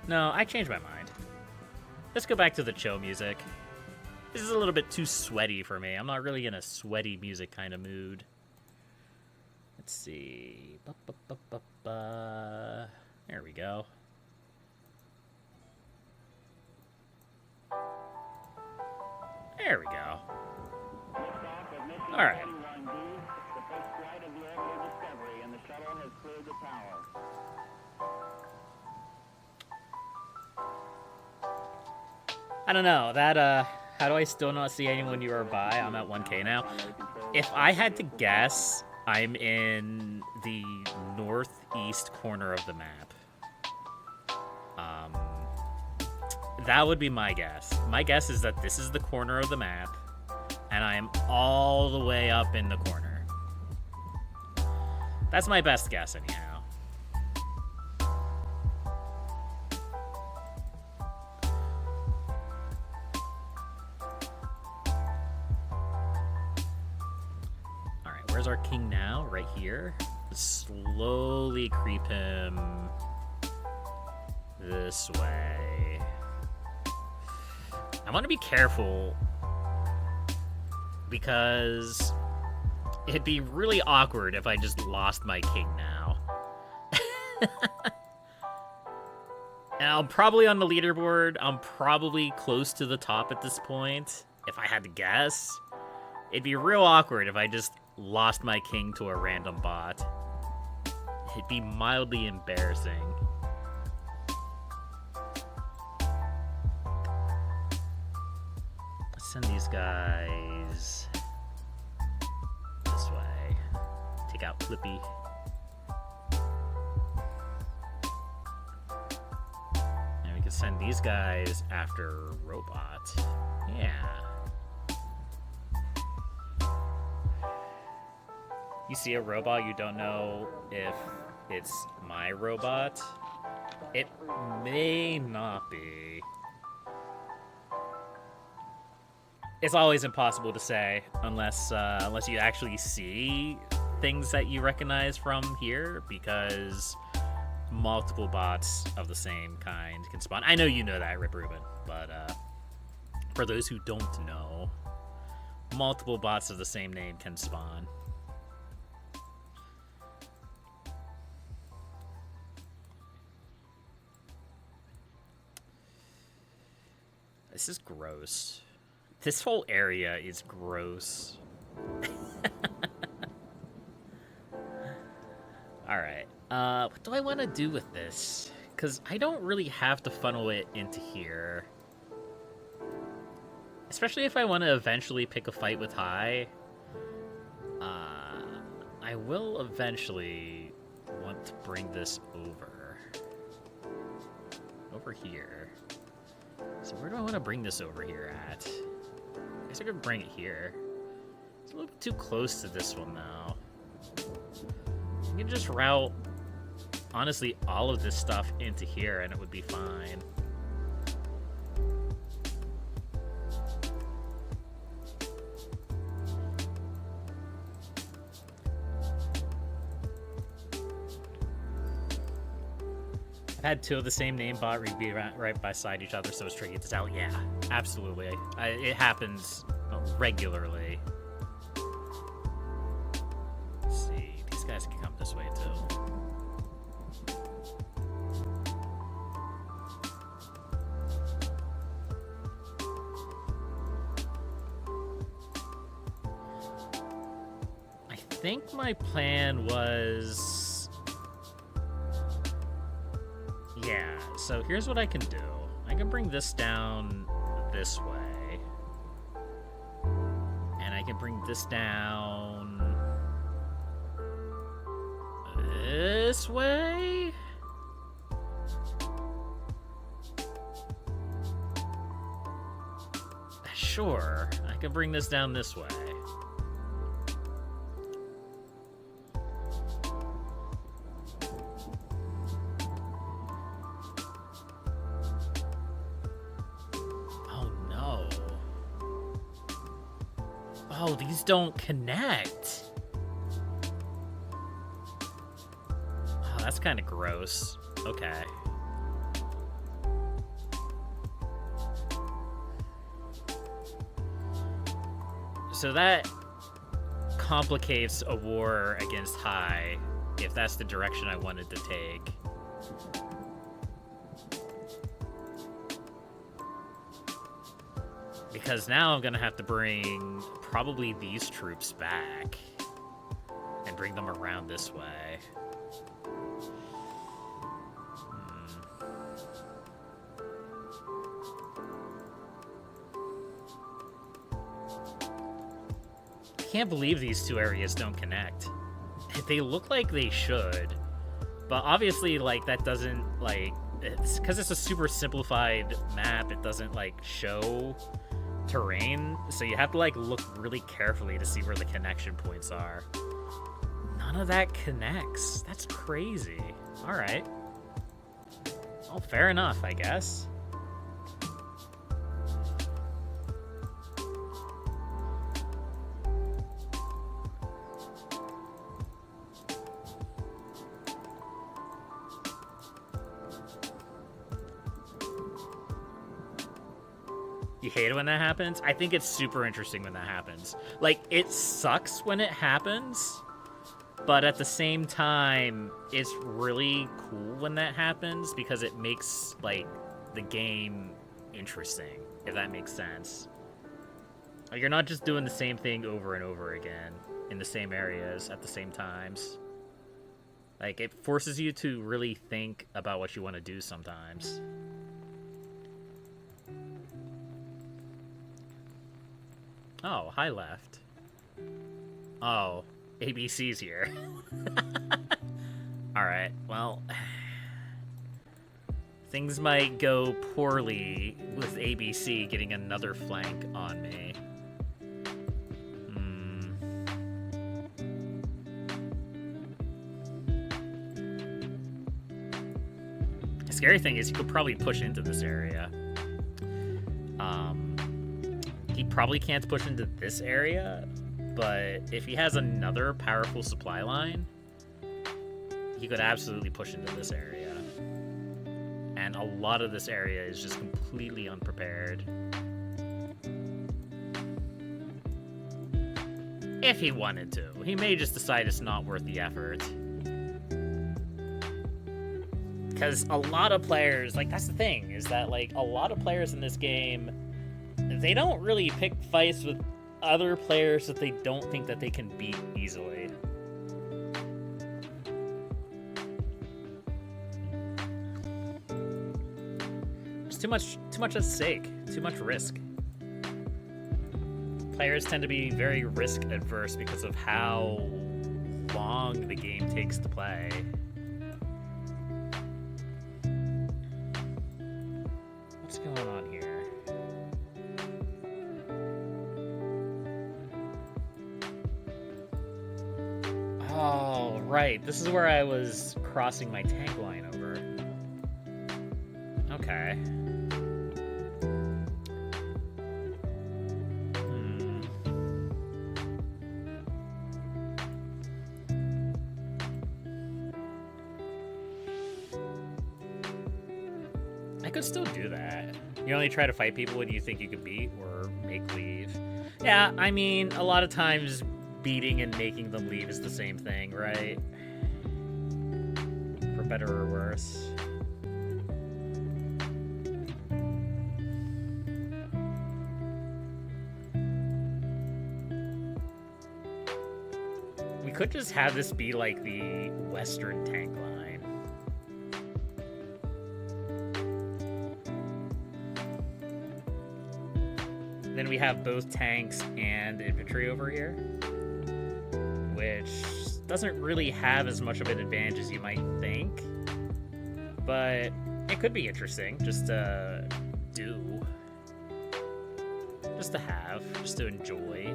No, I changed my mind. Let's go back to the chill music. This is a little bit too sweaty for me. I'm not really in a sweaty music kind of mood. Let's see. There we go. There we go. All right. I don't know. That, how do I still not see anyone you are by? I'm at 1K now. If I had to guess, I'm in the northeast corner of the map. That would be my guess. My guess is that this is the corner of the map, and I am all the way up in the corner. That's my best guess, anyhow. Alright, where's our king now? Right here. Let's slowly creep him this way. I want to be careful because it'd be really awkward if I just lost my king now. And I'm probably on the leaderboard. I'm probably close to the top at this point, if I had to guess. It'd be real awkward if I just lost my king to a random bot. It'd be mildly embarrassing. Send these guys this way. Take out Flippy. And we can send these guys after Robot. Yeah. You see a robot, you don't know if it's my robot. It may not be. It's always impossible to say unless you actually see things that you recognize from here, because multiple bots of the same kind can spawn. I know you know that, Rip Rubin, but for those who don't know, multiple bots of the same name can spawn. This is gross. This whole area is gross. Alright. What do I want to do with this? Because I don't really have to funnel it into here. Especially if I want to eventually pick a fight with High. I will eventually want to bring this over here. So where do I want to bring this over here at? I guess I could bring it here. It's a little bit too close to this one now. You can just route, honestly, all of this stuff into here and it would be fine. I've had two of the same name bot be right beside each other, so it's tricky to tell. Yeah, absolutely. It happens regularly. Let's see. These guys can come this way, too. I think my plan was... Yeah, so here's what I can do. I can bring this down this way. And I can bring this down this way. Sure, I can bring this down this way. Oh, these don't connect. Oh, that's kind of gross. Okay. So that complicates a war against High, if that's the direction I wanted to take. Because now I'm gonna have to bring probably these troops back and bring them around this way. I can't believe these two areas don't connect. They look like they should, but obviously, like, that doesn't, like, it's because it's a super simplified map, it doesn't, like, show terrain, so you have to, like, look really carefully to see where the connection points are. None of that connects. That's crazy. Alright. Oh, fair enough, I guess. You hate it when that happens? I think it's super interesting when that happens. Like, it sucks when it happens, but at the same time, it's really cool when that happens because it makes, like, the game interesting, if that makes sense. Like, you're not just doing the same thing over and over again in the same areas at the same times. Like, it forces you to really think about what you want to do sometimes. Oh, hi left. Oh, ABC's here. Alright, well... Things might go poorly with ABC getting another flank on me. The scary thing is you could probably push into this area. He probably can't push into this area, but if he has another powerful supply line, he could absolutely push into this area. And a lot of this area is just completely unprepared. If he wanted to. He may just decide it's not worth the effort. Because a lot of players, like, that's the thing, is that, like, a lot of players in this game, they don't really pick fights with other players that they don't think that they can beat easily. There's too much at stake, too much risk. Players tend to be very risk adverse because of how long the game takes to play. Right, this is where I was crossing my tank line over. Okay. I could still do that. You only try to fight people when you think you can beat or make leave. Yeah, I mean, a lot of times beating and making them leave is the same thing, right? For better or worse. We could just have this be like the Western tank line. Then we have both tanks and infantry over here, which doesn't really have as much of an advantage as you might think, but it could be interesting just to do, just to have, just to enjoy.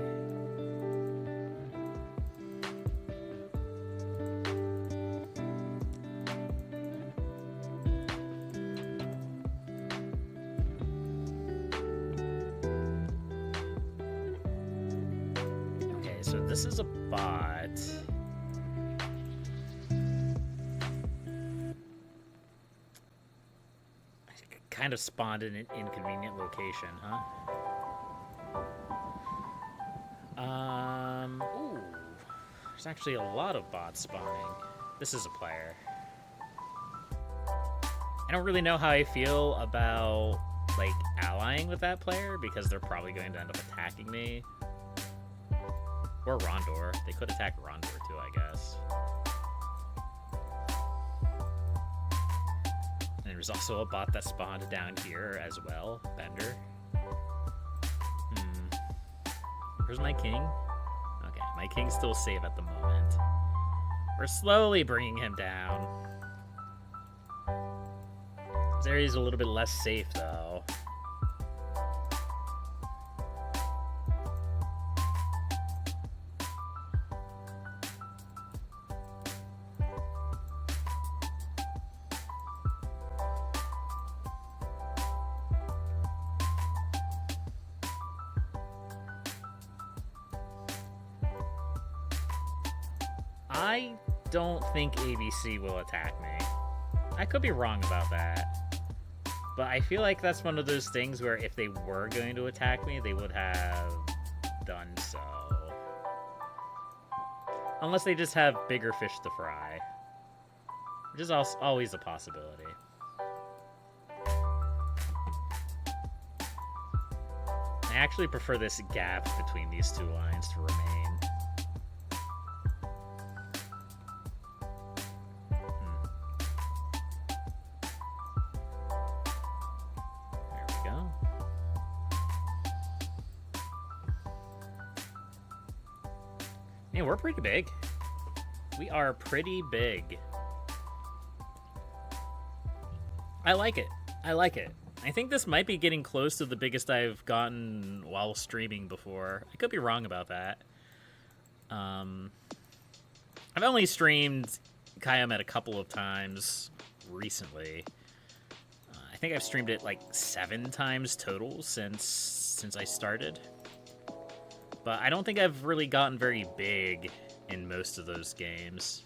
So this is a bot. Kind of spawned in an inconvenient location, huh? Ooh. There's actually a lot of bots spawning. This is a player. I don't really know how I feel about, like, allying with that player because they're probably going to end up attacking me. Or Rondor. They could attack Rondor too, I guess. And there's also a bot that spawned down here as well. Bender. Where's my king? Okay, my king's still safe at the moment. We're slowly bringing him down. This area's a little bit less safe, though. I don't think ABC will attack me. I could be wrong about that. But I feel like that's one of those things where if they were going to attack me, they would have done so. Unless they just have bigger fish to fry. Which is always a possibility. I actually prefer this gap between these two lines to remain. Man, we're pretty big. We are pretty big. I like it. I like it. I think this might be getting close to the biggest I've gotten while streaming before. I could be wrong about that. I've only streamed Kiomet a couple of times recently. I think I've streamed it like 7 times total since I started. But I don't think I've really gotten very big in most of those games.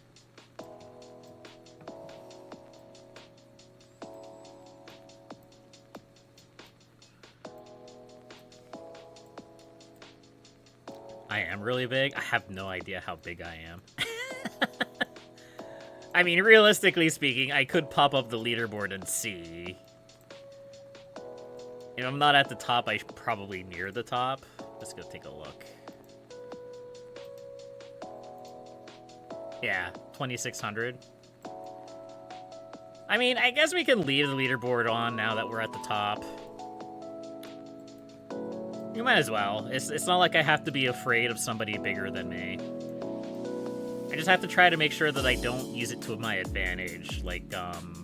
I am really big? I have no idea how big I am. I mean, realistically speaking, I could pop up the leaderboard and see. If I'm not at the top, I'm probably near the top. Let's go take a look. Yeah, 2,600. I mean, I guess we can leave the leaderboard on now that we're at the top. You might as well. It's not like I have to be afraid of somebody bigger than me. I just have to try to make sure that I don't use it to my advantage, like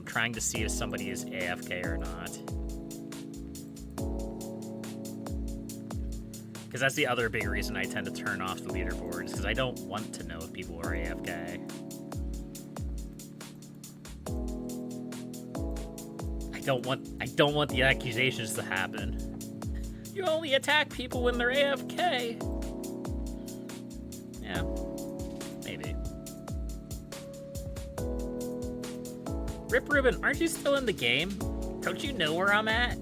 trying to see if somebody is AFK or not. Because that's the other big reason I tend to turn off the leaderboards, because I don't want to know if people are AFK. I don't want the accusations to happen. You only attack people when they're AFK. Yeah, maybe. Rip Ruben, aren't you still in the game? Don't you know where I'm at?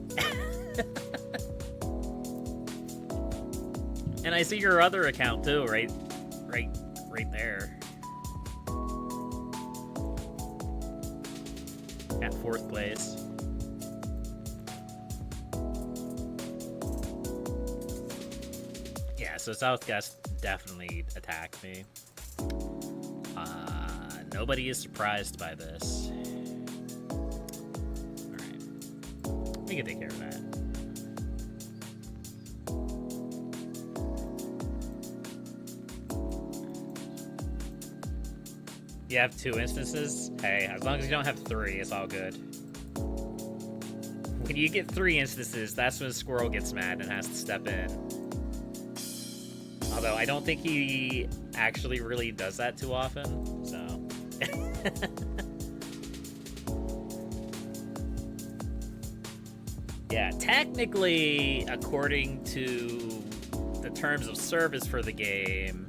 And I see your other account too, right there. At 4th place. Yeah, so Southgast definitely attacked me. Nobody is surprised by this. Alright. We can take care of that. You have 2 instances? Hey, as long as you don't have 3, it's all good. When you get 3 instances, that's when Squirrel gets mad and has to step in. Although I don't think he actually really does that too often, so. Yeah, technically, according to the terms of service for the game,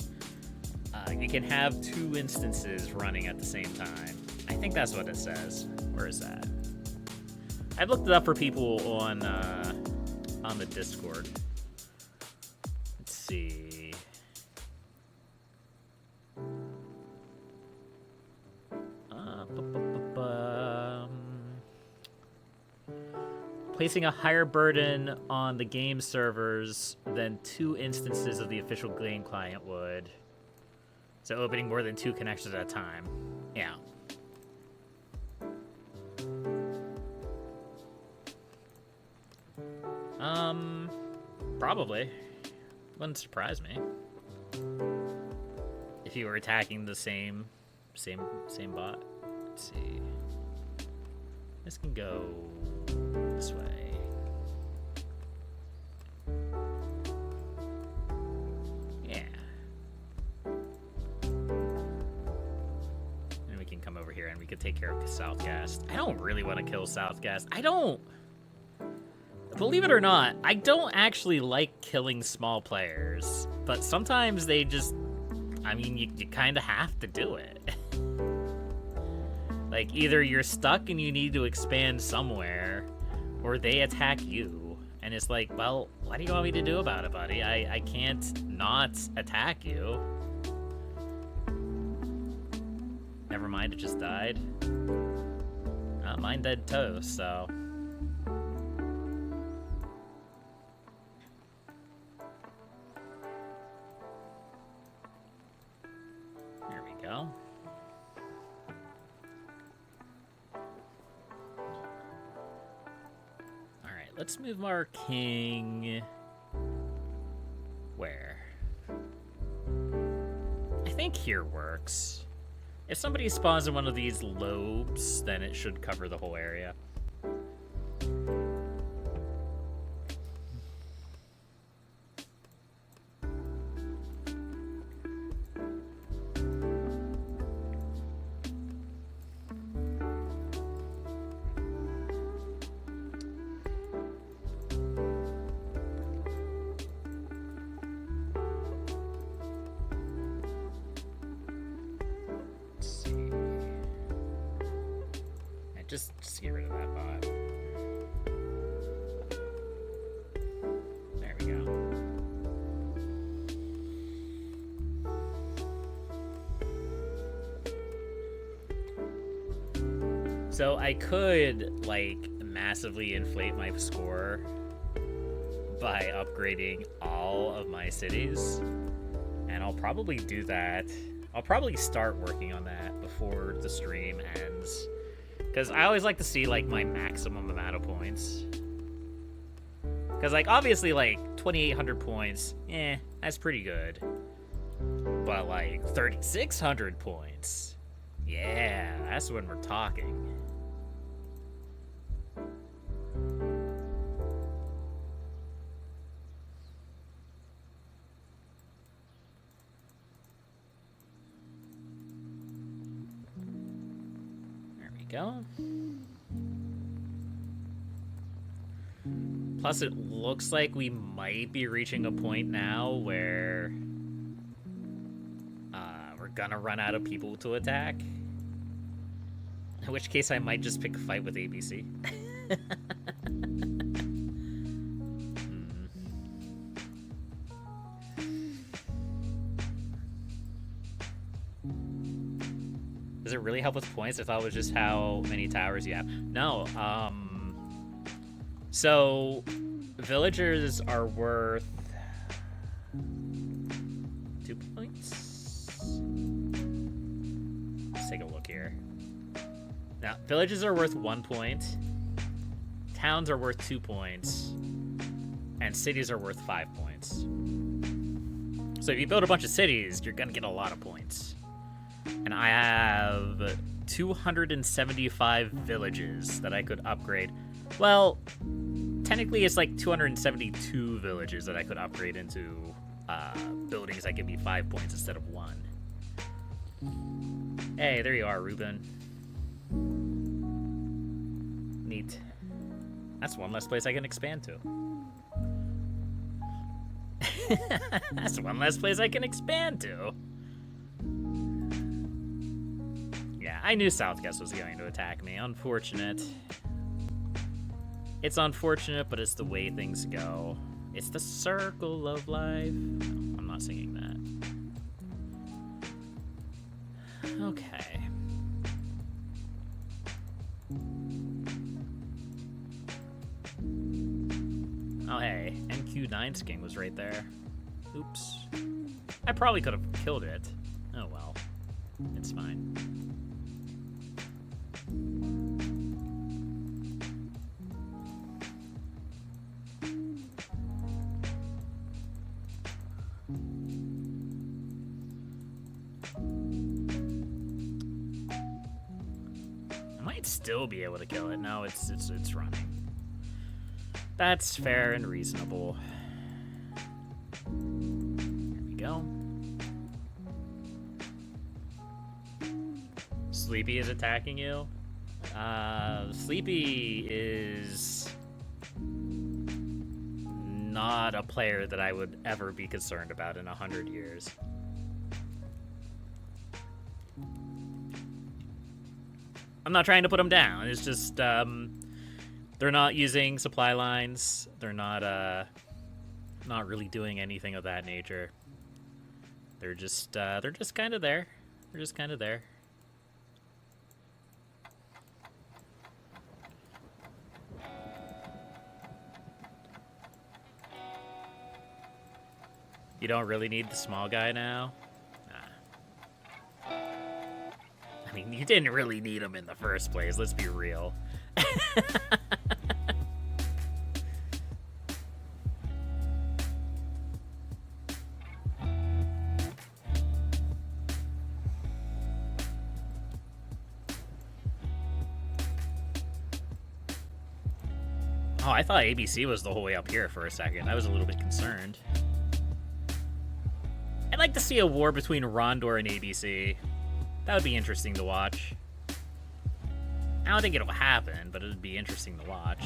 you can have 2 instances running at the same time. I think that's what it says. Where is that? I've looked it up for people on the Discord. Let's see. Placing a higher burden on the game servers than 2 instances of the official game client would. So opening more than 2 connections at a time. Yeah. Probably. Wouldn't surprise me. If you were attacking the same bot. Let's see. This can go this way. Yeah. And we can come over here and we could take care of Southgast. I don't really want to kill Southgast. Believe it or not, I don't actually like killing small players. But sometimes they just, I mean, you kind of have to do it. Like, either you're stuck and you need to expand somewhere, or they attack you. And it's like, well, what do you want me to do about it, buddy? I can't not attack you. Never mind, it just died. Mine dead toast, so... There we go. Alright, let's move our king... Where? I think here works. If somebody spawns in one of these lobes, then it should cover the whole area. Just get rid of that bot. There we go. So I could, like, massively inflate my score by upgrading all of my cities. And I'll probably do that. I'll probably start working on that before the stream ends. Because I always like to see, like, my maximum amount of points. Because, like, obviously, like, 2,800 points, that's pretty good. But, like, 3,600 points, yeah, that's when we're talking. Go. Plus, it looks like we might be reaching a point now where we're gonna run out of people to attack. In which case, I might just pick a fight with ABC. Does it really help with points? I thought it was just how many towers you have. No, so villagers are worth 2 points. Let's take a look here. Now, villages are worth 1 point. Towns are worth 2 points. And cities are worth 5 points. So if you build a bunch of cities, you're gonna get a lot of points. And I have 275 villages that I could upgrade. Well, technically it's like 272 villages that I could upgrade into buildings that give me 5 points instead of 1. Hey, there you are, Ruben. Neat. That's one less place I can expand to. That's one less place I can expand to. Yeah, I knew Southguest was going to attack me. Unfortunate. It's unfortunate, but it's the way things go. It's the circle of life. No, I'm not singing that. Okay. Oh, hey, NQ9's king was right there. Oops. I probably could have killed it. Oh, well. It's fine. I might still be able to kill it. No, it's running. That's fair and reasonable. There we go. Sleepy is attacking you. Sleepy is not a player that I would ever be concerned about in 100 years. I'm not trying to put him down. It's just, they're not using supply lines. They're not really doing anything of that nature. They're just kind of there. They're just kind of there. You don't really need the small guy now? Nah. I mean, you didn't really need him in the first place, let's be real. Oh, I thought ABC was the whole way up here for a second. I was a little bit concerned. I'd like to see a war between Rondor and ABC. That would be interesting to watch. I don't think it'll happen, but it would be interesting to watch.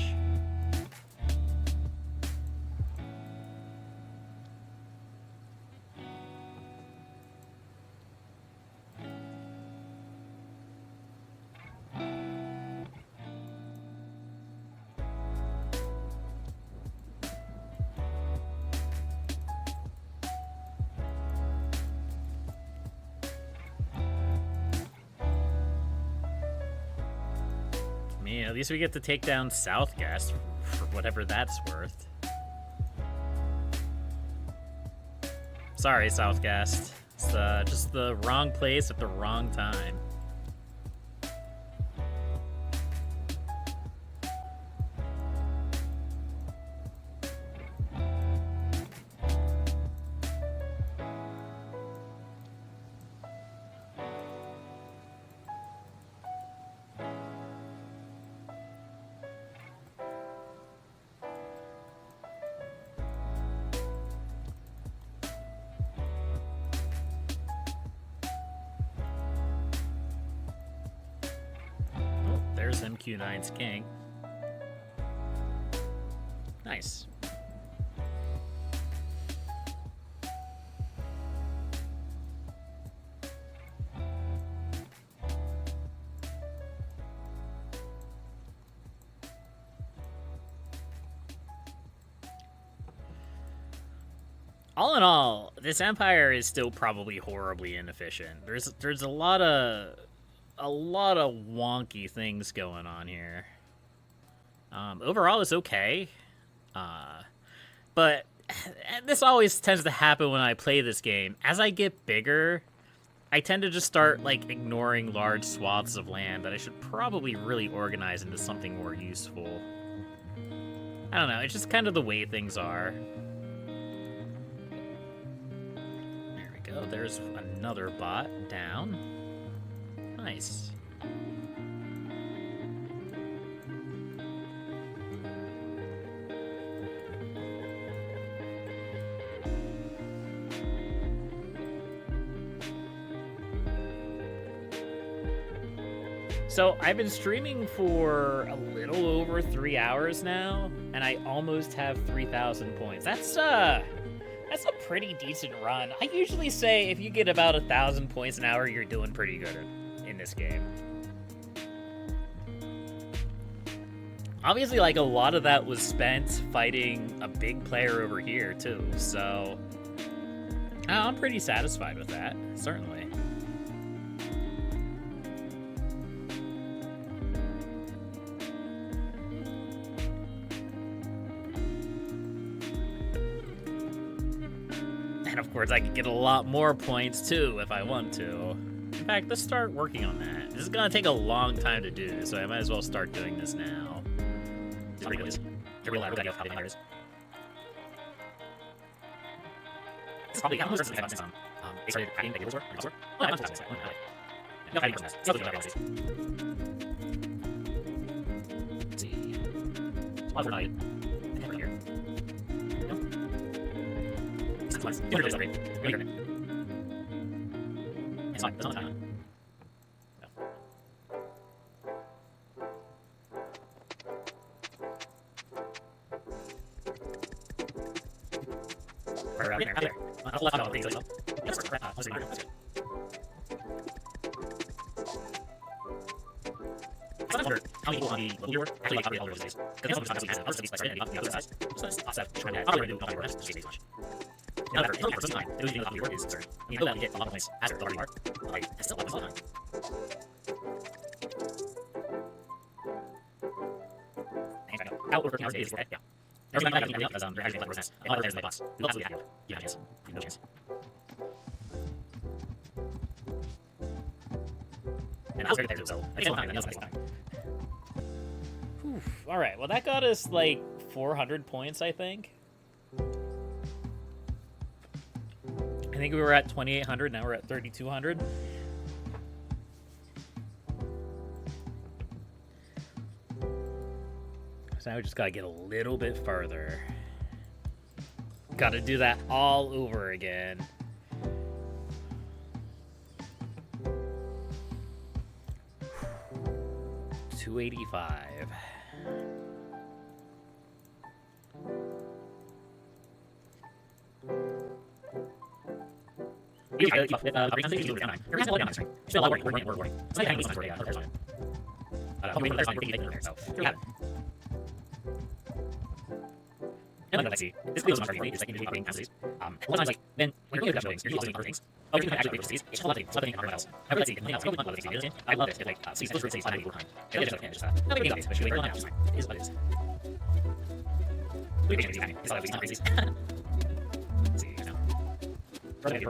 At least we get to take down Southguest for whatever that's worth. Sorry, Southguest. It's just the wrong place at the wrong time. MQ9's king. Nice. All in all, this Empire is still probably horribly inefficient. There's a lot of wonky things going on here. Overall, it's okay, but this always tends to happen when I play this game. As I get bigger, I tend to just start like ignoring large swaths of land that I should probably really organize into something more useful. I don't know. It's just kind of the way things are. Oh, there's another bot down. Nice. So I've been streaming for a little over 3 hours now, and I almost have 3,000 points. That's a pretty decent run. I usually say if you get about 1,000 points an hour, you're doing pretty good in this game. Obviously, like, a lot of that was spent fighting a big player over here, too, so I'm pretty satisfied with that, certainly. And of course, I could get a lot more points too if I want to. In fact, let's start working on that. This is gonna take a long time to do, so I might as well start doing this now. It's probably It's fine. It's great. It's fine. There's no time. Right around there. I'll left out. That's right. Let's see. I wonder how many people on the viewer actually like upgrade all those days. Because it's not just like the other size. So that's offset. Trying to upgrade do not work. Just much. Now that for some time, the the viewer is absurd. You know that we get a lot of points after the already are. Like, it's still a lot of time. Out over hours days, yeah. There's not like because they're actually like business. And there's my boss. You'll absolutely have you have a chance. You have no chance. And I was very there too, so I think it's time. Alright, well that got us like 400 points, I think. I think we were at 2,800, now we're at 3,200. So now we just gotta get a little bit further. Gotta do that all over again. $285. Let's see. This video is not very is like individually upgrading capacities. One time, like, then when you're going to buildings, you're using other things. Oh, you can actually upgrade capacities. It's just a lot of things. It's nothing in our house. I let's see. Nothing else. I don't want to see. I love it. If like, cities, those cities, I'm time. It's just not big updates, but you wait for it is what it is. We can do it's not crazy. Let's see, now. Well, if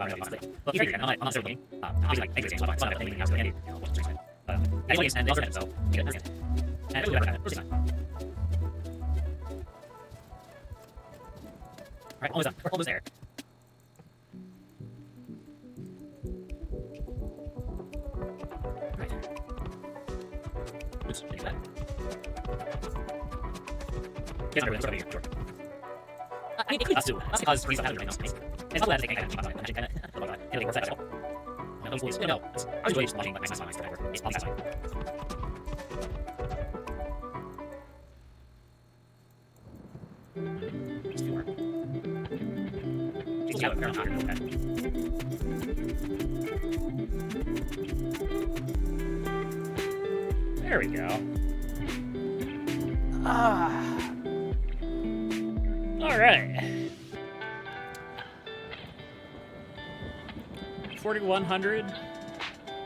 you're I'm not certainly obviously like exit games, so I'm not playing anything else, but you know, what's the anyways, and also, so, yeah, that's it. And we'll do that, first time. Alright, almost done. We're almost there. Right. Oops, change that. Yes, I'm over here, sure. I mean, it could do. That's because reason happening right now. It's not that I think I can cheat on it. It'll work that as well. No, those fools. No, I was really just watching like my son's forever. It's probably satisfying. Yeah, parents are okay. There we go. All right. 4,100.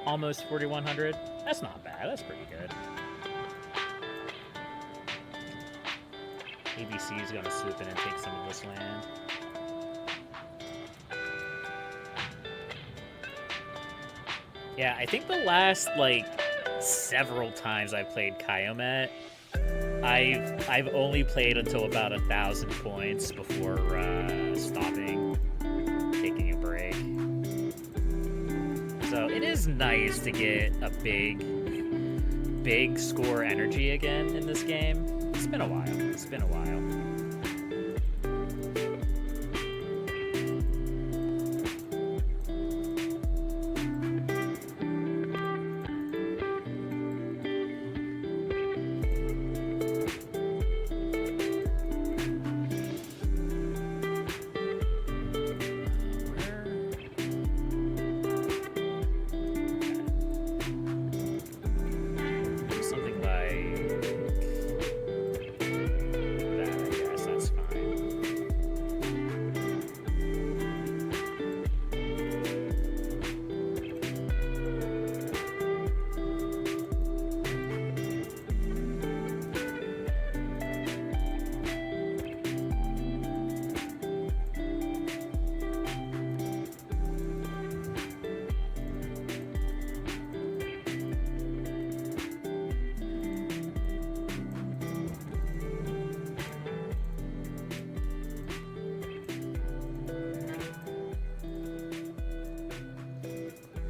Almost 4,100. That's not bad. That's pretty good. ABC is gonna swoop in and take some of this land. Yeah, I think the last like several times I played Kiomet, I've only played until about 1,000 points before stopping, taking a break. So it is nice to get a big score energy again in this game. It's been a while. It's been a while.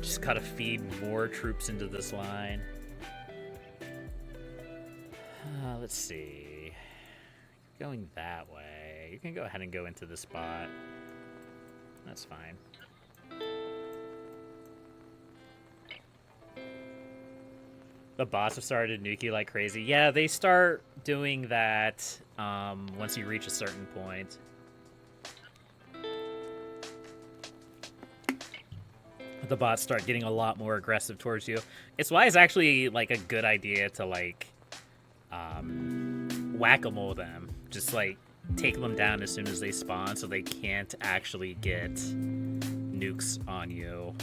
Just gotta feed more troops into this line. Let's see. Going that way. You can go ahead and go into this spot. That's fine. The bots have started to nuke you like crazy. Yeah, they start doing that once you reach a certain point. The bots start getting a lot more aggressive towards you. It's why it's actually like a good idea to like whack-a-mole them. Just like take them down as soon as they spawn so they can't actually get nukes on you.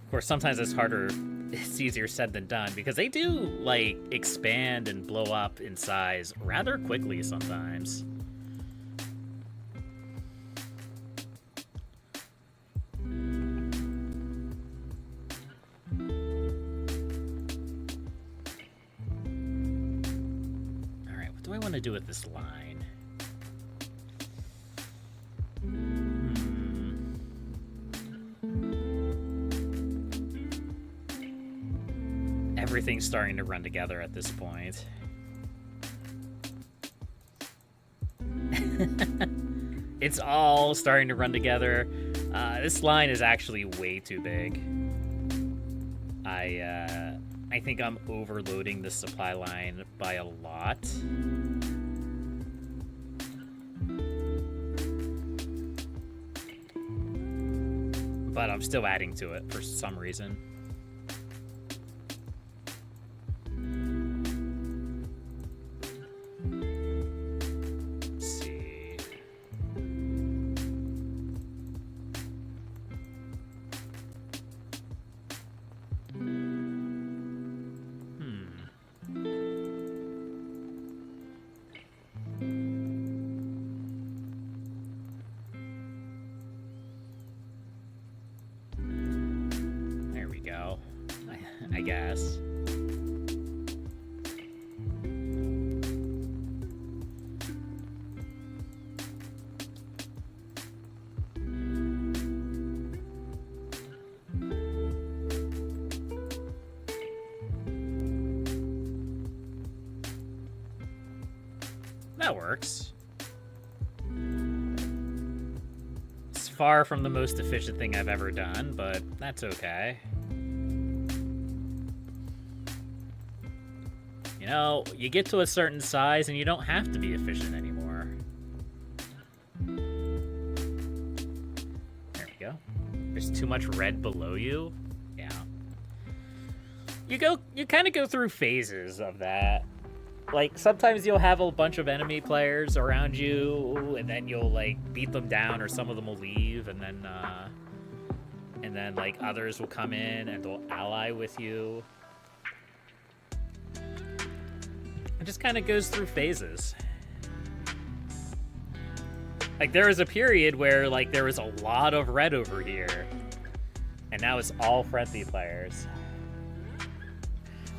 Of course, sometimes it's harder, it's easier said than done because they do like expand and blow up in size rather quickly sometimes. To do with this line. Everything's starting to run together at this point. It's all starting to run together. This line is actually way too big. I think I'm overloading the supply line by a lot. But I'm still adding to it for some reason. Let's see. I guess. That works. It's far from the most efficient thing I've ever done, but that's okay. You know, you get to a certain size and you don't have to be efficient anymore. there's too much red below you. Yeah. You kind of go through phases of that. Like, sometimes you'll have a bunch of enemy players around you, and then you'll, like, beat them down, or some of them will leave, and then, like, others will come in, and they'll ally with you. It just kind of goes through phases. Like, there was a period where, like, there was a lot of red over here, and now it's all friendly players.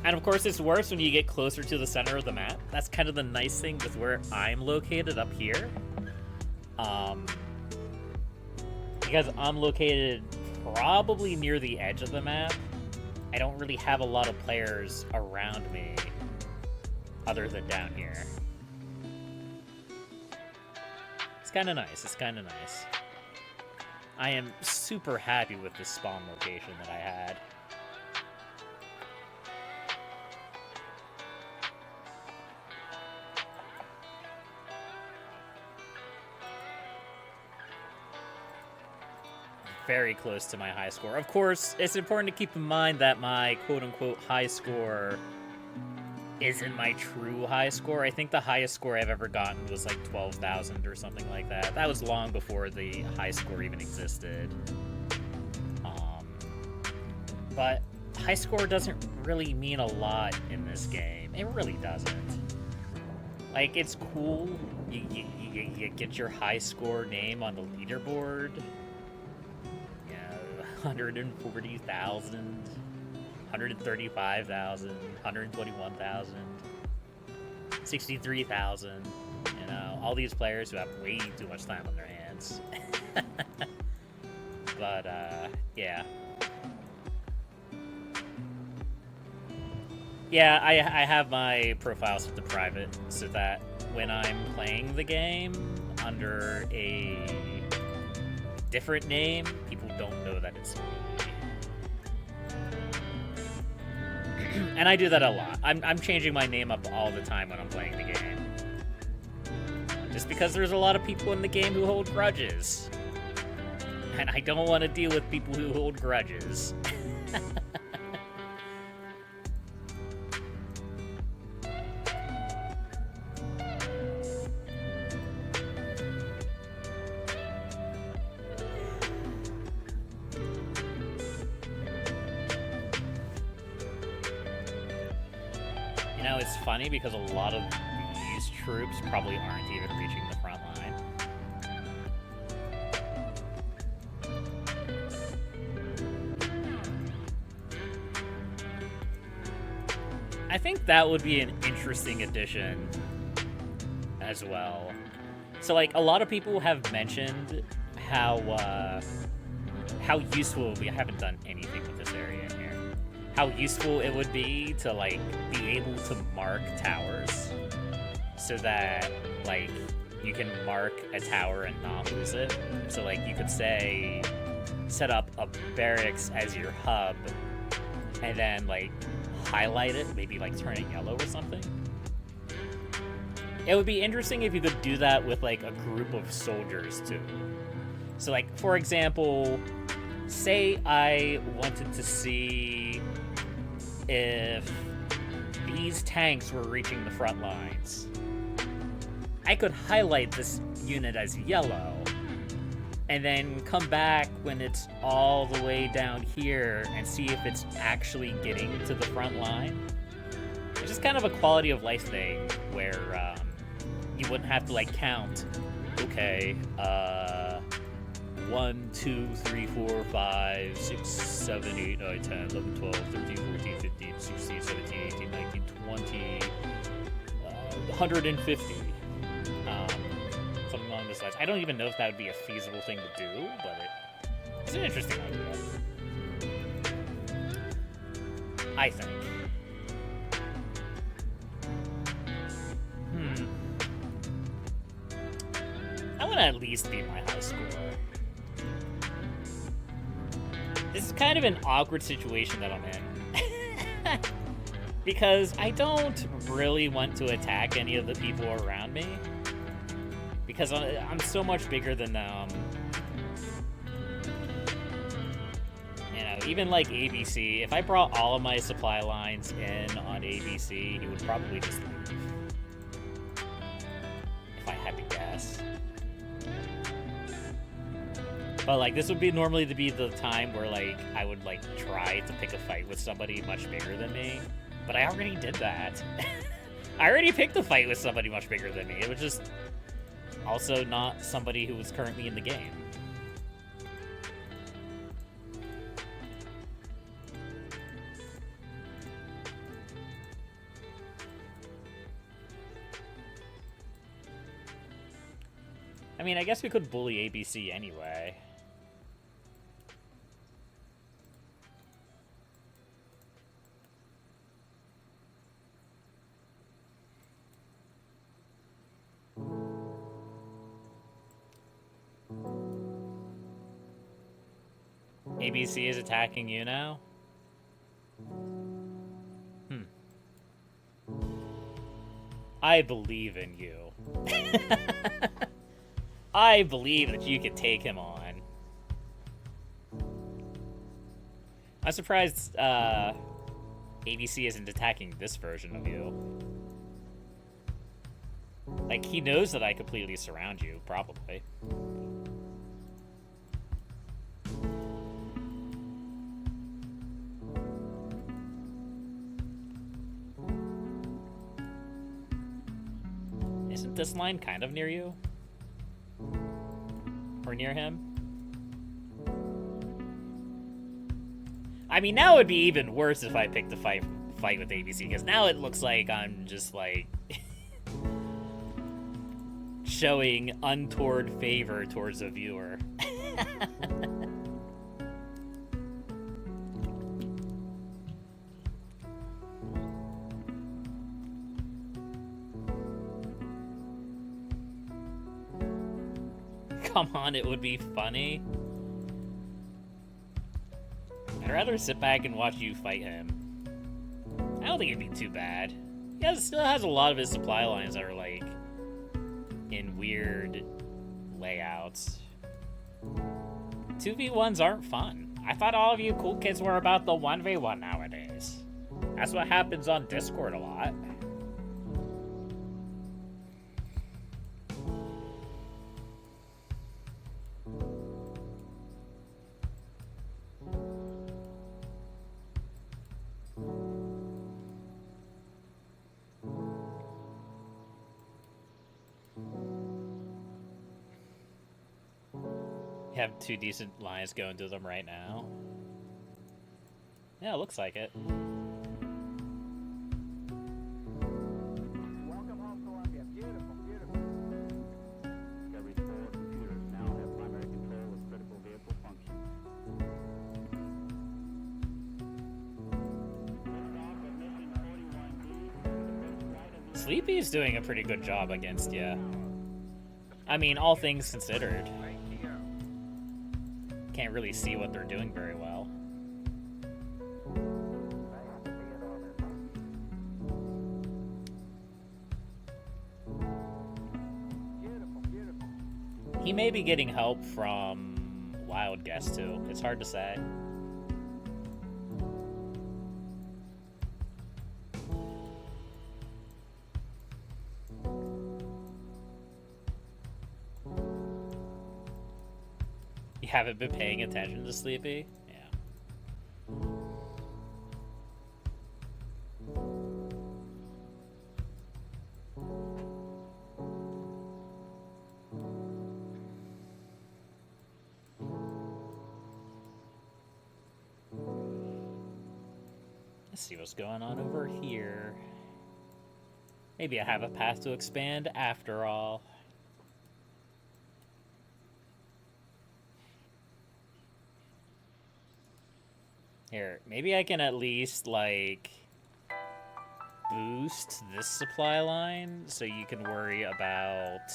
And of course, it's worse when you get closer to the center of the map. That's kind of the nice thing with where I'm located up here. Because I'm located probably near the edge of the map, I don't really have a lot of players around me other than down here. It's kind of nice. It's kind of nice. I am super happy with this spawn location that I had. Very close to my high score. Of course, it's important to keep in mind that my quote-unquote high score isn't my true high score. I think the highest score I've ever gotten was like 12,000 or something like that. That was long before the high score even existed. But high score doesn't really mean a lot in this game. It really doesn't. Like, it's cool. You get your high score name on the leaderboard. 140,000, 135,000, 121,000, 63,000. You know, all these players who have way too much time on their hands. But, yeah. Yeah, I have my profile set to private so that when I'm playing the game under a different name, people don't know that it's me. And I do that a lot. I'm changing my name up all the time when I'm playing the game. Just because there's a lot of people in the game who hold grudges. And I don't want to deal with people who hold grudges. It's funny because a lot of these troops probably aren't even reaching the front line. I think that would be an interesting addition as well. So, like, a lot of people have mentioned how useful we haven't done anything with this area in here. How useful it would be to, like, be able to mark towers so that, like, you can mark a tower and not lose it. So, like, you could say, set up a barracks as your hub and then, like, highlight it, maybe, like, turn it yellow or something. It would be interesting if you could do that with, like, a group of soldiers, too. So, like, for example, say I wanted to see if these tanks were reaching the front lines. I could highlight this unit as yellow, and then come back when it's all the way down here and see if it's actually getting to the front line. It's just kind of a quality of life thing where you wouldn't have to, like, count. Okay, 1, 2, 3, 4, 5, 6, 7, 8, 9, 10, 11, 12, 13, 14, 15, 16, 17, 18, 19, 20, 150. Something along those lines. I don't even know if that would be a feasible thing to do, but it's an interesting idea. I think. I want to at least beat my high score. This is kind of an awkward situation that I'm in. Because I don't really want to attack any of the people around me. Because I'm so much bigger than them. even like ABC, if I brought all of my supply lines in on ABC, he would probably just leave. If I had to guess. But like this would be normally to be the time where like I would like try to pick a fight with somebody much bigger than me. But I already did that. I already picked a fight with somebody much bigger than me. It was just also not somebody who was currently in the game. I mean, I guess we could bully ABC anyway. ABC is attacking you now? I believe in you. I believe that you can take him on. I'm surprised ABC isn't attacking this version of you. Like, he knows that I completely surround you, probably. Isn't this line kind of near you? Or near him? I mean, now it would be even worse if I picked the fight with ABC, because now it looks like I'm just, like, showing untoward favor towards a viewer. Come on, it would be funny. I'd rather sit back and watch you fight him. I don't think it'd be too bad. He still has a lot of his supply lines that are, like, in weird layouts. 2v1s aren't fun. I thought all of you cool kids were about the 1v1 nowadays. That's what happens on Discord a lot. Have two decent lines going to them right now. Yeah, it looks like it. Welcome home, Columbia. Beautiful, beautiful. Discovery's 4 computers now have primary control of critical vehicle functions. Sleepy's doing a pretty good job against you. I mean, all things considered. Can't really see what they're doing very well. Beautiful, beautiful. He may be getting help from Wild Guess too. It's hard to say. You haven't been paying attention to Sleepy? Yeah. Let's see what's going on over here. Maybe I have a path to expand after all. Here, maybe I can at least, like, boost this supply line so you can worry about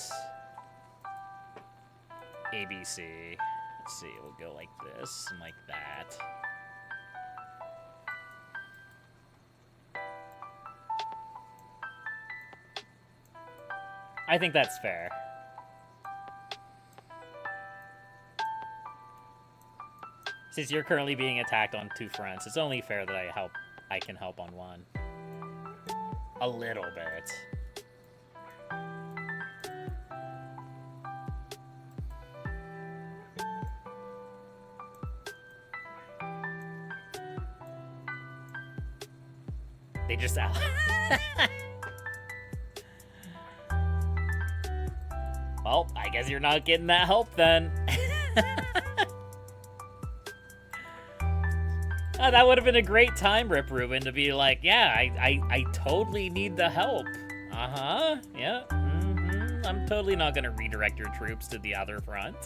ABC. Let's see, we'll go like this and like that. I think that's fair. Since you're currently being attacked on 2 fronts, it's only fair that I can help on 1. A little bit. They just out. Well, I guess you're not getting that help then. Oh, that would have been a great time, Rip Ruben, to be like, yeah, I totally need the help. Uh-huh, yeah, I'm totally not gonna redirect your troops to the other front.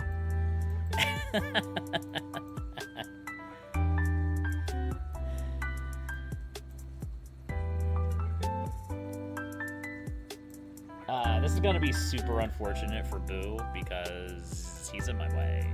This is gonna be super unfortunate for Boo, because he's in my way.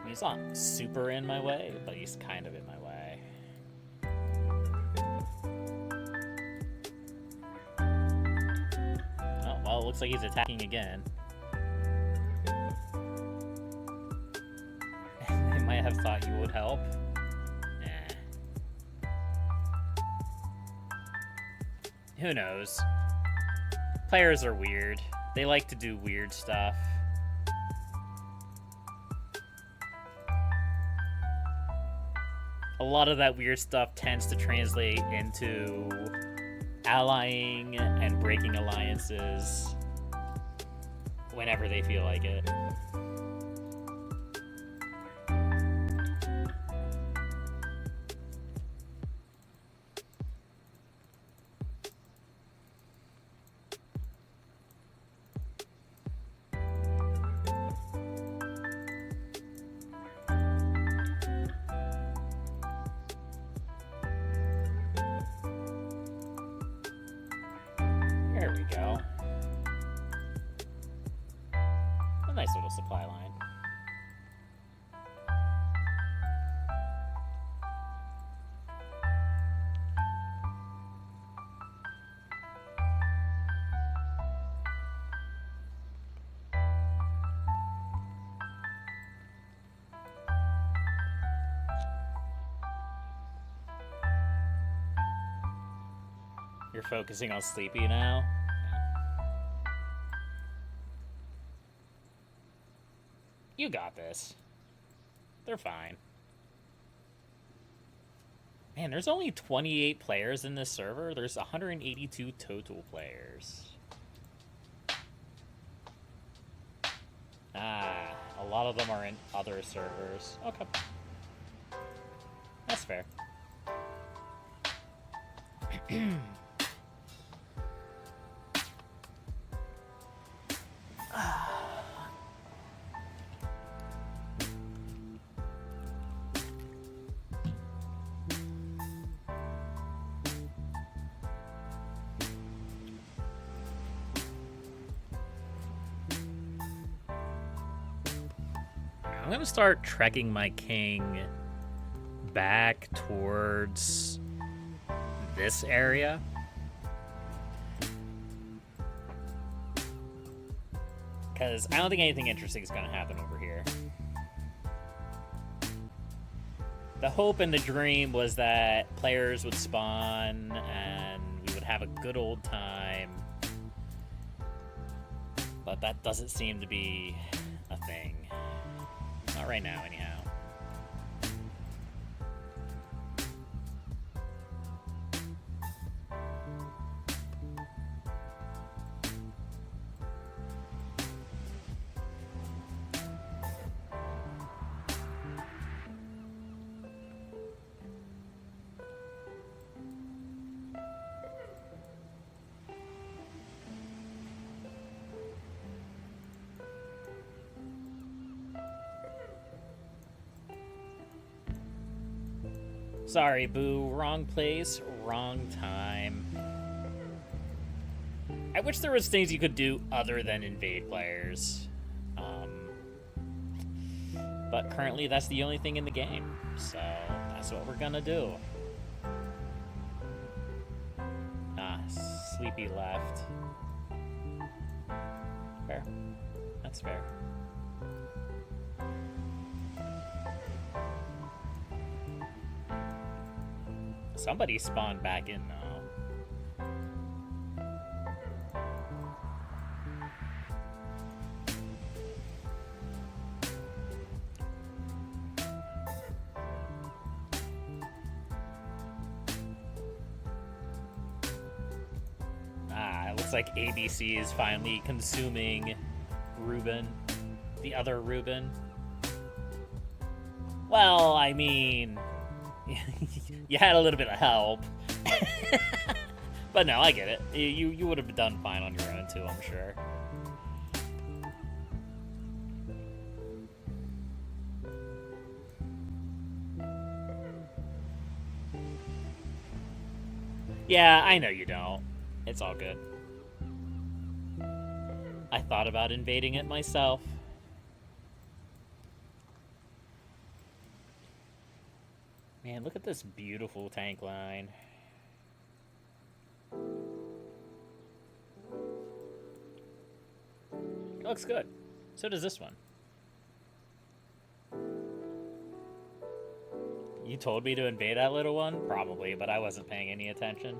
He's not super in my way, but he's kind of in my way. Oh, well, it looks like he's attacking again. They might have thought you would help. Nah. Who knows? Players are weird. They like to do weird stuff. A lot of that weird stuff tends to translate into allying and breaking alliances whenever they feel like it. There we go. A nice little supply line. You're focusing on Sleepy now? You got this. They're fine. Man, there's only 28 players in this server. There's 182 total players. Ah, a lot of them are in other servers. Okay. That's fair. I'm gonna start trekking my king back towards this area. Because I don't think anything interesting is gonna happen over here. The hope and the dream was that players would spawn and we would have a good old time. But that doesn't seem to be a thing. Not right now, anyhow. Sorry, Boo. Wrong place, wrong time. I wish there was things you could do other than invade players. But currently, that's the only thing in the game. So, that's what we're gonna do. Ah, Sleepy left. Fair. That's fair. Somebody spawned back in, though. It looks like ABC is finally consuming Ruben, the other Ruben. Well, I mean, you had a little bit of help. But no, I get it. You would have done fine on your own too, I'm sure. Yeah, I know you don't. It's all good. I thought about invading it myself. Man, look at this beautiful tank line. It looks good. So does this one. You told me to invade that little one? Probably, but I wasn't paying any attention.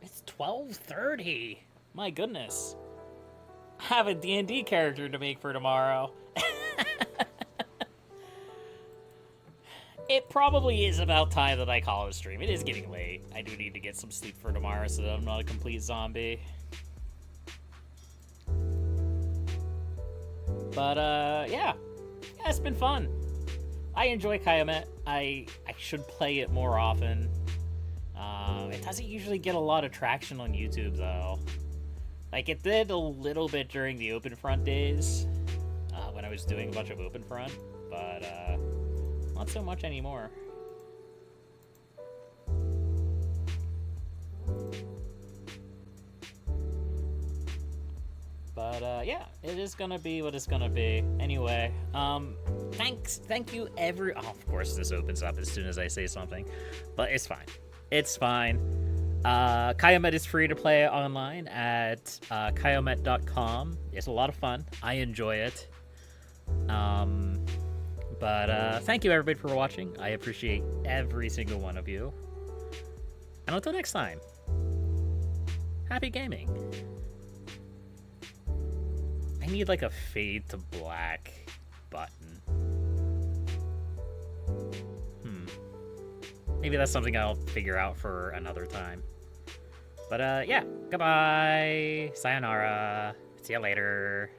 It's 12:30. My goodness. I have a D&D character to make for tomorrow. It probably is about time that I call it a stream. It is getting late. I do need to get some sleep for tomorrow so that I'm not a complete zombie. But, yeah. It's been fun. I enjoy Kiomet. I should play it more often. It doesn't usually get a lot of traction on YouTube, though. Like, it did a little bit during the Open Front days, when I was doing a bunch of Open Front, but, not so much anymore. But, yeah, it is gonna be what it's gonna be. Anyway, thank you oh, of course this opens up as soon as I say something, but it's fine. It's fine. Kiomet is free to play online at kiomet.com. It's a lot of fun. I enjoy it. But thank you everybody for watching. I appreciate every single one of you. And until next time, happy gaming. I need like a fade to black button. Maybe that's something I'll figure out for another time. But yeah, goodbye, sayonara, see ya later.